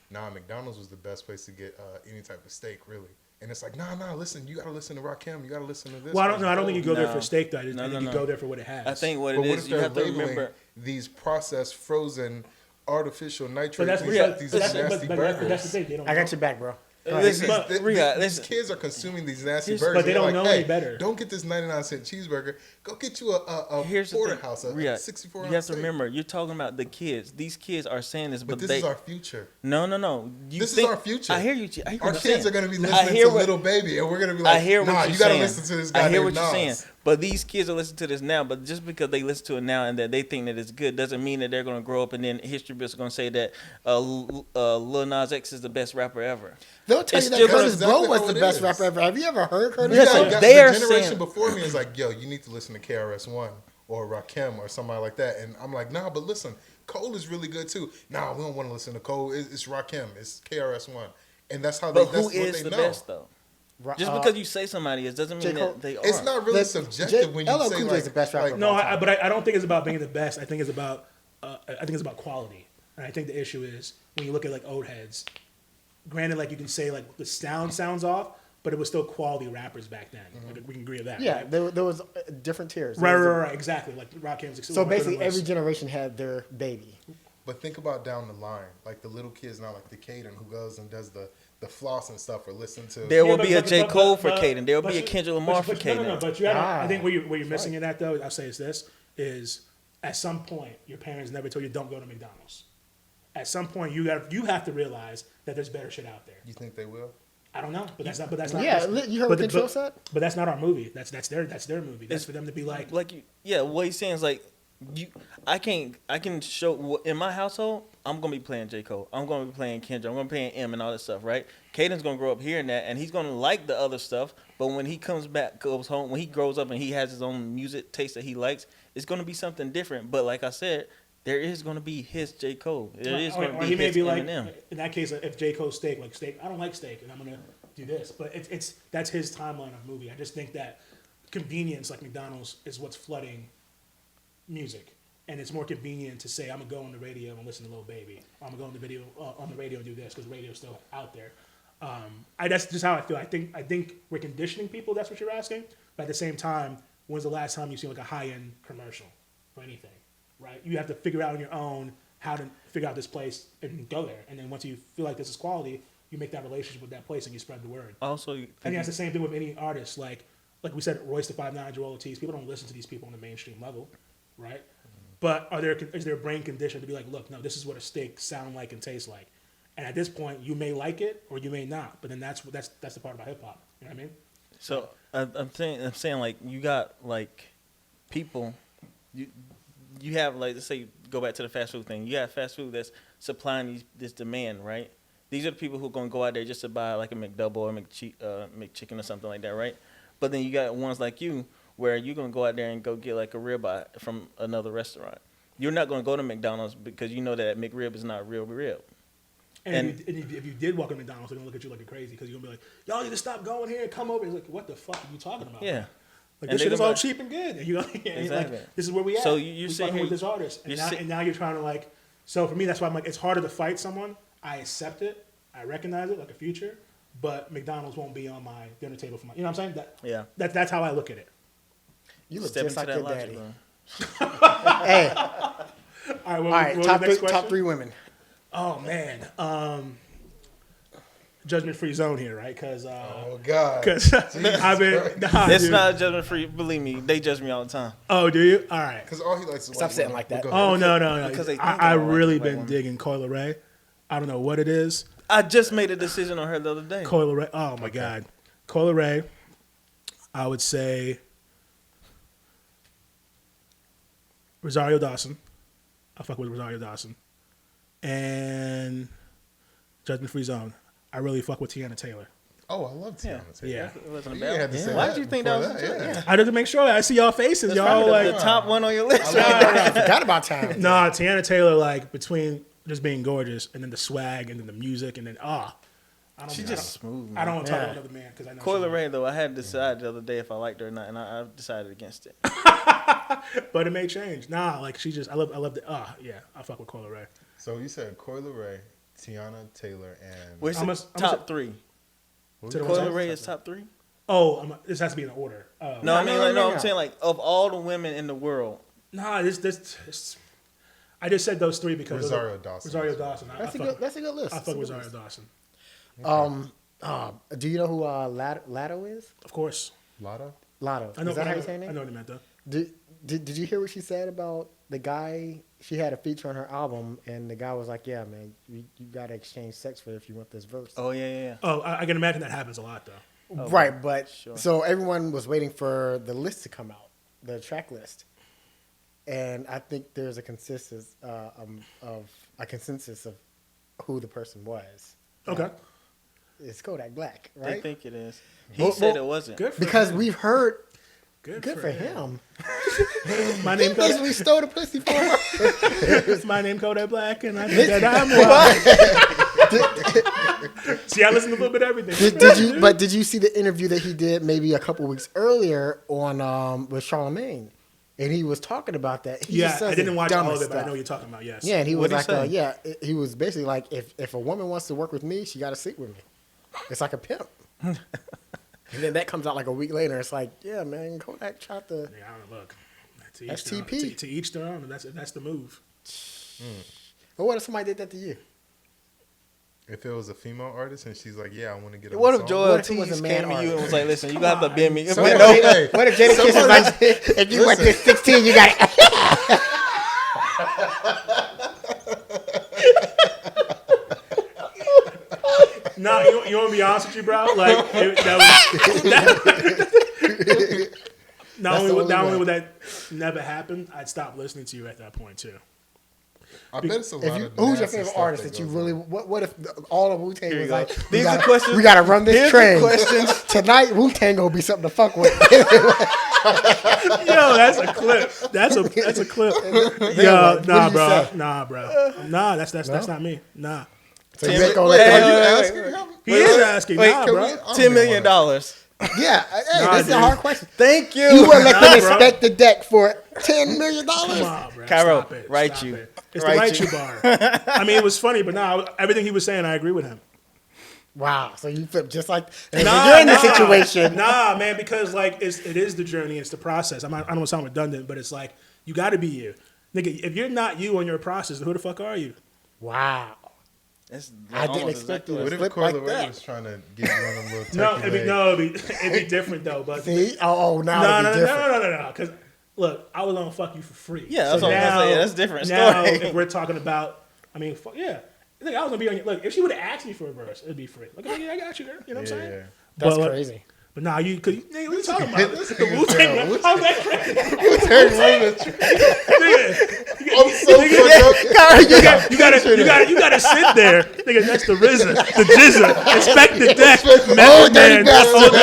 nah, McDonald's was the best place to get any type of steak, really. And it's like, nah, listen, you got to listen to Rakim, you got to listen to this. Well, I don't think you go there No. for steak though. I No, think no, you no. go there for what it has. I think what But it what is, if you they're have to labeling remember. these processed, frozen, artificial But nitrates, that's these that's nasty but burgers? that's the thing. They don't. I got know. your back, bro. Listen, But- Ri'Yadh, These listen. kids are consuming these nasty Here's- burgers. but they They're don't like, know hey, any better. Don't get this 99-cent cheeseburger. Go get you a Here's the thing, porterhouse, a Ri'Yadh, 64 you ounce have to steak. remember, you're talking about the kids. These kids are saying this, But but this they is our future. no. This is our future. I hear you. I hear what Our you're kids saying. are going to be I listening hear to what- Little Baby, and we're going to be like, I hear what nah, you're you got to saying. listen to this guy I hear named what you're saying. Nas. But these kids are listening to this now. But just because they listen to it now and that they think that it's good doesn't mean that they're going to grow up and then history books are going to say that Lil Nas X is the best rapper ever. They'll tell It's you that still Curtis exactly Blow was how the it best is. rapper ever. Have you ever heard Curtis Yes, Blow? sir. Yeah, They are the generation saying- before me is like, yo, you need to listen to KRS-One or Rakim or somebody like that. And I'm like, nah, but listen, Cole is really good too. Nah, we don't want to listen to Cole. It's Rakim. It's KRS-One. And that's how But that's who what is they the know. best though? Just because you say somebody is doesn't mean J. Cole. that they are. It's not really Listen, subjective when you LL say Cool J like, is the best rapper. No, of all time. but I don't think it's about being the best. I think it's about quality. And I think the issue is when you look at like old heads. Granted, like you can say like the sounds off, but it was still quality rappers back then. Like, we can agree with that. Yeah, right? there was different tiers. Right, exactly. Like Rakim's. So basically, every generation had their baby. But think about down the line, like the little kids now, like the Caden who goes and does the floss and stuff, or listen to. There will be a but- J. but- Cole but- for but- Caden. There will but be a you- Kendrick Lamar for No, Caden. but you gotta, I think Ah, where you're missing in that though, I'll say is at some point your parents never told you don't go to McDonald's. At some point you have to realize that there's better shit out there. You think they will? I don't know, but that's not. Yeah, you heard what Control but, said? But that's not our movie. That's their movie. That's It's for them to be like. What he's saying is like, I can show in my household. I'm gonna be playing J. Cole. I'm gonna be playing Kendrick. I'm gonna be playing M and all that stuff, right? Caden's gonna grow up hearing that, and he's gonna like the other stuff. But when he goes home, when he grows up and he has his own music taste that he likes, it's gonna be something different. But like I said, there is gonna be his J. Cole. There is or gonna be he may his be like, Eminem. in that case, if J. Cole's steak, I don't like steak, and I'm gonna do this. But that's his timeline of movie. I just think that convenience, like McDonald's, is what's flooding music. and it's more convenient to say I'm gonna go on the radio and listen to Lil Baby. I'm gonna go on the radio and do this because the radio's still out there. That's just how I feel. I think we're conditioning people. That's what you're asking. But at the same time, when's the last time you've seen like a high-end commercial for anything? Right? You have to figure out on your own how to figure out this place and go there. And then once you feel like this is quality, you make that relationship with that place and you spread the word. Also, and that's the same thing with any artist. Like we said, Royce the 5'9", Joel Ortiz. People don't listen to these people on the mainstream level, right? But is there a brain condition to be like, look, no, this is what a steak sound like and taste like. And at this point, you may like it or you may not. But then that's the part about hip hop. You know what I mean? So I'm saying like you got like people, you have like, let's say you go back to the fast food thing. You have fast food that's supplying this demand, right? These are the people who are going to go out there just to buy like a McDouble or McChicken or something like that, right? But then you got ones like you where you're going to go out there and go get like a ribeye from another restaurant. You're not going to go to McDonald's because you know that McRib is not real rib. And if you did walk to McDonald's, they're going to look at you like you're crazy because you're going to be like, y'all need to stop going here and come over. It's like, what the fuck are you talking about? Yeah. Like, this shit is all cheap and good. And exactly. Like, this is where we at. So you're saying with this artist. And now you're trying to like, so for me, that's why I'm like, it's harder to fight someone. I accept it. I recognize it like a future. But McDonald's won't be on my dinner table for my, you know what I'm saying? That's how I look at it. You look Step just like into your that daddy. logic, Hey. All right, top 3 women. Oh, man. Judgment-free zone here, right? Because oh God, because I've been. It's not judgment free. Believe me, they judge me all the time. Oh, do you? All right. because all he likes is Stop white saying women. like that. But go ahead. Oh no. Because I really been digging Coyle Ray. I don't know what it is. I just made a decision on her the other day. Coyle Ray. Oh my God, Coyle Ray. I would say Rosario Dawson. I fuck with Rosario Dawson. And Judgment-free zone. I really fuck with Tiana Taylor. Oh, I love Tiana Taylor. Yeah. It wasn't You about. had to say Why that did you think that before was? that, I had to make sure. I see y'all faces. Y'all Probably like the top one on your list. I forgot about time. Nah, Tiana Taylor, like, between just being gorgeous and then the swag and then the music and then, She's just smooth. I don't want to talk about another man because I know. Coyle Ray, though, I had to decide the other day if I liked her or not, and I decided against it. But it may change. Nah, like, I love the, I fuck with Coyle Ray. So you said Coyle Ray, Tiana Taylor, and Where's the top 3? Coyle Ray is top 3? Oh, this has to be in order. No, I mean, I'm saying, like, of all the women in the world. Nah, this I just said those 3 because Rosario Dawson. That's a good list. I fuck with Rosario Dawson. Do you know who Latto is? Of course. Lotto? Lotto. I know, Is that how you say her name? I know what you meant, though. Did you hear what she said about the guy? She had a feature on her album, and the guy was like, "Yeah, man, you got to exchange sex for it if you want this verse." Oh, yeah. Oh, I can imagine that happens a lot, though. Oh, right, but sure. So everyone was waiting for the list to come out, the track list, and I think there's a consensus of who the person was. Okay. It's Kodak Black, right? They think it is. He said it wasn't. Good for Because him. we've heard. Good for him. My name Because we stole the pussy for him. It's my name Kodak Black, and I think that I'm wild. See, I listen to a little bit of everything. Did you see the interview that he did maybe a couple weeks earlier on with Charlamagne? And he was talking about that. He just says I didn't watch the all of it, dumbest but I know stuff. what you're talking about, yes. Yeah, and he was What'd he like, say? he was basically like, if a woman wants to work with me, she got to sleep with me. It's like a pimp. And then that comes out like a week later. It's like, yeah, man, Kodak tried to. Yeah, I don't look. That's their own. TP. To each their own. That's the move. But what if somebody did that to you? If it was a female artist and she's like, yeah, I want to get. What on if the song. Joel What if it was Ortiz a man came to you and artist? was like, listen, you got to bend me. What if Jada Kiss is like, if you went to 16, you got it. Nah, you want to be honest with you, bro? Like, not only would that never happen, I'd stop listening to you at that point too. I bet it's a lot of Who's your nasty favorite stuff artist that that you goes really? on. What if all of Wu-Tang was like? These are questions. We gotta run this Here's train. the questions. Tonight, Wu-Tang gonna be something to fuck with. Yo, that's a clip. That's a clip. Yo, what nah, do you bro. say? Nah, bro. Nah, that's not me. Nah. So you ain't gonna Are let you that. asking him? He is asking. Wait, nah, can bro. we- $10 million. Yeah, hey, Nah, this is a dude. hard question. Thank you. You would let them bro. inspect the deck for $10 million? Come on, bro. Cairo, Stop it. write Stop you. it. It's Write the right you. you bar. I mean, it was funny, but no, everything he was saying, I agree with him. Wow, so you flip just like and Nah, you're in this nah. situation. Nah, man, because like it is the journey, it's the process. I don't want to sound redundant, but it's like you got to be you, nigga. If you're not you on your process, then who the fuck are you? Wow. That's I didn't almost expect exactly you what to What it if flip like Corey that. was trying to get you on a little turkey No, leg? it'd be different though. But See? Oh, now no, it'd be different. no. Because look, I was gonna fuck you for free. Yeah, that's what I was gonna say. That's a different story. Now, if we're talking about, I mean, fuck, yeah. I think I was gonna be on your. Look, if she would have asked me for a verse, it'd be free. Like, oh, yeah, I got you, girl. You know what I'm saying? Yeah. That's But, crazy. But nah, nigga, what you talking about? This The nigga Wu-Tang. Trell. How's that crazy? I'm so You gotta sit there, nigga. That's the RZA, the Jizza. Inspect the deck. Oh, Method dirty Man. bastard.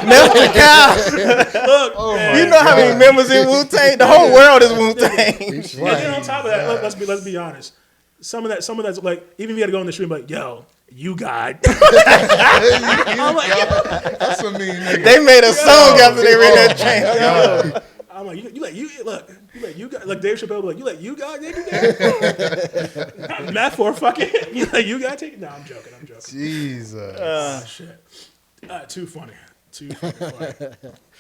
Melt the cow. Look, Oh man. my You know how many members in Wu-Tang? The whole world is Wu-Tang. And then on top of that, let's be honest. Some of that's like, even if you gotta go in the stream, like, yo, you got. I'm like, yo. That's a mean nigga. They made a song after they read that train. God. I'm like, you let you got like Dave Chappelle be like, you let you got nigga. Not Matt for fucking you let you got take. No, I'm joking. Jesus. Shit. Too funny. Funny.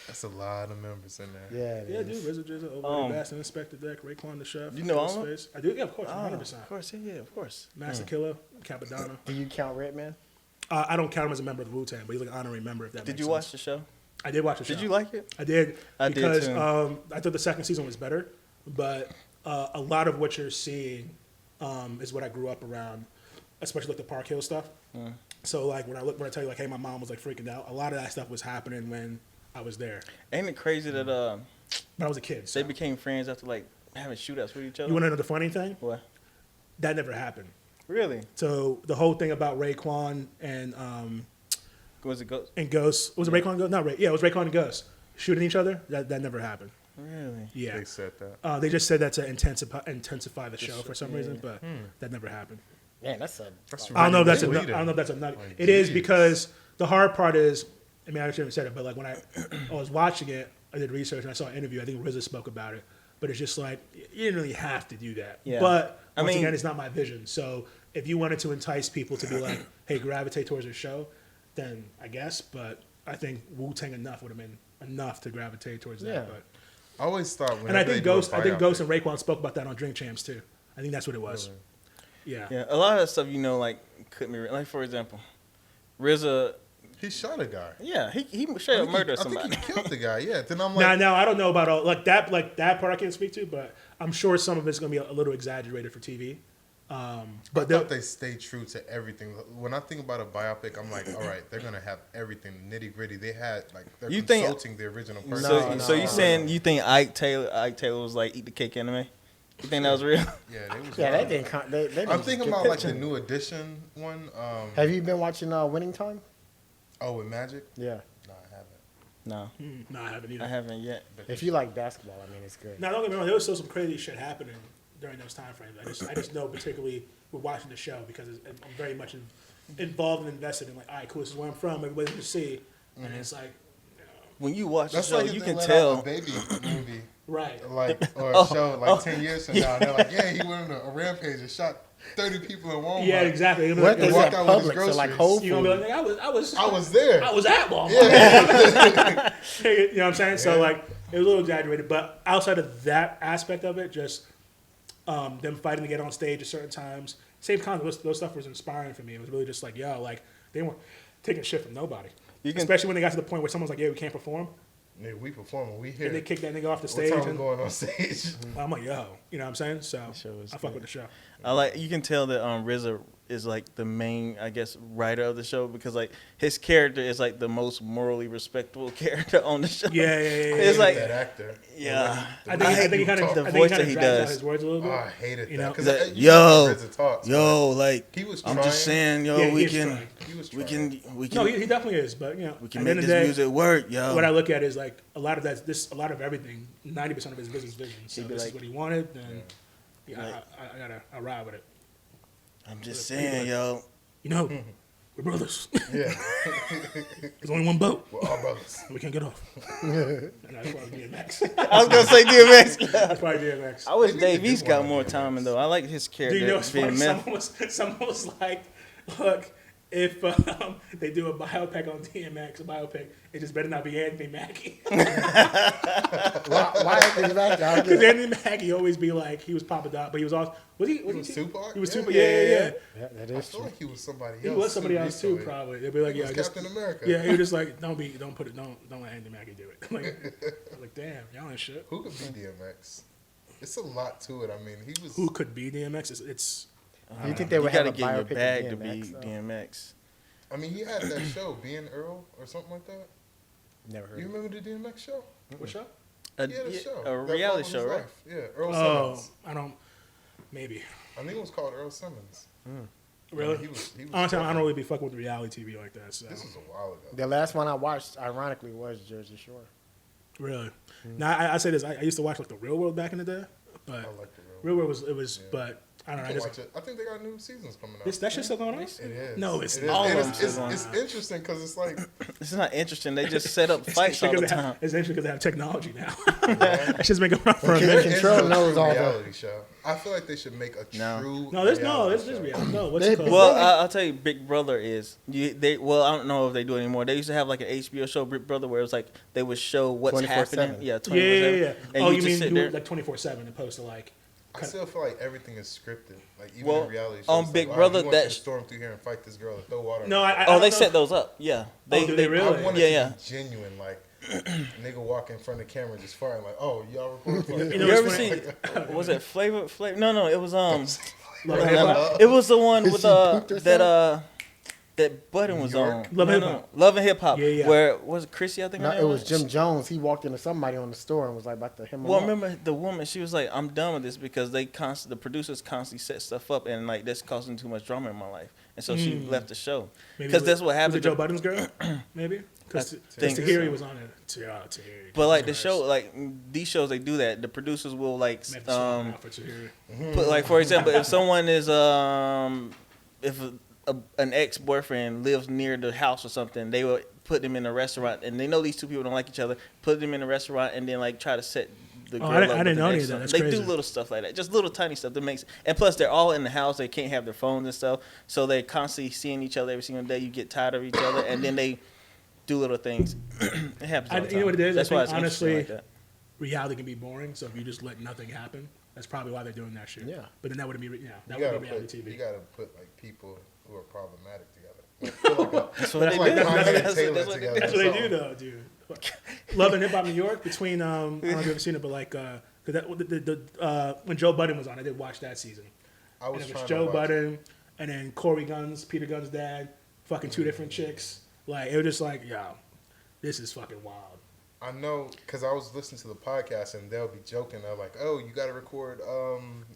That's a lot of members in there. Yeah, Yeah, it dude. is. RZA, Jizza, over Bass and Inspector Deck, Raekwon the Chef. You know all of Ghostface. I do. Yeah, of course. 100%. Of course, yeah, of course. Master Killer, Capadonna. Do you count Redman? I don't count him as a member of the Wu-Tang, but he's like an honorary member. If that Did makes you sense. watch the show? I did watch the show. Did you like it? I did. I did because too. I thought the second season was better, but a lot of what you're seeing is what I grew up around, especially like the Park Hill stuff. So like when I tell you like, hey, my mom was like freaking out. A lot of that stuff was happening when I was there, Ain't it crazy that but I was a kid. So. they became friends after like having shootouts with each other? You want to know the funny thing? What? That never happened. Really? So the whole thing about Raekwon and Was it Ghost? Ghost, was it Raekwon and Ghost? Not Ray. Yeah, it was Raekwon and Ghost shooting each other. That never happened. Really? Yeah. They said that. They just said that to intensify the show for some reason, but that never happened. Man, that's a. I don't know if that's a. I misleading. don't know if that's a nugget. Like, It is geez. because the hard part is. I mean, I shouldn't have said it, but like when I was watching it, I did research and I saw an interview. I think RZA spoke about it, but it's just like you didn't really have to do that. Yeah. But I once mean- again, it's not my vision. So if you wanted to entice people to be like, "Hey, gravitate towards your show," then I guess. But I think Wu-Tang enough would have been enough to gravitate towards that. Yeah. But I always thought. and I think Ghost and Ghost. Raekwon spoke about that on Drink Champs too. I think that's what it was. Yeah. Yeah, a lot of that stuff, like, couldn't be like, for example, RZA, He shot a guy. yeah, he straight up murdered I somebody. think he killed the guy. Yeah. Then I'm like, Now I don't know about all like that part I can't speak to, but I'm sure some of it's gonna be a little exaggerated for TV. But I thought they stayed true to everything. When I think about a biopic, I'm like, all right, they're gonna have everything nitty gritty. They had like they're You think- consulting the original person. So you saying you think Ike Taylor was like eat the cake anime? You think that was real? Yeah, they was. Yeah, wild. they didn't. They didn't I'm thinking get about that. like the new edition one. Have you been watching Winning Time? Oh, with Magic? Yeah. No, I haven't. No, no, I haven't either. I haven't yet. If you like basketball, I mean, it's good. Now don't get me wrong, there was still some crazy shit happening during those time frames. I just know particularly with watching the show because I'm very much involved and invested in like, all right, cool, this is where I'm from. Everybody's gonna see, and it's like, When you watch That's the show, like if you they can let tell. out a baby movie, right. like or a show like 10 years from now. And they're like, yeah, he went on a rampage and shot 30 people in Walmart. Yeah, exactly. You're What gonna is be walk that out with his public? So like groceries. Whole You're gonna be Foods. like, I was I was there. I was at Walmart. Yeah. You know what I'm saying? So Yeah. like it was a little exaggerated, but outside of that aspect of it, just them fighting to get on stage at certain times, same kind of those stuff was inspiring for me. It was really just like, yo, like they weren't taking shit from nobody. Especially when they got to the point where someone's like, yeah, we can't perform, Yeah, we performing. We here. and they kick that nigga off the What stage. time we And going on stage? I'm like, yo, you know what I'm saying? So show is I fuck good. with the show. I like you can tell that RZA is like the main, I guess, writer of the show because like his character is like the most morally respectable character on the show. Yeah. It's like that actor. yeah. I think he kind of the voice that he drags out does. his words a little Oh, bit. I hated You that. know? 'Cause That- you know how RZA talks, yo, like he was I'm trying. just saying, yo, Yeah, he we is can, trying. He was we trying. can, we No, can, he definitely is, but you know, we at can the make end of this the day, music work, yo. what I look at is like a lot of a lot of everything, 90% of his business vision. So He'd be this like- is what he wanted, then I ride with it. I'm just saying, yo. You know, we're brothers. Yeah. There's only one boat. We're all brothers. We can't get off. And that's probably DMX. I was gonna say DMX. That's probably DMX. I wish They need Dave to do East got one more of time in DMX. though. I like his Do character you know what's being funny? meth. Someone was like, look, if they do a biopic on DMX, it just better not be Anthony Mackie. Why Anthony Mackie? Because Anthony Mackie always be like, he was Papa Doc, but he was also, was he Tupac? He was Yeah. Tupac, yeah. Yeah, that I is feel true. like he was somebody else. He was somebody else too, recently. probably. They'd be like, He yeah, was just, Captain America. yeah, he was just like, don't let Anthony Mackie do it. Like, damn, y'all ain't shit. Who could be DMX? It's a lot to it. I mean, he was. Who could be DMX? It's Do you think they would You have gotta a get in your biopic bag of to be DMX? though? DMX. I mean, he had that show, Being Earl or something like that. Never heard. You of it. remember the DMX show? what show? A, He had a show. a that reality followed show, his right? life. Yeah, Earl Oh, Simmons. I don't. Maybe. I think it was called Earl Simmons. Really? He was Honestly, I don't really be fucking with reality TV like that. So This was a while ago. The last one I watched, ironically, was Jersey Shore. really. Now I say this. I used to watch like the Real World back in the day, but I like the Real World was. Yeah. But I don't know. I You can just watch it. I think they got new seasons coming out. that shit's still going on. It is. No, it's It is. not. And All of them it's, still it's interesting because it's like It's not interesting. They just set up fights all the time. It's interesting because they have technology now. That shit's making run for a minute. Control it's a knows true all the- reality show. I feel like they should make a No. true. No, there's reality reality. No, what's They- it called? Well, I'll tell you, Big Brother is. Well, I don't know if they do it anymore. They used to have like an HBO show, Big Brother, where it was like they would show what's 24/7. happening. Yeah, 24/7. yeah. And Oh, you you just mean sit do there. it like 24/7 opposed to like. I still feel like everything is scripted. Like even Well, in reality shows, on like, Big all right, Brother, we want you to that's- storm through here and fight this girl and throw water. No, I Oh, don't they know. set those up. Yeah. Do they really? I want it Yeah, to be genuine. Like nigga walk in front of the camera just firing. Like, oh, y'all recording? You know You ever what's see? funny? Was it Flavor? No, it was Love and Hip Hop? It was the one Did with she poop herself? that Button was New York? on. Love and Hip Hop. Love and Hip Hop. Yeah. Where was it Chrissy? I think. No, her it name was Jim Jones. He walked into somebody on the store and was like about to him. Well, remember the woman? She was like, "I'm done with this because the producers constantly set stuff up, and like that's causing too much drama in my life." And so she left the show Maybe because it that's what Was happened. it Joe Budden's girl? Maybe. Because I think Tahiri so. was on it. Tahiri. But like the Jesus show, Christ. like these shows, they do that. The producers will like May have to swap him out for Tahiri. put like for example, if someone is if an ex-boyfriend lives near the house or something, they will put them in a restaurant, and they know these two people don't like each other. Put them in a restaurant, and then like try to set the girl I didn't up with the know any next of that. one. That's They crazy. do little stuff like that, just little tiny stuff that makes. And plus, they're all in the house; they can't have their phones and stuff, so they're constantly seeing each other every single day. You get tired of each other, and then they do little things. It happens. All the time. You know what it is? That's I why think, it's interesting honestly, like that. reality can be boring. So if you just let nothing happen, that's probably why they're doing that shit. Yeah. But then that wouldn't be, that You would gotta be reality put, TV. you gotta put like people who are problematic together. Like, feel like That's what they like do. Kanye and That's Taylor what they together. do. That's what they So- do, though, dude. Love and Hip Hop New York between I don't know if you've ever seen it, but like when Joe Budden was on, I did watch that season. I And was it trying was to Joe watch Budden, and then Corey Guns, Peter Guns' dad, fucking two different chicks. Like it was just like, yo, this is fucking wild. I know, because I was listening to the podcast and they'll be joking. They're like, oh, you got to record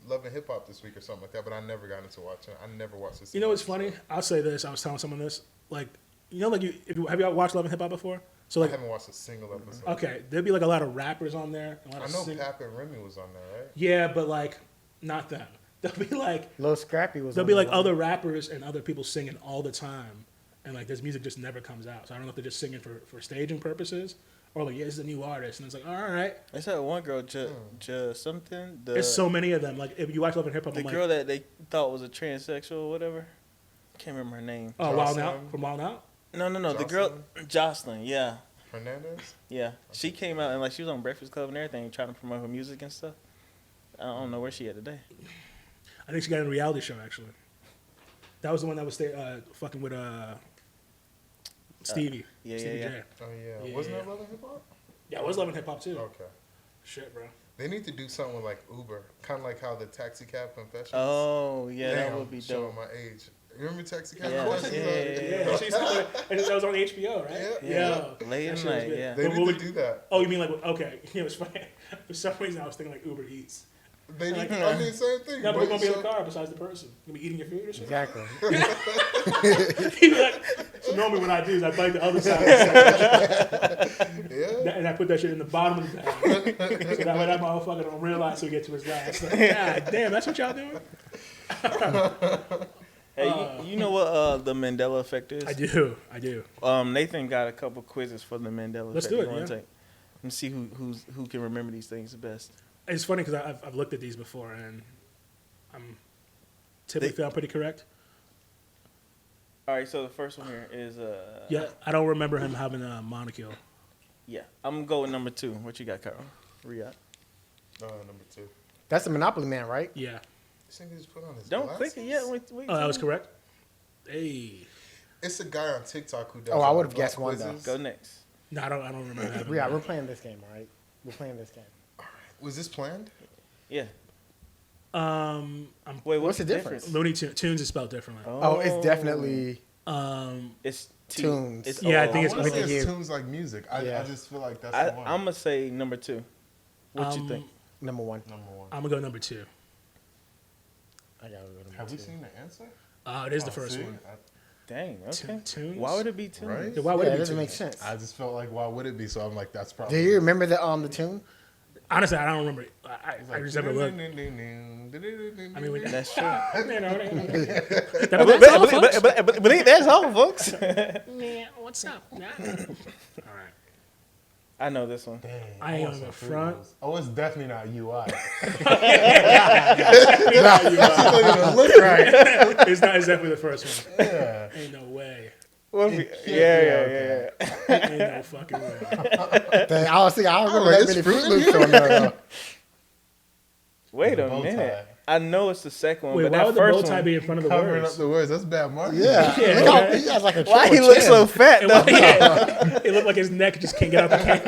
Love and Hip Hop this week or something like that. But I never got into watching it. I never watched this. You know what's funny? I'll say this. I was telling someone this. Like, you know, like have you watched Love and Hip Hop before? So I like, haven't watched a single episode. okay, there'd be like a lot of rappers on there. A lot I of know Pap and Remy was on there, right? Yeah, but like, not them. There'll be like, Lil Scrappy was. there'll on be the like one. other rappers and other people singing all the time, and like this music just never comes out. So I don't know if they're just singing for staging purposes or like, yeah, this is a new artist, and it's like, all right. I saw one girl, something. There's so many of them. Like if you watch Love and Hip Hop, The I'm girl like, that they thought was a transsexual or whatever. Can't remember her name. oh, Wild Jocelyn. Out from Wild Out. No. The girl, Jocelyn. Yeah. Hernandez? Yeah. She came out and like she was on Breakfast Club and everything, trying to promote her music and stuff. I don't know where she at today. I think she got in a reality show actually. That was the one that was fucking with Stevie. yeah, Stevie yeah. J. Oh, yeah. Yeah. Wasn't that Love and Hip Hop? Yeah, I was loving hip hop too. Okay. Shit, bro. They need to do something with like Uber. Kind of like how the Taxi Cab Confessions. Oh yeah, that Damn, would be showing dope. my age. You remember Taxi Cab Yeah, Confessions? yeah. She's and that was on HBO, right? Yeah. Late That at shit was night, good. yeah. They What need would to do that. Oh, you mean like okay? You know, it's funny. For some reason, I was thinking like Uber Eats. They need Like- to, I mean, same thing. No, but we're gonna be in so- the car besides the person. You're gonna be eating your food or something. Exactly. He'd be like, so normally what I do is I bite the other side, Yeah. and I put that shit in the bottom of the bag, so that way that motherfucker don't realize till he gets to his last. Like, God damn, that's what y'all doing. Hey, you know what the Mandela effect is? I do. Nathan got a couple quizzes for the Mandela Let's effect. do it, You wanna yeah. take? Let's see who can remember these things the best. It's funny because I've looked at these before and I'm typically feel I'm pretty correct. All right, so the first one here is Yeah, I don't remember him having a monocle. yeah. I'm gonna go with number 2. What you got, Cairo? Ri'Yadh. Number 2. That's the Monopoly Man, right? Yeah. This nigga just put on his Don't glasses? click it yet. Wait, Oh, that was correct. Hey. It's a guy on TikTok who does. Oh, I all would've the guessed black one, though. quizzes. Go next. No, I don't remember having. Yeah, we're playing this game, all right? We're playing this game. Was this planned? Yeah. I'm Wait, What's the difference? Looney Tunes is spelled differently. Oh, it's definitely It's Tunes. It's Yeah, I O. think I it's want to with say you. it's tunes like music. I Yeah. just feel like that's I'm the one. gonna say number 2. What you think? number 1. Number 1. I'm gonna go number 2. I gotta go number Have 2. we seen the answer? It is the first see? one. Dang. Okay. Tunes? Why would it be Tunes? Right? Yeah, why would Yeah, it it be doesn't Tunes? make sense. I just felt like, why would it be? So I'm like, that's probably. Do you remember the tune? Honestly, I don't remember it. I just never looked. I mean, That's true. That's That's all, folks. Yeah, what's up? All right. I know this one. I ain't on the front. Oh, it's definitely not UI. Look right. It's definitely the first one. Yeah. Ain't no way. Yeah. Ain't no fucking way. Dang, I was thinking, I don't remember Oh, that it's many Fruit Fruit Loops on there, though. Wait The a bow minute. tie. I know it's the second one, Wait, but why that would the bow first tie one. be in front of the Covering up words? the words. That's bad marketing. Yeah. Yeah, Look how right. he has like a Why he triple looks chin. so fat though? It looked like his neck just can't get out the can.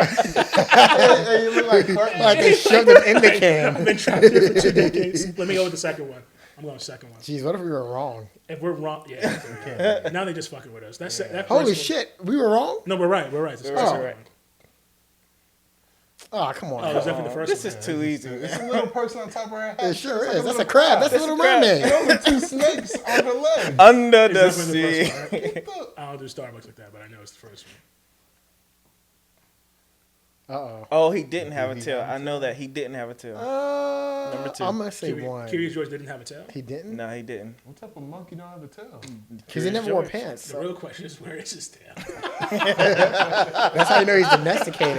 Hey, you look like Courtney. Like they shoved him in the can. I've been trapped here for 2 decades. Let me go with the second one. I'm going with the second one. Jeez, what if we were wrong? If we're wrong, yeah. Now they just fucking with us. That's that first Holy one- shit, we were wrong? No, we're right. We're right. It's the second one. Oh, come on. Oh, it's definitely the first This one. is too easy. It's a little person on top of her head. It sure It's like is. That's a little crab. That's a That's little a crab. mermaid. Those are 2 snakes on her leg. Under the It's definitely the sea. first one, right? I don't do Starbucks like that, but I know it's the first one. Uh-oh. Oh, he didn't have a tail. I know that he didn't have a tail. Number 2. I'm going to say 1. Curious George didn't have a tail. He didn't? No, he didn't. What type of monkey don't have a tail? Because he never wore George. pants. The So real question is, where is his tail? that's how you know he's domesticated.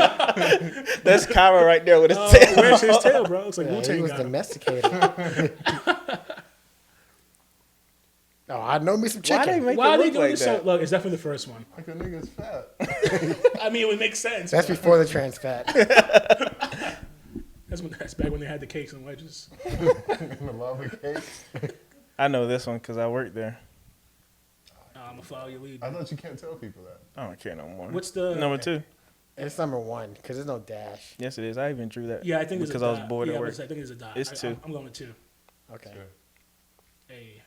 That's Cairo right there with his tail. Where's his tail, bro? It's like Yeah, he Wu-Tang was got him. domesticated. Oh, I know me some Why they chicken. make Why are it they look doing like this? that? So, look, it's definitely the first one. Like a nigga's fat. I mean, it would make sense. That's before the trans fat. That's back when they had the cakes and wedges. In the lava cake. I know this one because I worked there. I'm gonna follow your lead. I thought you can't tell people that. I don't care no more. What's the Number 2? It's number 1 because there's no dash. Yes, it is. I even drew that. Yeah, I think because it's a I was dot. bored Yeah, at I work. was- I think it's a dot. It's 2. I'm going with 2. Okay. Sure. Hey.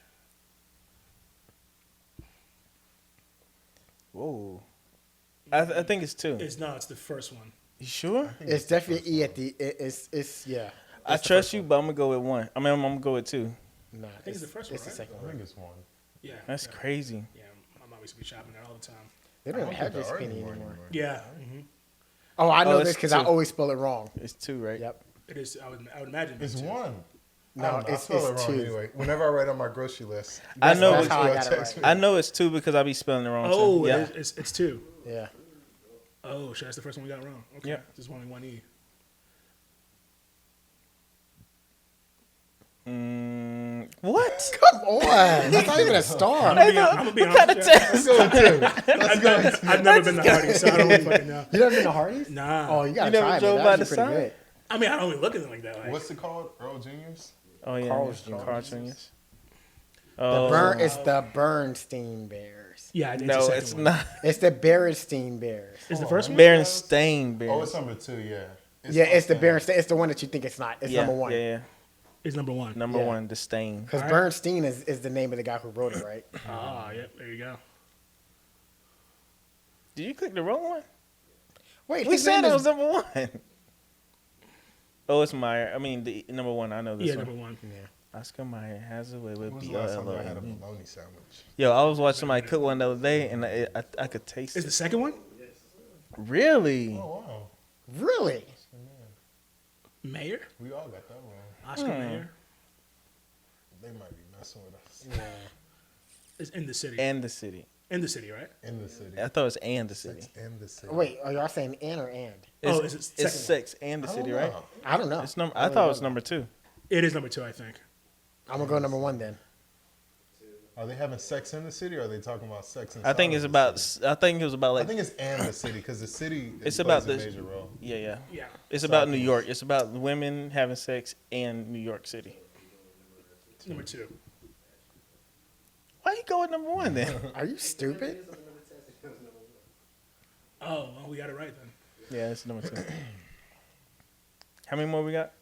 Whoa. I think it's 2. It's the first one. You sure? It's definitely E at the. It's yeah. I It's the trust first you, one. but I'm gonna go with 1. I mean, I'm gonna go with 2. Nah, I think it's the first It's one, the right? second I one. think it's 1. Yeah. That's yeah. crazy. Yeah, my mom used to be shopping there all the time. They don't even have think this there are skinny any more anymore. Yeah. Oh, I know it's this because I 2. always spell it wrong. It's 2, right? Yep. It is. I would imagine. It's too. 1. No, I don't know. I it's spell it wrong 2. anyway. Whenever I write on my grocery list, I know. That's It's, how I got it text right. me. I know it's 2 because I be spelling it wrong. Oh, too. Yeah. it's 2. Yeah. Oh, shit, that's the first one we got wrong. Okay. Yeah. There's only 1 E. What? Come on. That's not even a star. I'm gonna be honest with you. let's go with 2. Let's go with 2. I've never been to Hardee's, so I don't really fucking know. You never been to Hardee's? Nah. Oh, you gotta You never try it. drove Man. by That's the actually pretty sign? good. I mean, I don't really look at them like that. Like, What's it called? Earl Junior's? Oh yeah, Carl's Carl Jr. Jr.'s. The Oh burn. It's the Bernstein Bears. yeah, it's the no, second it's one. not. It's the Berenstein Bears. Is the first one? Berenstain Bears. Oh, it's number 2, yeah. Yeah, it's the not Berenstein. It's the one that you think it's not. It's yeah, number 1. Yeah, Is number 1. number Yeah. 1, the stain. Because Alright. Bernstein is the name of the guy who wrote it, right? Ah, yep. There you go. Did you click the wrong one? Wait, We his said name it is- was number 1. Oh, it's Meyer. I mean, the number 1. I know this Yeah, one. number 1. Oscar Meyer has a way with When was the last time I had a B-O-L-O-N. bologna sandwich? Yo, I was watching somebody cook one the other day, and I could taste Is it. the second one? Really? Oh, wow. Really? Mayor? We all got that wrong. Oscar Mayer? They might be messing with us. Yeah. It's in the city. And the city. In the city, right? In the city. I thought it was and the city. Sex and the city. Wait, are y'all saying and or and? Is it It's second? sex and the city, right? I don't know. It's I thought it was number 2. It is number 2, I think. I'm gonna go number 1 then. Are they having sex in the city, or are they talking about sex in? I think it's about. I think it was about I like. think it's and the city because the city It's plays about a this- major role. Yeah. Yeah. It's about New York. It's about women having sex in New York City. Number 2. Why you go with number 1 then? Are you stupid? Oh, well, we got it right then. Yeah, it's number 2. How many more we got?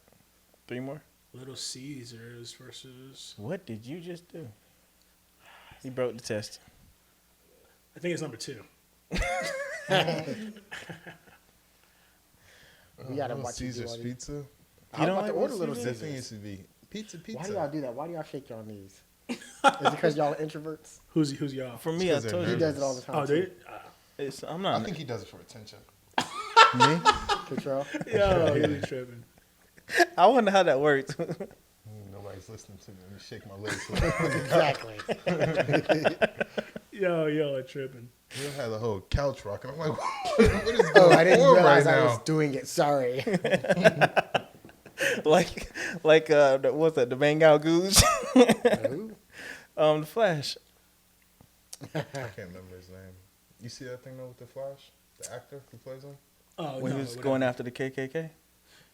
3 more. Little Caesars versus. What did you just do? He broke the test. I think it's number 2. We gotta Little watch you do Caesar's all these. pizza. I was don't about to like order Little Little That thing Caesars. used to be pizza. Why do y'all do that? Why do y'all shake your knees? Is it because y'all are introverts? Who's y'all? For me, I 'cause they're told He you. does it all the time. Oh, too. dude. I'm I not. think he does it for attention. Me? Control. Yo, you're tripping. I wonder how that works. Nobody's listening to me. Let me shake my legs. Exactly. Yo, tripping. We had the whole couch rocking. I'm like, what is going Oh, I didn't on right realize I now? was doing it. Sorry. like what's that? The Bengal Goose? Who? The Flash. I can't remember his name. You see that thing though with the Flash, the actor who plays him? Oh, When no, he was whatever. going after the KKK.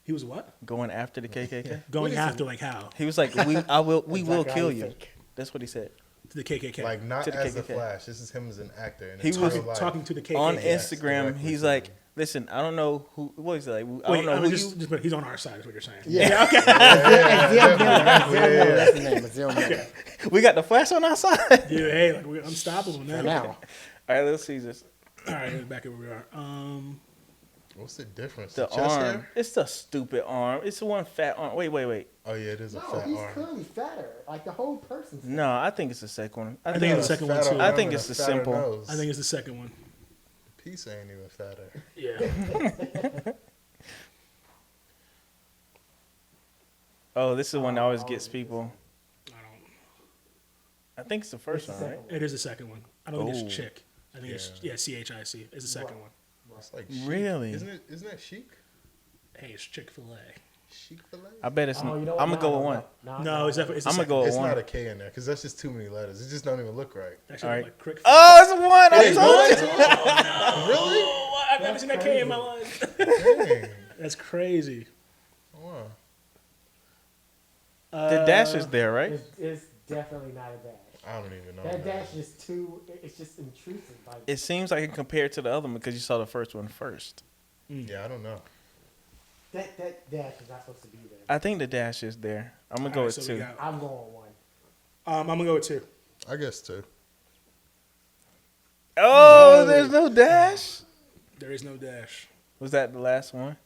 He was what? Going after the KKK. Going after, like how? He was like, we will Exactly how kill you you. think. That's what he said. To the KKK. Like not To the as the KKK. Flash. This is him as an actor. And He it's was real life. talking to the KKK. On Yes, Instagram, directly he's to like, him. listen, I don't know who. What is it like? I Wait, don't know who but he's on our side, is what you're saying. Yeah. Okay. Azil Miller. That's the name. Azil Miller. We got the Flash on our side. Dude, hey, like, we're unstoppable now. For now. All right, Little Caesars. All right, back where we are. What's the difference? The chest arm. hair? It's the stupid arm. It's the one fat arm. Wait. Oh yeah, it is a No, fat he's arm. clearly fatter. Like the whole person's. No, I think it's the second one. I think it's the second one, too. I think it's the simple. I think it's the second one. Piece ain't even fatter. Yeah. Oh, this is the one that always gets people. I don't. I think it's the first one, right? It is the second one. I don't think Oh. it's chick. I think it's CHIC. It's the second one. It's like chic. Really? Isn't that chic? Hey, it's Chick-fil-A. Chick-fil-A? I bet it's. Oh, you know what? I'm gonna go with one. No, it's definitely. It's the I'm gonna second go one. with It's one. not a K in there because that's just too many letters. It just don't even look right. Actually, All right. like Crick. Oh, it's one. I Hey, told you. Really? Oh, I've never seen that K in my life. Dang. That's crazy. Wow. The dash is there, right? It's definitely not a dash. I don't even know. That man. dash is too. It's just intrusive. Like It seems like it compared to the other one because you saw the first one first. Yeah, I don't know. that dash is not supposed to be there. I think the dash is there. I'm gonna go All with right, so we two. got- I'm going one. I'm gonna go with 2. I guess too. Oh, there's no dash. There is no dash. Was that the last one?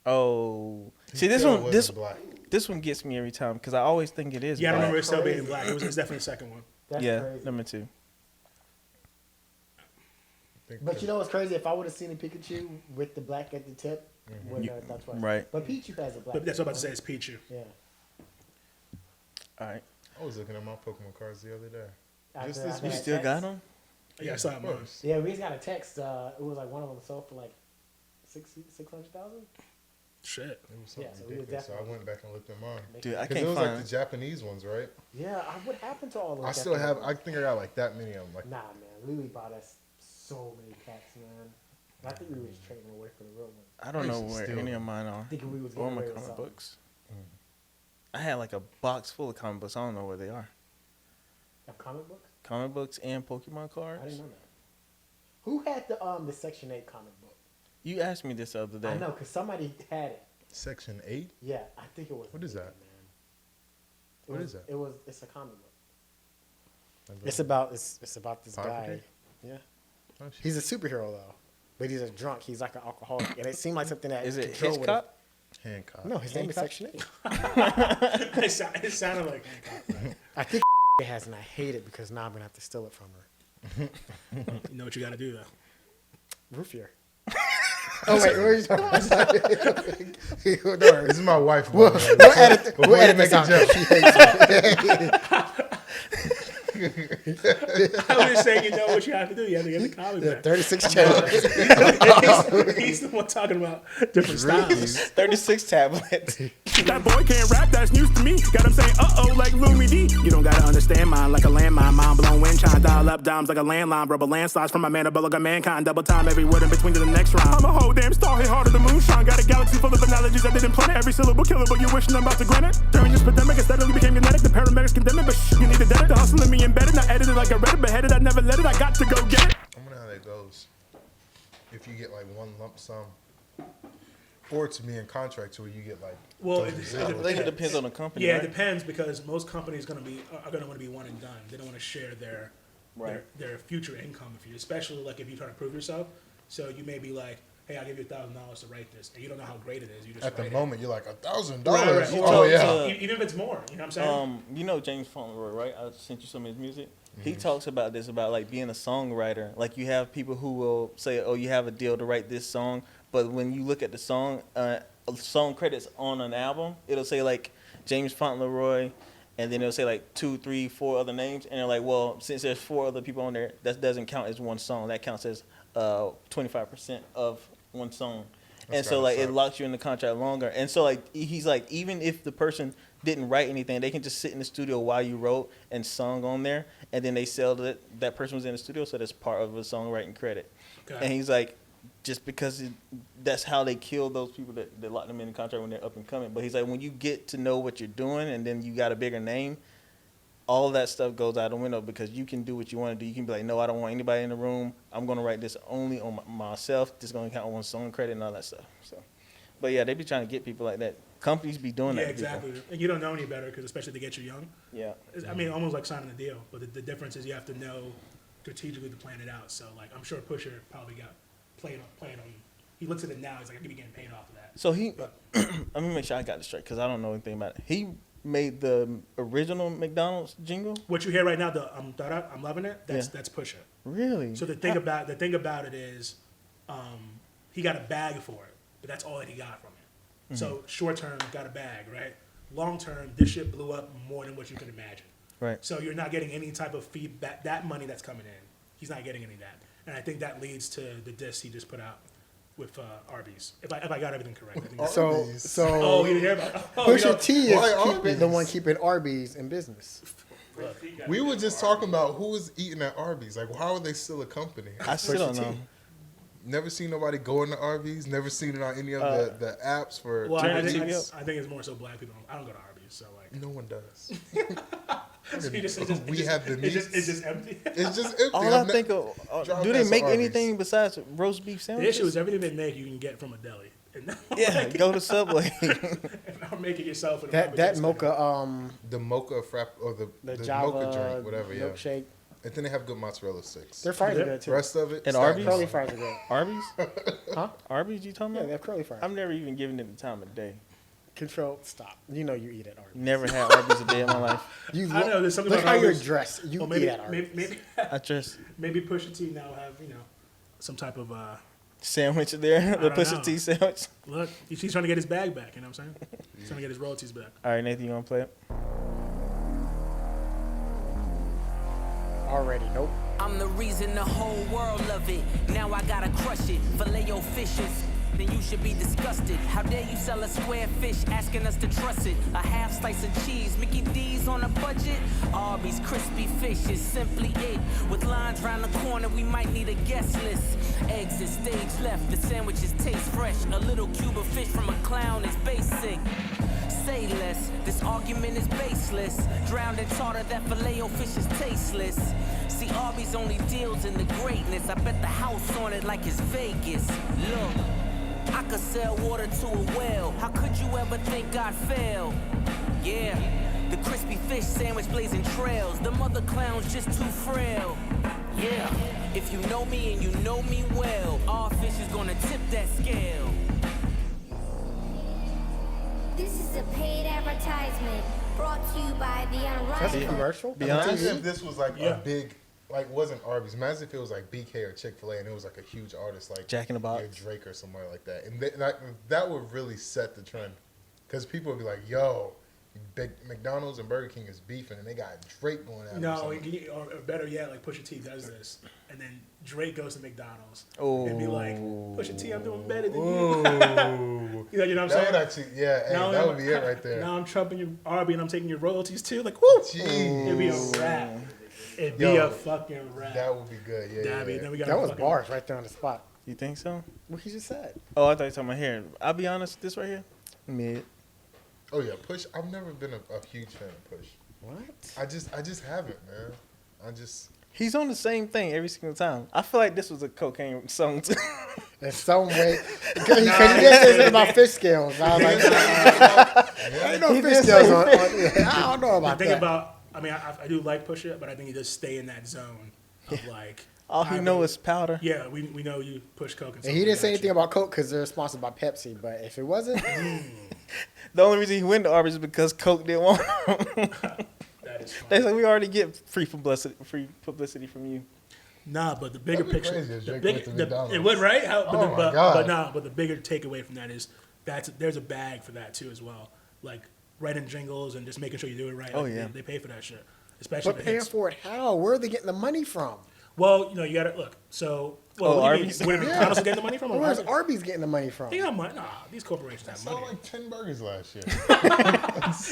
Oh, see this Still one. wasn't black. This one gets me every time because I always think it is. Yeah, I don't black. remember it still being Crazy. black. It's definitely the second one. That's Yeah, crazy. number 2. But you know what's crazy? If I would have seen a Pikachu with the black at the tip, would have that's why. right. But Pichu has a black. But that's what I'm about to say. tip. It's Pichu. Yeah. All right, I was looking at my Pokemon cards the other day. After- Just this after you that still got text- them? Yeah, I saw it. Of Mine. course. Yeah, we just got a text. It was like one of them sold for like 600,000. Shit. It was something Yeah, so we were ridiculous. So I definitely- went back and looked at mine. Dude, I Because can't it was find. like the Japanese ones, right? Yeah, what happened to all those? I still Japanese have. ones? I think I got like that many of them. Like, Nah, man, Lily bought us so many packs, man. I think we was trading away for the real ones. I don't I know used to where steal any them. of mine are. Thinking we was Or getting my away with comic something. books. I had like a box full of comic books. I don't know where they are. Of comic books? Comic books and Pokemon I cards. didn't know that. Who had the Section 8 comic book? You asked me this the other day. I know, because somebody had it. Section 8? Yeah, I think it was. What is Lily, that? Man. What is that? It's a comic book. Like, It's about this Poverty? guy. Yeah. oh, shit. He's a superhero though. But he's a drunk. He's like an alcoholic. And it seemed like something that Is it Control would've- Hitchcock? Hancock. No, his name is Hancock? Section 8. It sounded like Hancock. Right? I think it has, and I hate it because now I'm going to have to steal it from her. You know what you got to do though. Roofier. Oh, wait. What are you talking about? Don't worry. This is my wife. We'll by the way. edit Before we'll you edit make this a out. joke. She hates it. I was just saying, you know what you have to do. You have to get the comic back. 36 channels. He's the one talking about different styles. 36 tablets. That boy can't rap, that's news to me. Got him saying, uh-oh, like Louis D. You don't gotta understand mine like a landmine. Mind blown wind chime, dial up dimes like a landline. Rubber landslides from my man, a bullet of mankind. Double time every word in between to the next rhyme. I'm a whole damn star, hit harder than moonshine. Got a galaxy full of analogies that didn't plan it. Every syllable killable, you wishing I'm about to grant it. During this pandemic, it steadily became genetic. The paramedics condemn it, but you need to dead it. The hustle in me embedded, not edited like I read it. Beheaded, I never let it, I got to go get it. I wonder how that goes. If you get like one lump sum, or to me in contracts where you get like. Well, I think it depends on the company. Yeah, right? it depends because most companies are going to want to be one and done. They don't want to share their future income with you, especially like if you try to prove yourself. So you may be like, hey, I'll give you $1,000 to write this, and you don't know how great it is. You just At the write moment, you're like $1,000. Right. Oh yeah. Even if it's more, you know what I'm saying? You know James Fauntleroy, right? I sent you some of his music. He talks about this, about like being a songwriter. Like you have people who will say, oh, you have a deal to write this song. But when you look at the song credits on an album, it'll say like James Fauntleroy, and then it'll say like 2, 3, 4 other names. And they're like, well, since there's 4 other people on there, that doesn't count as one song. That counts as 25% of one song. And so like it locks you in the contract longer. And so like he's like, even if the person didn't write anything, they can just sit in the studio while you wrote and sung on there, and then they sell that person was in the studio, so that's part of a songwriting credit. Okay. And he's like, just because that's how they kill those people that lock them in the contract when they're up and coming. But he's like, when you get to know what you're doing and then you got a bigger name, all of that stuff goes out the window because you can do what you want to do. You can be like, no, I don't want anybody in the room. I'm going to write this only on myself. This is going to count on one song credit and all that stuff. So, but yeah, they be trying to get people like that. Companies be doing that. Yeah, exactly. And you don't know any better because especially to get you young. Yeah. I mean, almost like signing a deal. But the difference is you have to know strategically to plan it out. So, like, I'm sure Pusher probably got playing on. He looks at it now. He's like, I could be getting paid off of that. So let me make sure I got this straight because I don't know anything about it. He made the original McDonald's jingle. What you hear right now, the I'm loving it. That's Pusha. Really? So the thing about it is, he got a bag for it, but that's all that he got from it. Mm-hmm. So short term, got a bag, right? Long term, this shit blew up more than what you could imagine. Right. So you're not getting any type of feedback. That money that's coming in, he's not getting any of that. And I think that leads to the diss he just put out with Arby's. If I got everything correct. I think so oh, you didn't hear about it? Pusha T is the one keeping Arby's in business. We were just talking about who was eating at Arby's. Like, how are they still a company? I still don't know. Never seen nobody go into Arby's. Never seen it on any of the apps for. Well, I think it's more so black people. I don't go to Arby's, so like. No one does. We have the meat. It's just empty. It's just empty. All I think of, do they make anything besides roast beef sandwiches? The issue is everything they make you can get from a deli. Yeah, go to Subway. Or make it yourself. That mocha, the mocha frapp or the Java mocha drink, whatever. Milkshake. Yeah. And then they have good mozzarella sticks. Their fries are good too. The rest of it. And Arby's. Curly fries are good. Arby's? Huh? Arby's? You talking about? Yeah, they have curly fries. I've never even given it the time of day. Control. Stop. You know you eat at Arby's. Never had Arby's a day in my life. I know there's something look about how you're Arby's. dressed. You maybe, eat at Arby's. Maybe I dress. Maybe Pusha T now have some type of sandwich there. The Pusha T sandwich. Look, he's trying to get his bag back. You know what I'm saying? He's trying to get his royalties back. All right, Nathan, you want to play it? Already, nope. I'm the reason the whole world love it. Now I gotta crush it. Filet-o fishes. Then you should be disgusted. How dare you sell a square fish, asking us to trust it? A half slice of cheese, Mickey D's on a budget. Arby's crispy fish is simply it. With lines round the corner, we might need a guest list. Eggs at stage left, the sandwiches taste fresh. A little cube of fish from a clown is basic. Say less, this argument is baseless. Drowned in tartar, that filet-o fish is tasteless. See, Arby's only deals in the greatness. I bet the house on it like it's Vegas. Look, I could sell water to a well. How could you ever think I'd fail? Yeah, the crispy fish sandwich blazing trails. The mother clown's just too frail. Yeah, if you know me and you know me well, our fish is gonna tip that scale. This is a paid advertisement brought to you by the Unrivaled. That's a commercial? Imagine if this was like a big, like wasn't Arby's. Imagine if it was like BK or Chick-fil-A and it was like a huge artist like Jack in the Box, Drake or somewhere like that. And that would really set the trend because people would be like, yo, McDonald's and Burger King is beefing, and they got Drake going at No, or better yet, like Pusha T does this, and then Drake goes to McDonald's and be like, Pusha T, I'm doing better than you. You know what I'm saying? Would actually, that would be it right there. Now I'm trumping your Arby and I'm taking your royalties too. Like, woo! Jeez. It'd be a rap. It'd be a fucking rap. That would be good. Yeah. Then we got That was bars right there on the spot. You think so? What he just said. Oh, I thought you were talking about here. I'll be honest, this right here, mid. Oh yeah, Push. I've never been a huge fan of Push. What? I just haven't, man. He's on the same thing every single time. I feel like this was a cocaine song too. In some way. Because he did say something about fish scales. I was like, ain't no fish scales on I don't know about The thing that. about, I mean, I do like Pusha, but I think he does stay in that zone of like. All he know is powder. Yeah, we know you push coke and And he didn't say anything about Coke because they're sponsored by Pepsi. But if it wasn't, The only reason he went to Arby's is because Coke didn't want him. That is They fine. said we already get free publicity from you. Nah, but the bigger That'd be picture, crazy if the Drake big, went to the, McDonald's. it would, right? My God. But the bigger takeaway from that is there's a bag for that too as well. Like writing jingles and just making sure you do it right. Oh, Like, yeah. they pay for that shit, especially but the paying hits. for it how? Where are they getting the money from? Well, you gotta look. So, what do you mean? Arby's? Where McDonald's is getting the money from? Or Where's Arby's? Arby's getting the money from? They got money. Nah, these corporations I have saw money. like 10 burgers last year. You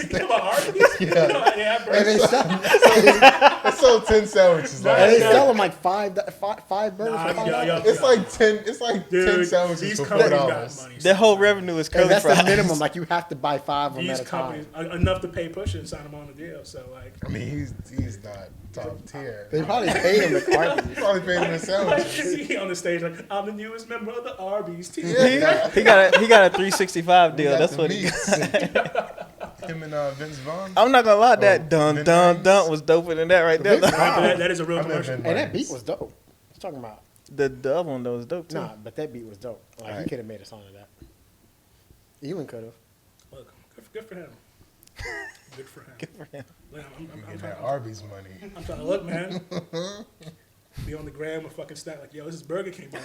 talking about Arby's? Yeah, And they sell, I sold 10 sandwiches and last they year. sell them like five burgers for $5. It's like 10. It's like 10 Dude, sandwiches these for companies got $4. money. Their whole revenue is curly And that's fries. the minimum. Like you have to buy 5 of them These at a time. companies enough to pay Pusha and sign him on the deal. So like, I mean, he's not top tier. They probably paid him at Arby's. Probably paid him in sandwiches. he on the stage like, I'm the newest member of the Arby's team. Yeah. He got a 365 deal. Got That's the what he got. meats. Him and Vince Vaughn. I'm not gonna lie, that dun Vin dun Diesel. dun was doper than that right there. Vince That is a real I met commercial. Vin Hey, that Diesel. beat was dope. What you talking about? The other one though was dope too. Nah, but that beat was dope. Like he could have made a song of that. Elon could have. Look, good for him. Good for him. Good for him. Man, I'm Getting trying that Arby's money. I'm trying to look, man. Be on the gram with fucking stat like, yo, this is Burger King money.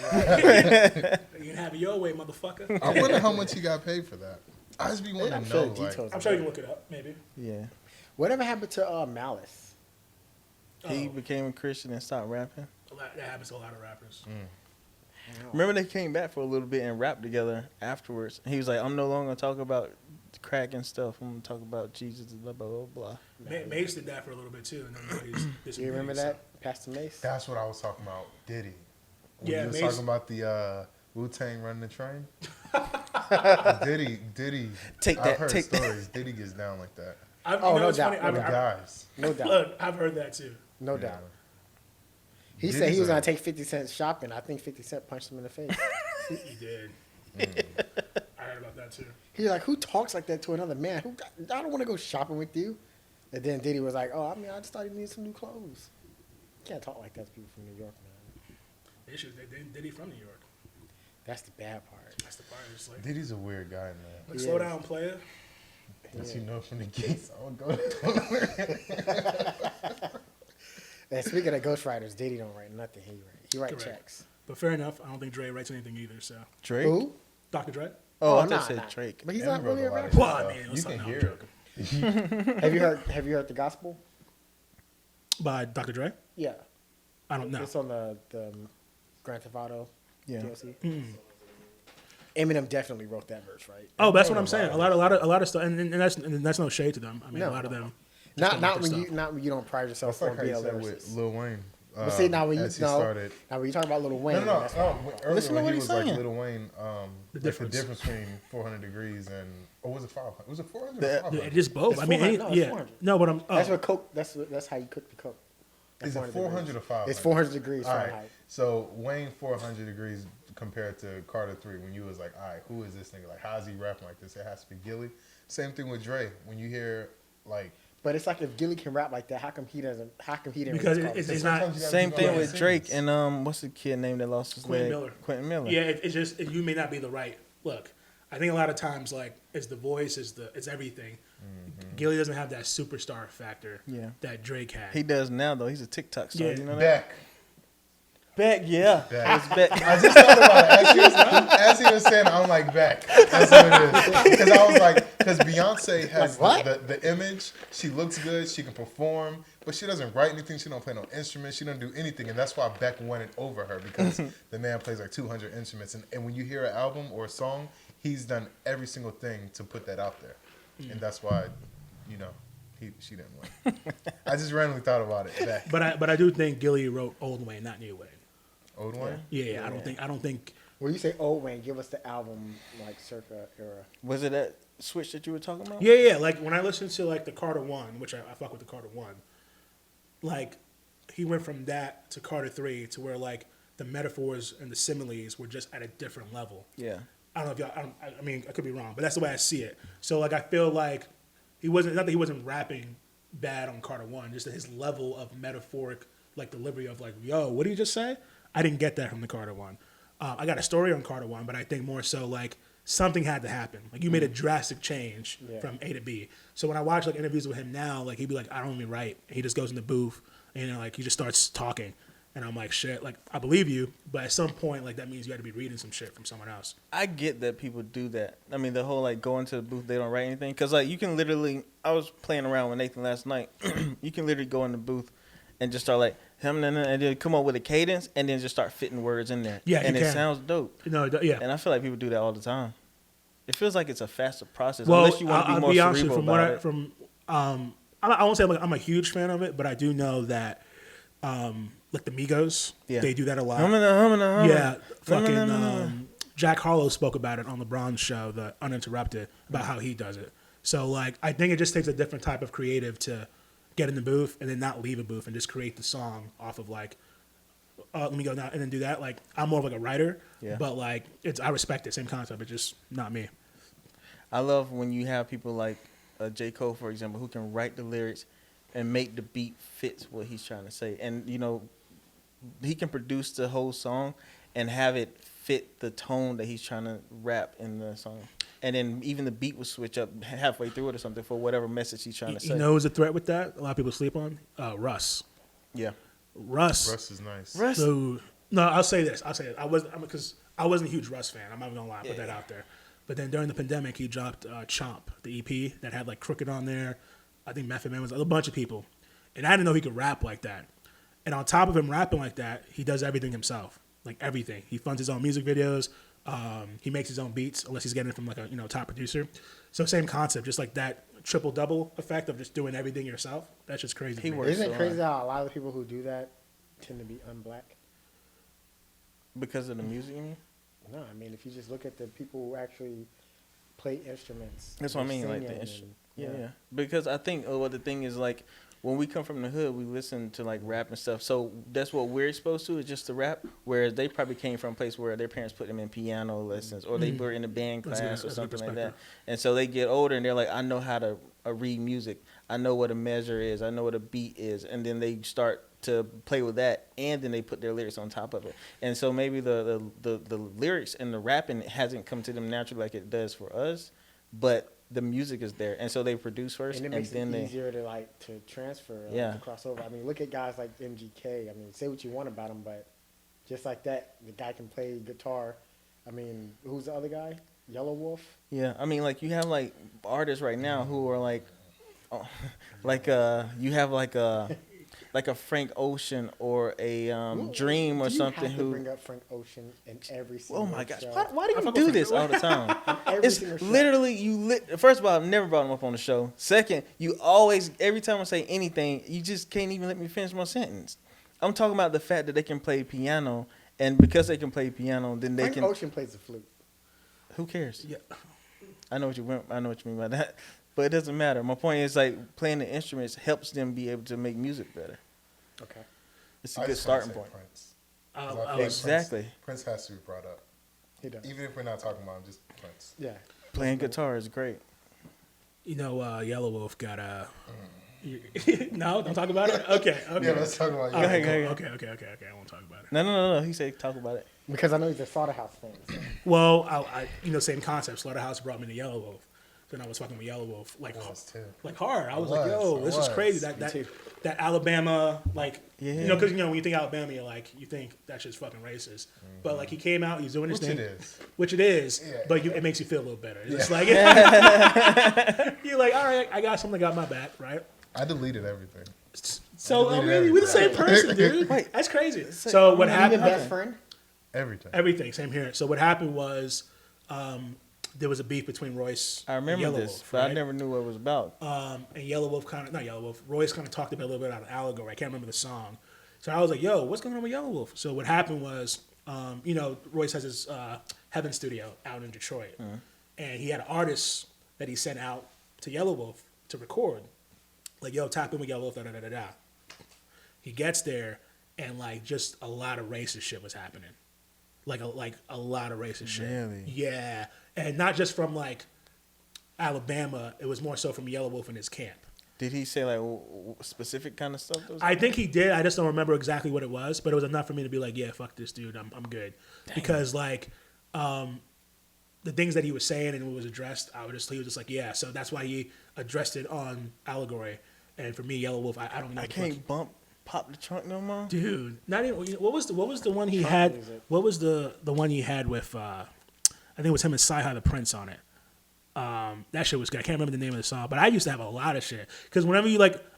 You can have it your way, motherfucker. I wonder how much he got paid for that. I just be wanting I'm to sure know. the Like, details. I'm sure you can look it up, maybe. Yeah. Whatever happened to Malice? He became a Christian and stopped rapping. That happens to a lot of rappers. Remember they came back for a little bit and rapped together afterwards. He was like, I'm no longer gonna talk about crack and stuff. I'm gonna talk about Jesus and blah blah blah blah. Mace did that for a little bit too, and then he's Do disappeared. you remember that, Pastor Mace? that's what I was talking about. Diddy. When Yeah, you was Mace- talking about the Wu-Tang running the train. Diddy. Take I've that, heard take that. stories. Diddy gets down like that. Oh, no it's doubt. funny, With guys. No doubt. Look, I've heard that too. No Yeah. doubt. He Diddy's said he was a- gonna take 50 Cent shopping. I think 50 Cent punched him in the face. He did. I heard about that too. He's like, who talks like that to another man? I don't want to go shopping with you. And then Diddy was like, oh, I mean, I just thought he needed some new clothes. You can't talk like that to people from New York, man. The issue is Diddy from New York. That's the bad part. That's the part. It's like, Diddy's a weird guy, man. like slow down, player. As you know from the gates, I would go to And speaking of ghostwriters, Diddy don't write nothing. He write Correct. checks. But fair enough. I don't think Dre writes anything either. So Drake? Who? Dr. Dre. Oh, I nah, thought you nah. said Drake. But he's Eminem not really a wrote a lot rapper. of Well, I stuff. mean, You let's can not- hear I'm it. joking. Have you heard the gospel? By Dr. Dre. Yeah. I don't know. It's on the Grand Theft Auto Yeah. DLC. Eminem definitely wrote that verse, right? Oh, that's what I'm saying. A lot of stuff, and that's no shade to them. I mean, No. a lot of them. Not don't when like you don't pride yourself That's like on how you being a said with lyricist. Lil Wayne. But see, now when you as he started. now when you talk about Lil Wayne, No. that's fine. Earlier Listen to when what he he's was like saying. Lil Wayne, The the difference. difference between 400 degrees and was it 500? Was it 400 or The- 500? It's just both. It's I mean, 400. No, it's yeah. 400. No, but I'm. Oh, That's what coke. That's how you cook the coke. At Is it 400 400 degrees. or 500? It's 400 degrees All right. Fahrenheit. So Wayne 400 degrees compared to Carter 3 when you was like, all right, who is this nigga? Like, how's he rapping like this? It has to be Gilly. Same thing with Dre. When you hear like, But it's like if Gilly can rap like that, how come he doesn't? How come he didn't? Because release it's Carter? not. sometimes you gotta Same do thing behind with the Drake scenes. and what's the kid name that lost his Quentin leg? Miller. Quentin Miller. Yeah, it's just you may not be the right look. I think a lot of times like it's the voice, it's everything. Gilly doesn't have that superstar factor Yeah. that Drake had. He does now though. He's a TikTok star. Yeah. You know that? Beck. Beck, yeah. Beck. It's Beck. I just thought about it as he was saying. I'm like Beck. That's what it is. Because I was like, because Beyonce has the image. She looks good. She can perform, but she doesn't write anything. She don't play no instruments. She don't do anything, and that's why Beck won it over her because the man plays like 200 instruments, and when you hear an album or a song, he's done every single thing to put that out there, and that's why, she didn't win. I just randomly thought about it. Beck. But I do think Gilly wrote Old Wayne, not New Wayne. Old Wayne? Yeah. I don't think. When you say old Wayne, give us the album like circa era. Was it that switch that you were talking about? Yeah. Like when I listened to like the Carter 1, which I fuck with the Carter 1, like he went from that to Carter 3 to where like the metaphors and the similes were just at a different level. Yeah. I don't know if y'all. I mean, I could be wrong, but that's the way I see it. So like I feel like he wasn't, not that he wasn't rapping bad on Carter 1, just that his level of metaphoric like delivery of like, yo, what did you just say? I didn't get that from the Carter 1. I got a story on Carter 1, but I think more so like something had to happen. Like you made a drastic change from A to B. So when I watch like interviews with him now, like he'd be like, I don't even write. And he just goes in the booth and like he just starts talking. And I'm like, shit, like I believe you, but at some point like that means you had to be reading some shit from someone else. I get that people do that. I mean, the whole like go into the booth, they don't write anything. Because like you can literally, I was playing around with Nathan last night. You can literally go in the booth and just start like and then come up with a cadence and then just start fitting words in there. Yeah, and it sounds dope. No, yeah. And I feel like people do that all the time. It feels like it's a faster process. Well, unless you want to be more cerebral about it. I won't say I'm a huge fan of it, but I do know that like the Migos, they do that a lot. Yeah, fucking Jack Harlow spoke about it on LeBron's show, The Uninterrupted, about how he does it. So like I think it just takes a different type of creative to get in the booth and then not leave a booth and just create the song off of like, let me go now and then do that. Like I'm more of like a writer, but like I respect it, same concept, it's just not me. I love when you have people like J. Cole, for example, who can write the lyrics and make the beat fit what he's trying to say. And, he can produce the whole song and have it fit the tone that he's trying to rap in the song. And then even the beat will switch up halfway through it or something for whatever message he's trying to say. You know who's a threat with that? A lot of people sleep on? Russ. Yeah. Russ is nice. Russ. So, no, I'll say this. Because I wasn't a huge Russ fan. I'm not even going to lie. Put that out there. But then during the pandemic, he dropped Chomp, the EP that had like Crooked on there. I think Method Man was a bunch of people. And I didn't know he could rap like that. And on top of him rapping like that, he does everything himself. Like everything. He funds his own music videos. He makes his own beats, unless he's getting it from like a top producer. So same concept, just like that triple double effect of just doing everything yourself. That's just crazy. Isn't it crazy how a lot of the people who do that tend to be un-black? Because of the music, you mean? No, I mean if you just look at the people who actually play instruments. That's what I mean, like the instrument. Yeah. Because I think what the thing is like. When we come from the hood, we listen to like rap and stuff. So that's what we're exposed to is just the rap. Whereas they probably came from a place where their parents put them in piano lessons or they were in a band class or something like that. And so they get older and they're like, I know how to read music. I know what a measure is. I know what a beat is. And then they start to play with that and then they put their lyrics on top of it. And so maybe the lyrics and the rapping hasn't come to them naturally like it does for us. But the music is there, and so they produce first, and it makes it easier to transfer, to cross over. I mean, look at guys like MGK. I mean, say what you want about him, but just like that, the guy can play guitar. I mean, who's the other guy? Yellow Wolf. Yeah, I mean, like you have like artists right now who are like, you have like a Frank Ocean or a Dream or something. Who bring up Frank Ocean in every single Oh my gosh! show. Why do you do this all the time? It's literally First of all, I've never brought him up on the show. Second, you always every time I say anything, you just can't even let me finish my sentence. I'm talking about the fact that they can play piano, and because they can play piano, then they Frank can. Ocean plays the flute. Who cares? Yeah, I know what you mean by that. But it doesn't matter. My point is like playing the instruments helps them be able to make music better. Okay. It's a good starting point. Prince. Exactly. Prince has to be brought up. He does. Even if we're not talking about him, just Prince. Yeah. Playing guitar is great. Yellow Wolf got a. No, don't talk about it. Okay. Yeah, let's talk about it. Okay. I won't talk about it. No. He said talk about it because I know he's a Slaughterhouse fan. So. Well, I same concept. Slaughterhouse brought me to Yellow Wolf. than I was fucking with Yellow Wolf. Like, too. like hard. I was I like, yo, was, this I is was. crazy. That Alabama, like, Yeah. you know, because, you know, when you think Alabama, you're like, you think that shit's fucking racist. But, like, he came out, he's doing his Which thing. it is. Which it is, Yeah. but it makes you feel a little better. It's like, you're like, all right, I got something that got my back, right? I deleted everything. So, I deleted mean, we're the same everything. person, dude. Wait. That's crazy. So, what Even happened? best friend. Everything. Everything, same here. So, what happened was there was a beef between Royce I and remember Yellow this, Wolf, but right? I never knew what it was about. And Yellow Wolf Royce kind of talked about a little bit about Allegory. I can't remember the song. So I was like, yo, what's going on with Yellow Wolf? So what happened was, you know, Royce has his Heaven studio out in Detroit. And he had an artist that he sent out to Yellow Wolf to record. Like, yo, tap in with Yellow Wolf, da-da-da-da-da. He gets there, and, like, just a lot of racist shit was happening. Like a lot of racist shit. Really? Yeah. And not just from, like, Alabama. It was more so from Yellow Wolf and his camp. Did he say like specific kind of stuff? I think he did. I just don't remember exactly what it was, but it was enough for me to be like, yeah, fuck this dude. I'm good. Dang. Because, like, the things that he was saying and it was addressed, he was just like, yeah. So that's why he addressed it on Allegory. And for me, Yellow Wolf, I don't know. I can't pop the trunk no more. Dude, not even. What was the one he had? What was the one he had with? I think it was him and Sci-Hi the Prince on it. That shit was good. I can't remember the name of the song, but I used to have a lot of shit. Because whenever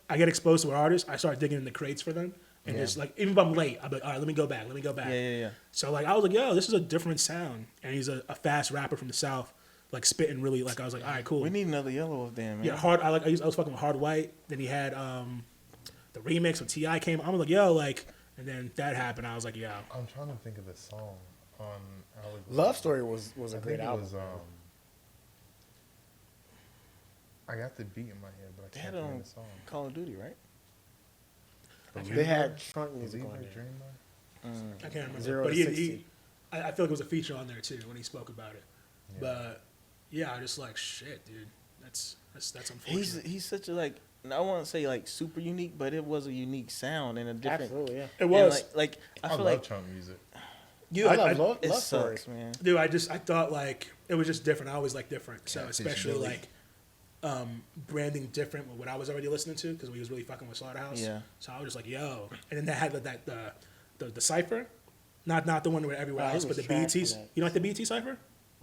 I get exposed to an artist, I start digging in the crates for them. And just like, even if I'm late, I'll be like, all right, let me go back. Yeah. So like, I was like, yo, this is a different sound. And he's a fast rapper from the South, like spitting really, like, I was like, all right, cool. We need another Yellow Wolf, damn, man. Yeah, I was fucking with Hard White. Then he had the remix when T.I. came. I was like, yo, like, and then that happened. I was like, yo. I'm trying to think of the song on Allegory. Love Story was a great album. I got the beat in my head, but I They can't had it remember on the song. Call of Duty, right? They had trunk music Believer on there. Dreamer? I can't remember. 0 but to he 60. I feel like it was a feature on there too when he spoke about it. Yeah. But yeah, I just like, shit, dude. That's unfortunate. He's such a, like, I won't say like super unique, but it was a unique sound and a different. Absolutely, yeah. It was. And like I feel love like chunk music. Dude, I love it Story. sucks, man. Dude, I thought like it was just different. I always like different. So Catfish especially Billy. like branding different with what I was already listening to because we was really fucking with Slaughterhouse. Yeah. So I was just like, yo, and then they had the cipher, not the one where everywhere Oh, he else, but was the trash BETs. for that. You know, like the BET cipher?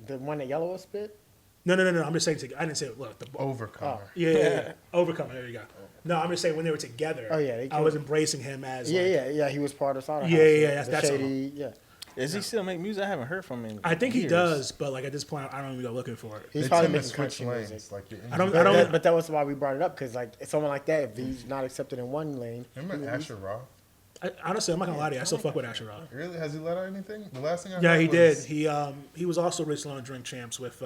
The one that Yellow was spit? No. I'm just saying. I didn't say look. Overcomer. Yeah. Overcomer. There you go. No, I'm just saying when they were together. Oh, yeah, I was embracing him as. Yeah. He was part of Slaughterhouse. Yeah. The That's shady. Yeah. Does he still make music? I haven't heard from him. I think he years. does, but like at this point, I don't even go looking for it. He's They probably tend to making switch country lanes. music. Like your I don't- But that was why we brought it up because like someone like that, if he's not accepted in one lane, Remember Asher Roth? Honestly, I'm not gonna lie to you. I still fuck with Asher Roth. Really? Has he let out anything? The last thing I Yeah, heard he was, did. He was also recently on Drink Champs with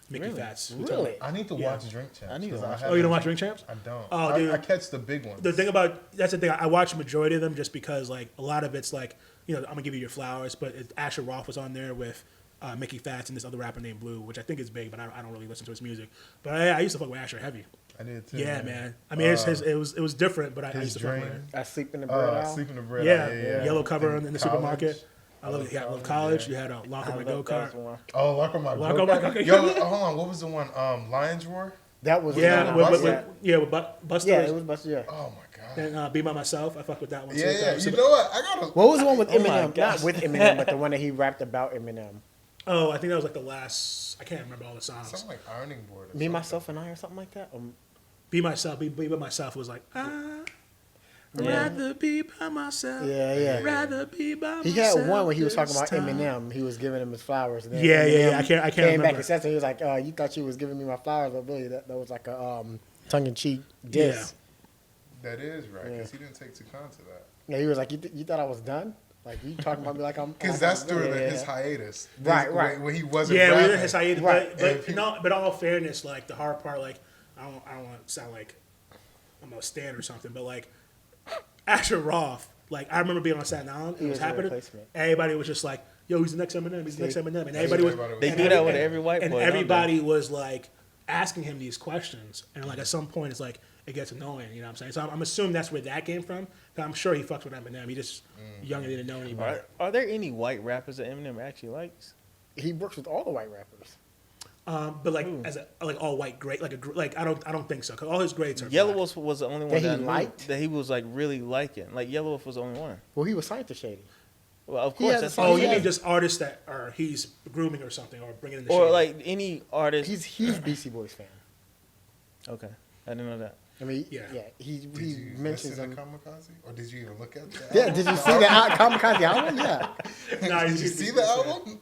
Mickey Really? Fats. really. I need to Yeah. watch Drink Champs. I need to 'cause watch it. Oh, you don't watch Drink Champs? I don't. Oh, dude. I catch the big ones. The thing that's the thing. I watch the majority of them just because like a lot of it's like, you know, I'm gonna give you your flowers, but Asher Roth was on there with Mickey Fats and this other rapper named Blue, which I think is big, but I don't really listen to his music. But I used to fuck with Asher heavy. I did too. Yeah, man. I mean, it was different, but I used to fuck with it. I sleep in the bread out. Sleeping the bread. Yeah, out, yellow cover in the College. supermarket. I love college. Yeah. You had a Lock on I My love Go Kart. that one. Oh, Lock on My Lock Go on My Kart. Go Kart. Yo, hold on. What was the one? Lions Roar? That was Yeah, the with one. Buster. Yeah, it was Buster. Yeah. Oh my god. And Be By Myself. I fuck with that one too. Yeah. So- You know what? I gotta. What was the one with Oh my Eminem? gosh. Not with Eminem, but the one that he rapped about Eminem. Oh, I think that was like the last. I can't remember all the songs. Something like ironing board. Or Me, something. Myself, and I, or something like that. Be Myself. Be By Myself was like, rather be by myself. Yeah. Rather be by myself. He had one where he was talking about this time. Eminem. He was giving him his flowers. And then Yeah. Eminem I can't came remember. back and said something. He was like, "You thought you was giving me my flowers, but really that was like a tongue-in-cheek diss." That is right, because he didn't take Tucson to that. Yeah, he was like, "You thought I was done? Like you talking about me like I'm?" Because that's during Yeah. his hiatus. Right. When he wasn't Yeah, we rapping. were his hiatus, Right. but all fairness, like the hard part, like I don't want to sound like I'm a stan or something, but like Asher Roth, like I remember being on Staten Island, He it was was a happening. replacement. Everybody was just like, "Yo, he's the next Eminem. He's the next Eminem," and everybody was. everybody was- They and do that with every white and boy, don't they? everybody was like asking him these questions, and like at some point, it's like it gets annoying. You know what I'm saying? So I'm assuming that's where that came from. But I'm sure he fucks with Eminem. He just young and didn't know any better. Are there any white rappers that Eminem actually likes? He works with all the white rappers. But like as a like all white great like I don't think so. 'Cause all his grades are Yellow black. Wolf was the only one That he that I knew liked? that he was like really liking. Like Yellow Wolf was the only one. Well, he was signed to Shady. Well, of He course, has that's a Oh, song. you Yeah. mean just artists that are he's grooming or something or bringing in the or shade. like any artist. He's huge Beastie Boys fan. Okay, I didn't know that. I mean, Yeah. he Did you mentions listen them. to Kamikaze, or did you even look at that? Yeah, did you see the Kamikaze album? Yeah, Nah, Did he's- you see the album?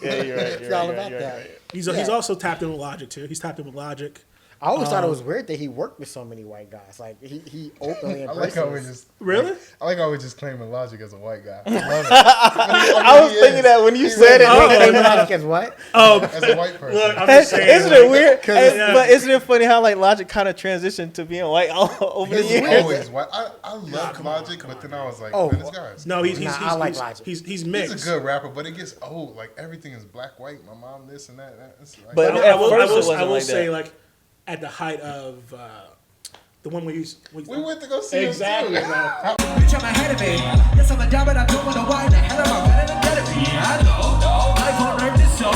Yeah, you're right. it's all about that. He's Yeah. also tapped in with Logic too. He's tapped in with Logic. I always thought it was weird that he worked with so many white guys. Like he openly I like how we embraces. just Really? I like how we just claiming Logic as a white guy. I love it. I was thinking that when you said it. Claiming Logic as what? as a white person. Look, I'm just saying. Isn't it weird? yeah. But isn't it funny how like Logic kind of transitioned to being white over the He's years? always white. I love come on, Logic, come but on, then I was like, Oh, man, this guy's No, he's Nah, I like Logic. He's mixed. he's a good rapper, but it gets old. Like everything is black, white. My mom this and that. It's like, But I at will, first it I wasn't will like say that. like at the height of the one where we went to go see exactly. him too. Bitch, I'm ahead of it. Yes, I'm a dog, but I don't want to whine. The hell am I better than that? I know. Life on earth is so.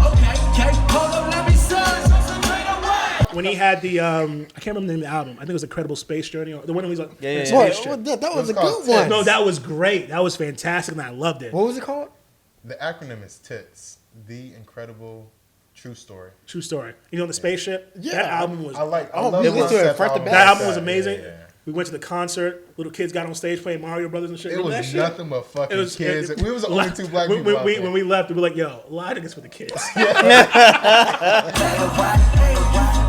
Okay, hold up, let me son. When he had the I can't remember the name of the album. I think it was Incredible Space Journey or the one where he's like Yeah. Spaceship. What? That was a called good one. Ted. No, that was great. That was fantastic, and I loved it. What was it called? The acronym is TITS. The Incredible True Story. True story. You know, the spaceship. Yeah. That album was. I like. I Oh, love we the listened to it concept front to album back. That like album was amazing. Yeah. We went to the concert. Little kids got on stage playing Mario Brothers and shit. It Remember was that shit? nothing but fucking kids. We was the only two black when, people out there. when we left, we were like, "Yo, Logic is for the kids."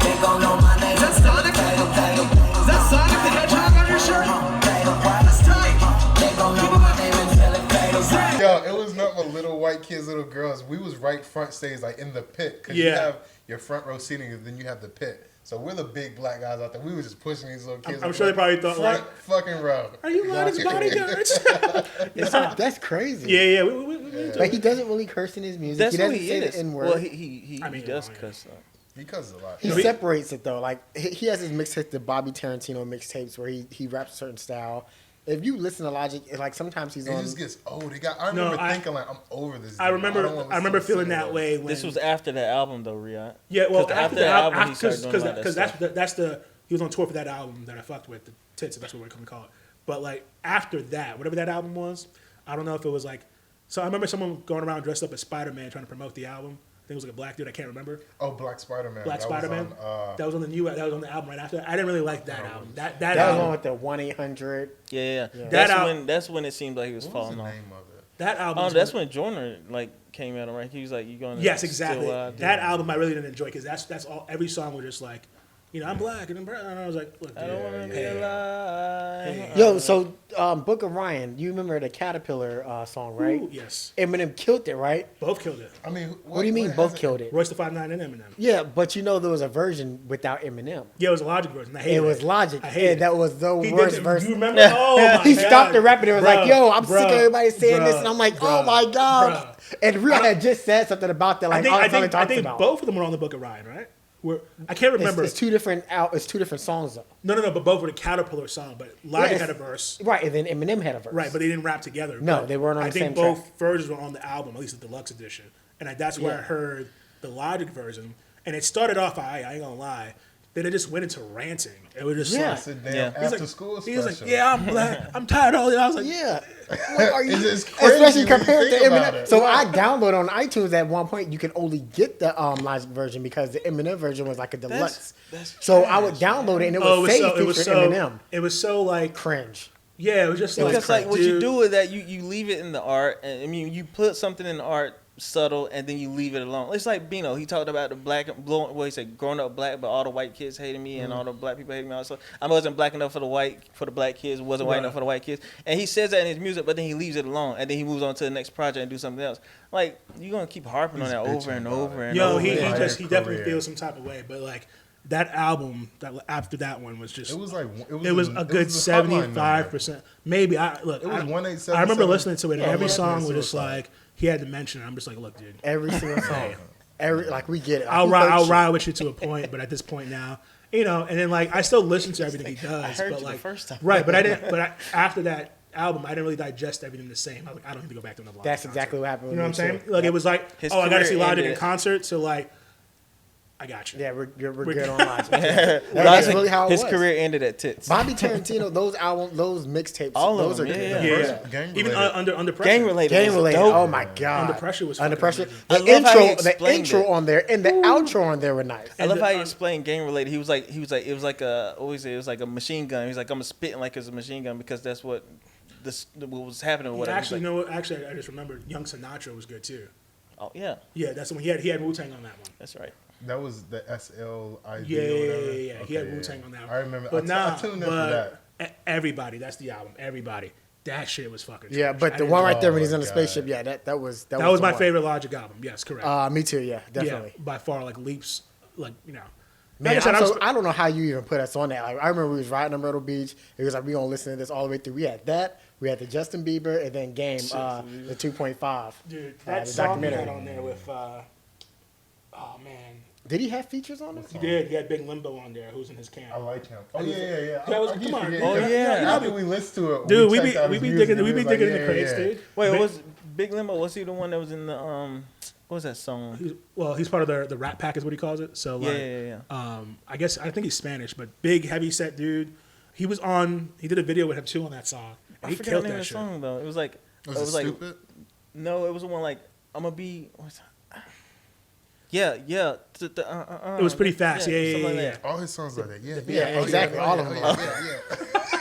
They gon' know my name. Is that Sonic? Is that Sonic the Hedgehog on your shirt? That's tight. They gon' know my name until it fades. Yo, it was not my little white kids, little girls. We was right front stage, like in the pit. Cause you Yeah. have your front row seating, and then you have the pit. So we're the big black guys out there. We were just pushing these little kids. I'm sure they probably thought, front like, fucking row. Are you Logic's bodyguards? That's crazy. yeah. We into But it. he doesn't really curse in his music. That's he who doesn't he say is. the N word. Well, he I mean, does well, yeah. cuss. He cusses a lot. He separates it though. Like he has his mixtape, the Bobby Tarantino mixtapes, where he raps a certain style. If you listen to Logic, like sometimes he's It on. just gets old. I remember I- thinking like, I'm over this. I dude. don't wanna listen remember to feeling Cinnamon that way when This was after that album though, Ri'Yadh. Yeah, well, 'Cause after that the album, he started doing a lot of because stuff. that's the he was on tour for that album that I fucked with, the Tits. That's what we're gonna call it. But like after that, whatever that album was, I don't know if it was like. So I remember someone going around dressed up as Spider-Man trying to promote the album. I think it was like a black dude. I can't remember. Oh, Black Spider-Man. Black That Spider-Man. Was on, That was on the new. That was on the album right after. That. I didn't really like that album. That that was album. one with the 1-800. Yeah. That That's when it seemed like he was what was falling the off. name of it? That album. Oh, was that's one- when Joyner like came out, right? He was like, "You gonna?" Yes, still, exactly. do That it?" album I really didn't enjoy because that's all. Every song was just like, I'm black and I'm brown. And I was like, look, I don't dude, want to yeah. be alive. Hey. Yo, so Book of Ryan, you remember the Caterpillar song, right? Ooh, yes, Eminem killed it, right? both killed it. I mean, What do you mean both has it- killed it? Royce the 5'9" and Eminem. Yeah, but you know there was a version without Eminem. Yeah, it was a Logic version. I hated It was Logic. I Yeah, hated that was the He worst did, verse. You remember? Oh my He God. stopped the rap and it was like, yo, I'm sick of Bruh, everybody saying this. bruh, And I'm like, bruh, oh my God. bruh. And Ri'Yadh had just said something about that, like, all the time he I talks think about. both of them were on the Book of Ryan, right? I can't remember. It's two different songs, though. No, but both were the Caterpillar song. But Logic Yes. had a verse, Right, and then Eminem had a verse. right? But they didn't rap together. No, But they weren't on I the think same both track. versions were on the album, at least the deluxe edition, and that's where I Yeah. heard the Logic version. And it started off, I ain't gonna lie. Then it just went into ranting. It was just Yeah. like, It's a damn Yeah. after like, school he special. was like, yeah, I'm black. I'm tired of all that. I was like, Yeah. Like, are you, It's crazy especially when you compared to think about Eminem. it. So I downloaded on iTunes at one point. You could only get the Logic version because the Eminem version was like a deluxe. That's So I would download it and it oh, would say featuring Eminem. it was so like, Cringe. yeah, it was just like, Because like what you dude. do is that you leave it in the art, and I mean you put something in the art subtle, and then you leave it alone. It's like Bino. He talked about the black, well, he said growing up black, but all the white kids hated me, and all the black people hated me. Also, I wasn't black enough for the black kids, wasn't white Right. enough for the white kids, and he says that in his music, but then he leaves it alone, and then he moves on to the next project and do something else. Like you're gonna keep harping on He's that over bitching and about over it. and Yo, over. he Yeah. definitely Career. feels some type of way, but like that album that after that one was just It was like it was a good was a hotline number. 75%. Maybe I It was 187. I remember listening to it, and Yeah, every yeah. song was just Suicide. like he had to mention it. I'm just like, look, dude, Every single song. Like we get it. Like, I'll he ride hurts you. with you to a point, but at this point now, and then like I still listen to everything he does, heard but you the like first time. right, but I didn't. But after that, album, I didn't really digest everything the same. I was like, I don't need to go back to another Logic That's exactly concert. what happened. You know what I'm with me, saying? too. Like it was like, His I got to see career Logic in ended. concert. So like, I got you. Yeah, we're good on Logic. That's Logic, really how it his was. career ended at tits. Bobby Tarantino, those mixtapes, All of those them, are good. yeah. Yeah, Yeah. Gang Even related. under pressure. Gang related. Game was related. dope. Oh my god. Under Pressure was Under fucking pressure. amazing. The I love how he intro, the explained intro it. on there and the outro on there were nice. I love And how the- he explained gang related. He was like, it was like a, what was it? It was like a machine gun. He was like, I'm spitting like it's a machine gun because that's what what was happening or whatever. He was Actually, like, you know what? Actually, I just remembered Young Sinatra was good too. oh yeah, Yeah, that's the one. He had Wu-Tang on that one. that's right. That was the SLID Yeah, or whatever. yeah. He had Okay, Wu-Tang on that one. I remember. But I tuned in for that. Everybody, that's the album. Everybody. That shit was fucking Yeah, trash. but I the didn't one like right there when Oh he's in my the God. spaceship, yeah, that was that was the my one. favorite Logic album. Yes, correct. Me too, yeah, definitely. Yeah, by far, like leaps, like Man, Like I said, I don't know how you even put us on that. Like, I remember we was riding on Myrtle Beach. It was like, we gonna listen to this all the way through. We had that. We had the Justin Bieber and then Game, the 2.5. dude, the that song he had documentary. on there with, oh man, Did he have features on it? he did. He had Big Limbo on there, who's in his camp. I like him. Oh yeah. Yeah, I come keep on. forgetting. Oh, yeah. After we listened to it, Dude, we checked out be his music digging, and we it be was like, digging in the yeah, crates, yeah. dude. Wait, Big- was Big Limo? Was he the one that was in the What was that song? Well, he's part of the Rat Pack, is what he calls it. So like, Yeah. I think he's Spanish, but big, heavy set dude. He did a video with him too on that song. And I he forgot the killed name of that the shit. song though. It was like Was it like stupid? no, it was the one like I'm gonna be. Yeah. It was pretty fast. Yeah. something like that. All his songs like that. Yeah. Yeah, exactly. Oh, All yeah, of them. oh,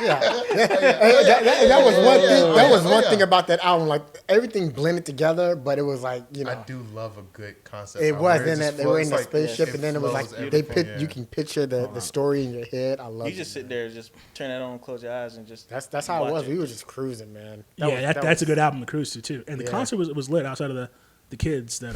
yeah. Yeah, that was one thing. That was one thing about that album. Like everything blended together, but it was like I do love a good concept. It album was. where Then just they were in the flows, like, spaceship, and then it was like flows they everything, You can picture the story in your head. I love it. You just sit there, just turn that on, close your eyes, and just. That's how it watch was. We were just cruising, man. That's was- a good album to cruise to too. And the Yeah. concert was lit outside of the kids that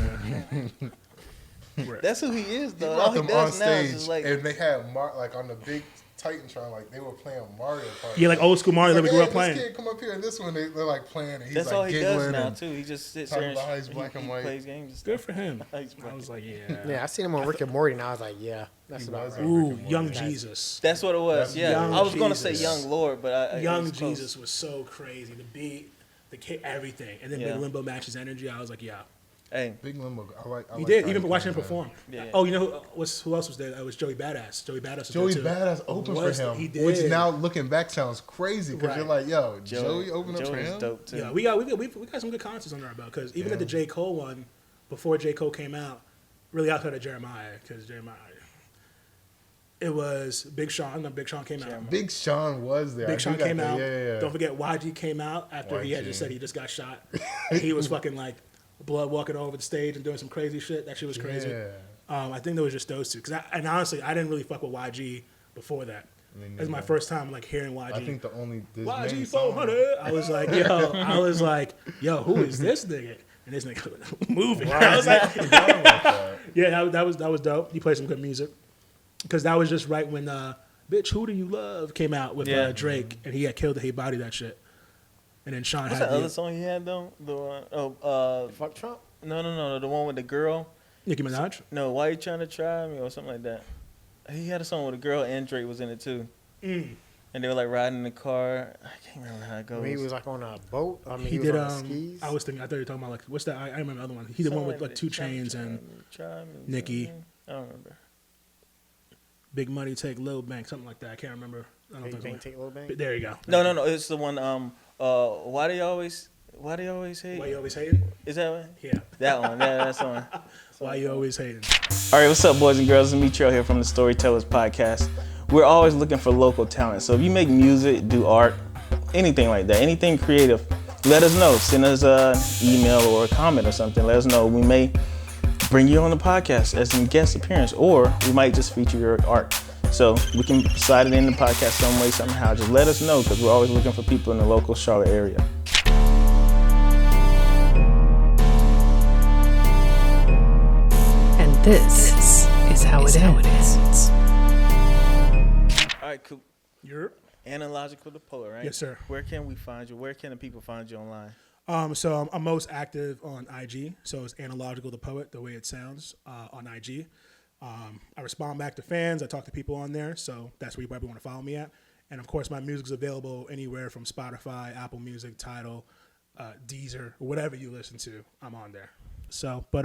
That's who he is, He though. brought All he them on does now is stage, just like. and they had like on the big Titantron, like they were playing Mario Party. Yeah, like old school Mario that we grew up playing. This kid come up here, and this one they're like playing, and he's That's like all he giggling does now and too. He just sits talking there and about how he's black and he white. plays games. And stuff. Good for him. He's I was like, yeah. Yeah, I seen him on Rick and Morty, and I was like, yeah, that's He about was right. on Ooh, Rick and Young Morty. Jesus. That's what it was. Yeah, Young I was gonna say Jesus. Young Lord, but I it Young was close. Jesus was so crazy. The beat, the kid, everything, and then Yeah. Big Limbo matches energy. I was like, yeah, Hey, Big Limbo. I like. he did. Even watching him comes in. perform. Yeah. Oh, you know who else was there? It was Joey Badass. Joey Badass was Joey there too. Badass opened for Was- him, He did. which now looking back sounds crazy because you're Right. like, yo, Joey opened up for Joey's him. dope too. Yeah, we got some good concerts under our belt because even at the J. Cole one, before J. Cole came out, really outside of Jeremiah, because Jeremiah, it was Big Sean. Then Big Sean came out. Big Sean was there. I Big Sean do got came that. out. Yeah. Don't forget YG came out after he had YG. just said he just got shot. He was fucking like blood walking over the stage and doing some crazy shit. That shit was crazy. Yeah. I think there was just those two. And honestly, I didn't really fuck with YG before that. It was my first time like hearing YG. I think the only this YG main song- 400. I was like, yo, who is this nigga? And this nigga moving. I was like, yeah, that was dope. He played some good music because that was just right when "Bitch, Who Do You Love" came out with Yeah. Drake, and he had killed the Hey Body that shit. And then Sean What's had that other song he had though? The one, Fuck Trump. no, the one with the girl. Nicki Minaj. No, why you trying to try me or something like that? He had a song with a girl and Drake was in it too. And they were like riding in the car. I can't remember how it goes. When he was like on a boat. I mean, He he did. was on the skis. I thought you were talking about like what's that? I remember the other one. He did one with like 2 Chainz and Nicki. I don't remember. Big Money Take Lil Bank, something like that. I can't remember. I don't Big think Bang, so. take a little bang. But there you go. No. It's the one. Why do you always hate? Why you always hating? Is that one? Yeah. That one. Yeah, that's the one. Why you always hating? All right, what's up, boys and girls? It's me, Trell, here from the Storytellers Podcast. We're always looking for local talent. So if you make music, do art, anything like that, anything creative, let us know. Send us an email or a comment or something. Let us know. We may bring you on the podcast as a guest appearance, or we might just feature your art. So we can slide it in the podcast some way, somehow. Just let us know because we're always looking for people in the local Charlotte area. And this is how it ends. All right, cool. You're Analogical Da Poet, right? Yes, sir. Where can we find you? Where can the people find you online? So I'm most active on IG. So it's Analogical Da Poet, the way it sounds on IG. I respond back to fans. I talk to people on there. So that's where you probably want to follow me at. And of course, my music's available anywhere from Spotify, Apple Music, Tidal, Deezer, whatever you listen to. I'm on there. So, but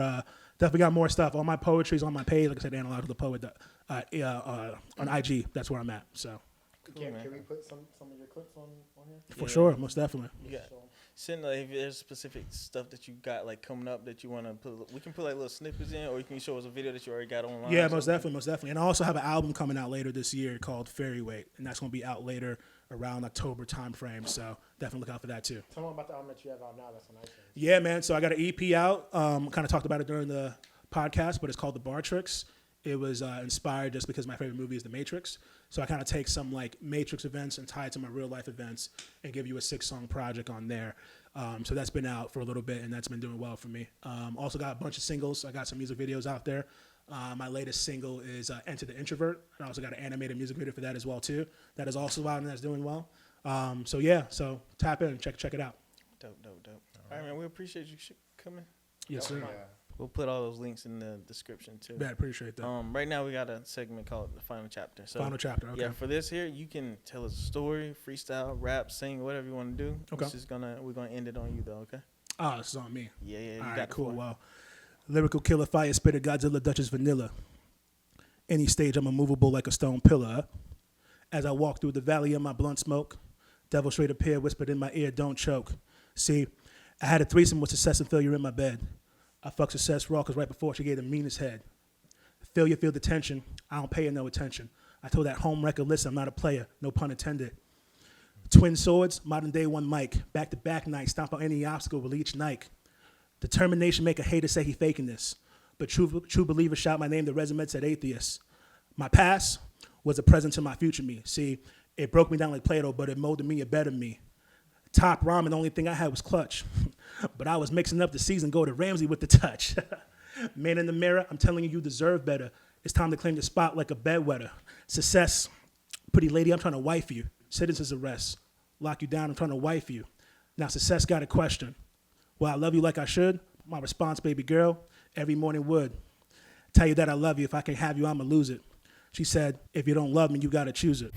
definitely got more stuff. All my poetry's on my page. Like I said, Analogical Da Poet on IG. That's where I'm at. So. Can we put some of your clips on here? For sure, most definitely. Yeah. Send if there's specific stuff that you got like coming up that you want to put. We can put like little snippets in, or you can show us a video that you already got online. Yeah, most definitely. And I also have an album coming out later this year called Fairy Weight, and that's going to be out later around October time frame. So definitely look out for that too. Tell me about the album that you have out now. That's on iTunes. Yeah, man. So I got an EP out. Kind of talked about it during the podcast, but it's called The Bar Tricks. It was inspired just because my favorite movie is The Matrix. So I kind of take some like Matrix events and tie it to my real life events and give you a 6-song project on there. So that's been out for a little bit and that's been doing well for me. Also got a bunch of singles. I got some music videos out there. My latest single is Enter the Introvert. And I also got an animated music video for that as well too. That is also out and that's doing well. So tap in, check it out. Dope. All right, man. We appreciate you coming. Yes, sir. Yeah. We'll put all those links in the description too. Yeah, appreciate that. Right now we got a segment called the Final Chapter. So Final Chapter. Okay. Yeah, for this here, you can tell us a story, freestyle, rap, sing, whatever you want to do. Okay. We're gonna end it on you though. Okay. Oh, this is on me. Yeah. All right, cool. Well, lyrical killer, fire spitter, Godzilla, Duchess, Vanilla. Any stage, I'm immovable like a stone pillar. As I walk through the valley of my blunt smoke, devil straight appear, whispered in my ear, don't choke. See, I had a threesome with success and failure in my bed. I fucked success raw because right before she gave the meanest head. Failure, feel the tension. I don't pay her no attention. I told that home record, listen, I'm not a player, no pun intended. Twin swords, modern day one mic. Back to back night, stomp out any obstacle with each Nike. Determination make a hater say he faking this. But true believers shout my name, the resume said atheist. My past was a present to my future me. See, it broke me down like Play-Doh, but it molded me a better me. Top ramen, the only thing I had was clutch. But I was mixing up the season, go to Ramsey with the touch. Man in the mirror, I'm telling you, you deserve better. It's time to claim the spot like a bedwetter. Success, pretty lady, I'm trying to wife you. Citizens arrest, lock you down, I'm trying to wife you. Now success got a question. Will I love you like I should? My response, baby girl, every morning would. Tell you that I love you, if I can't have you, I'ma lose it. She said, if you don't love me, you gotta choose it.